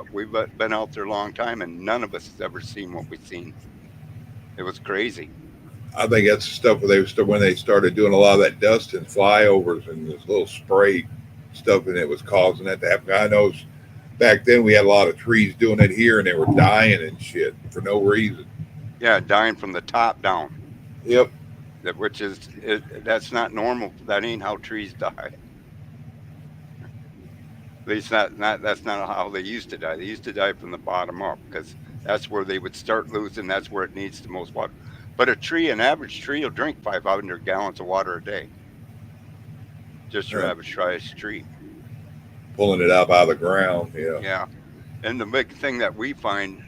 been out there a long time, and none of us has ever seen what we've seen. It was crazy. I think that's the stuff when they started doing a lot of that dust and flyovers and this little spray stuff, and it was causing that to happen. I know back then we had a lot of trees doing it here, and they were dying and shit for no reason. Yeah, dying from the top down. Yep. That's not normal. That ain't how trees die. At least that's not how they used to die. They used to die from the bottom up because that's where they would start losing. That's where it needs the most water. But an average tree will drink 500 gallons of water a day. Just your average size tree. Pulling it up out of the ground, yeah. Yeah. And the big thing that we find,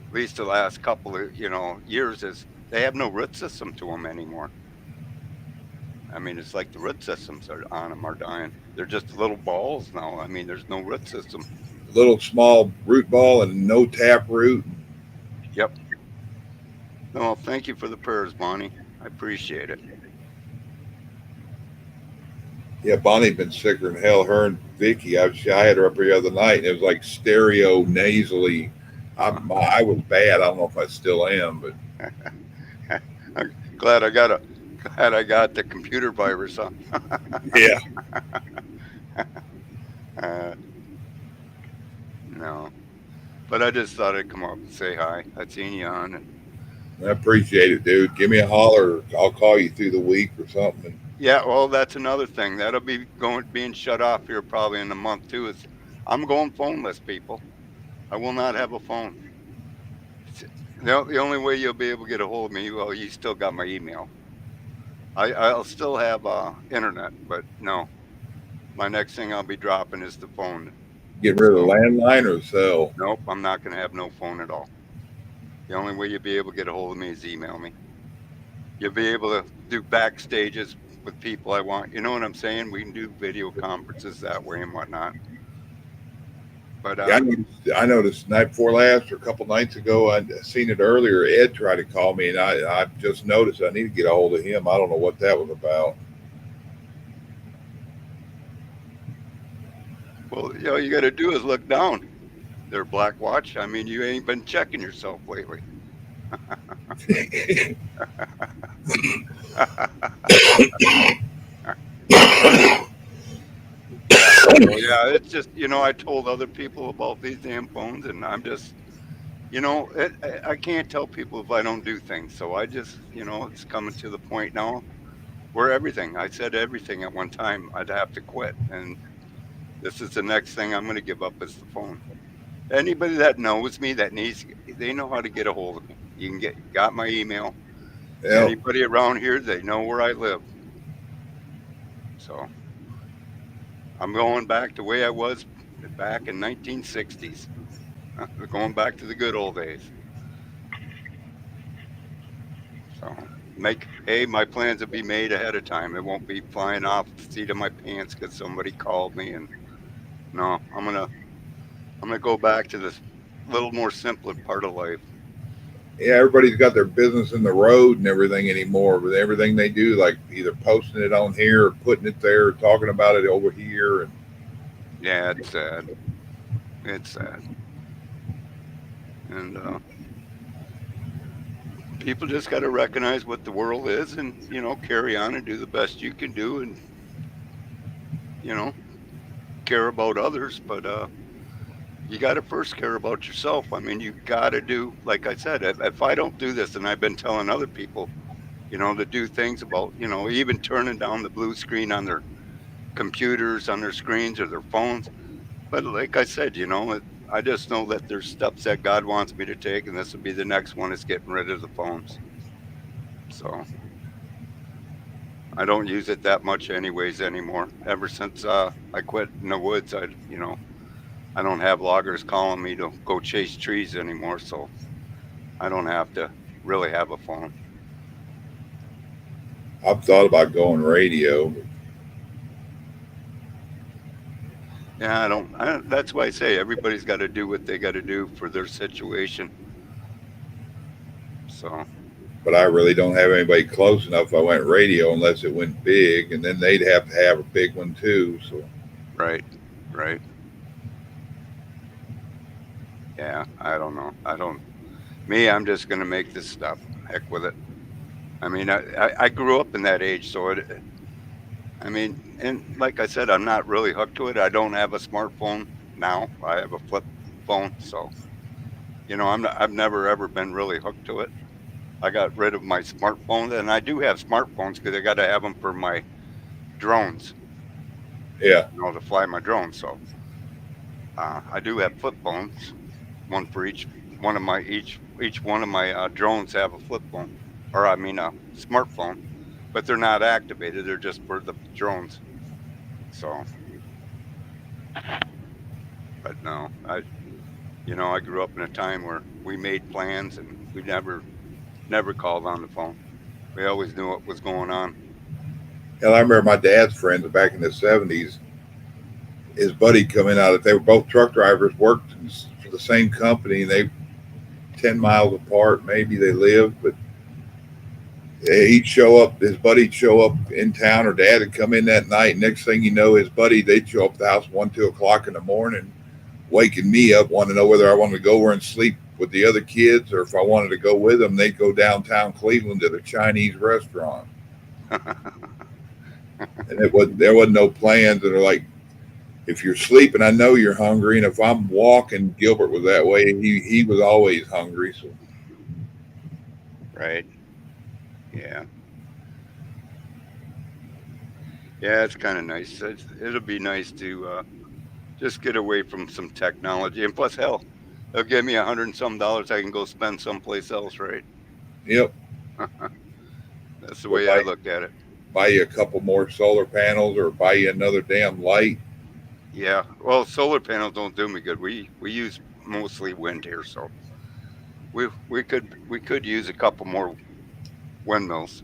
at least the last couple of years, is they have no root system to them anymore. I mean, it's like the root systems on them are dying. They're just little balls now. I mean, there's no root system. Little small root ball and no tap root. Yep. No, thank you for the prayers, Bonnie. I appreciate it. Yeah, Bonnie's been sicker than hell. Her and Vicky, I had her up here the other night, and it was like stereo nasally. I was bad. I don't know if I still am, but I'm glad I got the computer virus on. Yeah. No, but I just thought I'd come up and say hi. I'd seen you on, and I appreciate it, dude. Give me a holler. I'll call you through the week or something. Yeah, well, that's another thing. That'll be being shut off here probably in a month too. Is I'm going phoneless, people. I will not have a phone. The only way you'll be able to get a hold of me, well, you still got my email. I'll still have internet, but no. My next thing I'll be dropping is the phone. Get rid of the landline or cell? Nope, I'm not going to have no phone at all. The only way you'll be able to get a hold of me is email me. You'll be able to do backstages with people I want. You know what I'm saying? We can do video conferences that way and whatnot. But Yeah, I noticed night before last or a couple nights ago, I'd seen it earlier. Ed tried to call me, and I just noticed I need to get a hold of him. I don't know what that was about. well, all you got to do is look down there, Black Watch. I mean, you ain't been checking yourself lately. Yeah, it's just, I told other people about these damn phones, and I'm just, I can't tell people if I don't do things. So I just, it's coming to the point now where I said everything at one time, I'd have to quit. And this is the next thing I'm going to give up is the phone. Anybody that knows me they know how to get a hold of me. You can got my email. Yeah. Anybody around here, they know where I live. So I'm going back to the way I was back in 1960s. Going back to the good old days. So my plans will be made ahead of time. It won't be flying off the seat of my pants because somebody called me. And no, I'm gonna go back to this little more simpler part of life. Yeah, everybody's got their business in the road and everything anymore. With everything they do, like either posting it on here or putting it there, or talking about it over here. And yeah, it's sad. It's sad. And people just got to recognize what the world is, and carry on and do the best you can do, and care about others. But you got to first care about yourself. I mean, you got to do, like I said, if I don't do this, and I've been telling other people, to do things about, even turning down the blue screen on their computers, on their screens or their phones. But like I said, I just know that there's steps that God wants me to take, and this will be the next one, is getting rid of the phones. So I don't use it that much anyways anymore. Ever since I quit in the woods, I don't have loggers calling me to go chase trees anymore, so I don't have to really have a phone. I've thought about going radio. Yeah, that's why I say everybody's got to do what they got to do for their situation. So. But I really don't have anybody close enough if I went radio unless it went big, and then they'd have to have a big one too. So. Right. Yeah, I don't know. I'm just going to make this stuff. Heck with it. I mean, I grew up in that age, so and like I said, I'm not really hooked to it. I don't have a smartphone now. I have a flip phone, so I've never ever been really hooked to it. I got rid of my smartphone, and I do have smartphones because I got to have them for my drones. Yeah. To fly my drones. So I do have flip phones, one for each one of my drones have a flip phone, or a smartphone. But they're not activated. They're just for the drones. So, but no, I grew up in a time where we made plans and we never called on the phone. We always knew what was going on. And I remember my dad's friends back in the 70s. His buddy coming out. They were both truck drivers, worked for the same company. They 10 miles apart. Maybe they lived, but he'd show up, his buddy'd show up in town, or dad would come in that night. Next thing you know, they'd show up at the house 1-2 o'clock in the morning, waking me up, wanting to know whether I wanted to go over and sleep with the other kids, or if I wanted to go with them. They'd go downtown Cleveland to the Chinese restaurant. And there wasn't no plans. And they're like, if you're sleeping, I know you're hungry. And if I'm walking, Gilbert was that way. He was always hungry. So. Right. Yeah. Yeah, it's kind of nice. It'll be nice to just get away from some technology. And plus, hell, they'll give me $100 and some I can go spend someplace else, right? Yep. That's the way I look at it. Buy you a couple more solar panels or buy you another damn light. Yeah. Well, solar panels don't do me good. We use mostly wind here, so we could use a couple more windmills.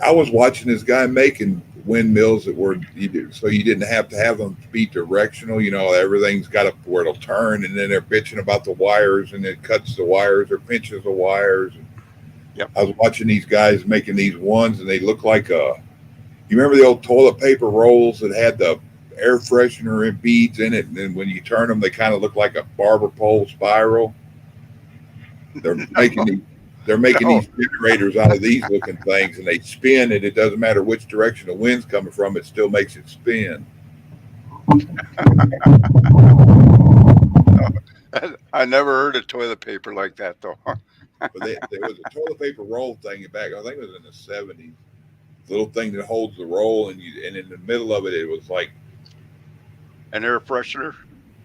I was watching this guy making windmills that were so you didn't have to have them be directional. You know, everything's got up where it'll turn, and then they're bitching about the wires, and it cuts the wires or pinches the wires. Yep. I was watching these guys making these ones, and they look like you remember the old toilet paper rolls that had the air freshener and beads in it, and then when you turn them, they kind of look like a barber pole spiral. They're making these generators out of these looking things, and they spin, and it doesn't matter which direction the wind's coming from, it still makes it spin. I never heard of toilet paper like that, though. But there was a toilet paper roll thing back, I think it was in the 70s. Little thing that holds the roll, and in the middle of it, it was like an air freshener.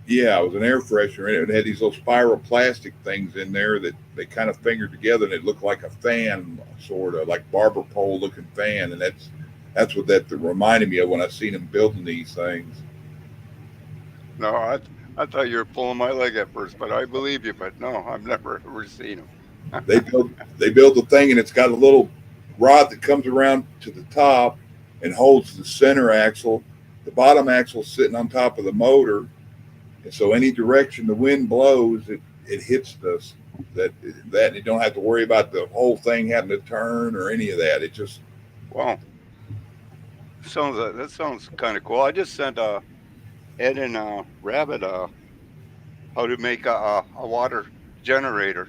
Yeah, it was an air freshener, and it had these little spiral plastic things in there that they kind of fingered together, and it looked like a fan, sort of like barber pole looking fan, and that's what that reminded me of when I seen them building these things. No, I thought you were pulling my leg at first, but I believe you. But no, I've never ever seen them. They build the thing, and it's got a little rod that comes around to the top and holds the center axle. The bottom axle sitting on top of the motor. And so any direction the wind blows, it hits that you don't have to worry about the whole thing having to turn or any of that. It just wow. That sounds kind of cool. I just sent Ed and Rabbit how to make a water generator.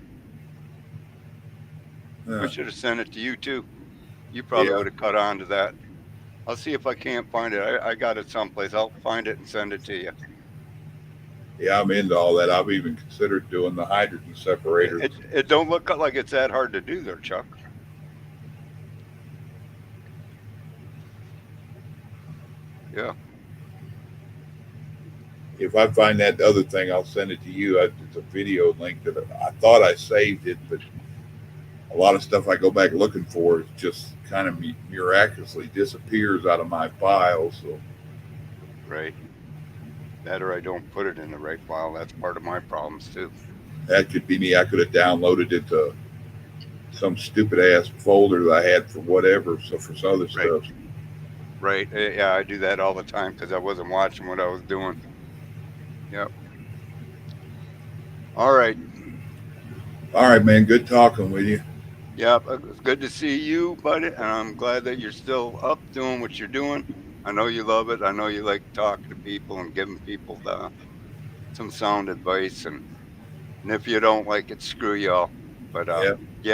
We should have sent it to you too. You probably would have caught on to that. I'll see if I can't find it. I got it someplace. I'll find it and send it to you. Yeah, I'm into all that. I've even considered doing the hydrogen separator. It don't look like it's that hard to do there, Chuck. Yeah. If I find that other thing, I'll send it to you. It's a video link that I thought I saved it, but a lot of stuff I go back looking for is just kind of miraculously disappears out of my files. So. Right. That or I don't put it in the right file. That's part of my problems too. That could be me. I could have downloaded it to some stupid ass folder that I had for whatever. So for some other stuff. Right. Yeah, I do that all the time because I wasn't watching what I was doing. Yep. All right. All right, man. Good talking with you. Yep. It's good to see you, buddy. And I'm glad that you're still up doing what you're doing. I know you love it. I know you like talking to people and giving people some sound advice. And if you don't like it, screw y'all. But you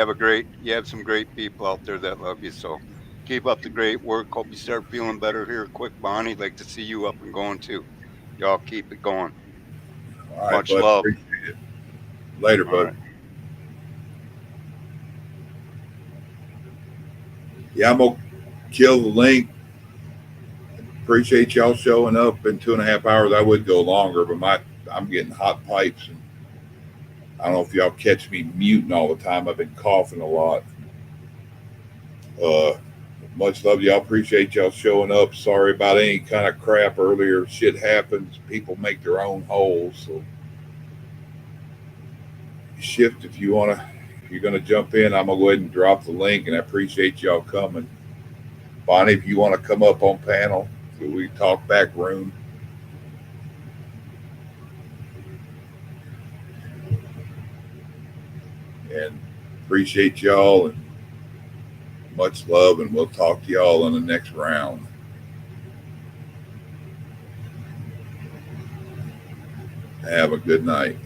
have some great people out there that love you. So keep up the great work. Hope you start feeling better here quick, Bonnie. I'd like to see you up and going too. Y'all keep it going. All right, much bud, love. appreciate it. Later, bud. Right. Yeah, I'm gonna kill the link. Appreciate y'all showing up in 2.5 hours. I would go longer, but I'm getting hot pipes, and I don't know if y'all catch me muting all the time. I've been coughing a lot. Much love to y'all. Appreciate y'all showing up. Sorry about any kind of crap earlier. Shit happens. People make their own holes. So shift if you want to. If you're going to jump in, I'm going to go ahead and drop the link, and I appreciate y'all coming. Bonnie, if you want to come up on panel, so we talk back room. And appreciate y'all, and much love, and we'll talk to y'all in the next round. Have a good night.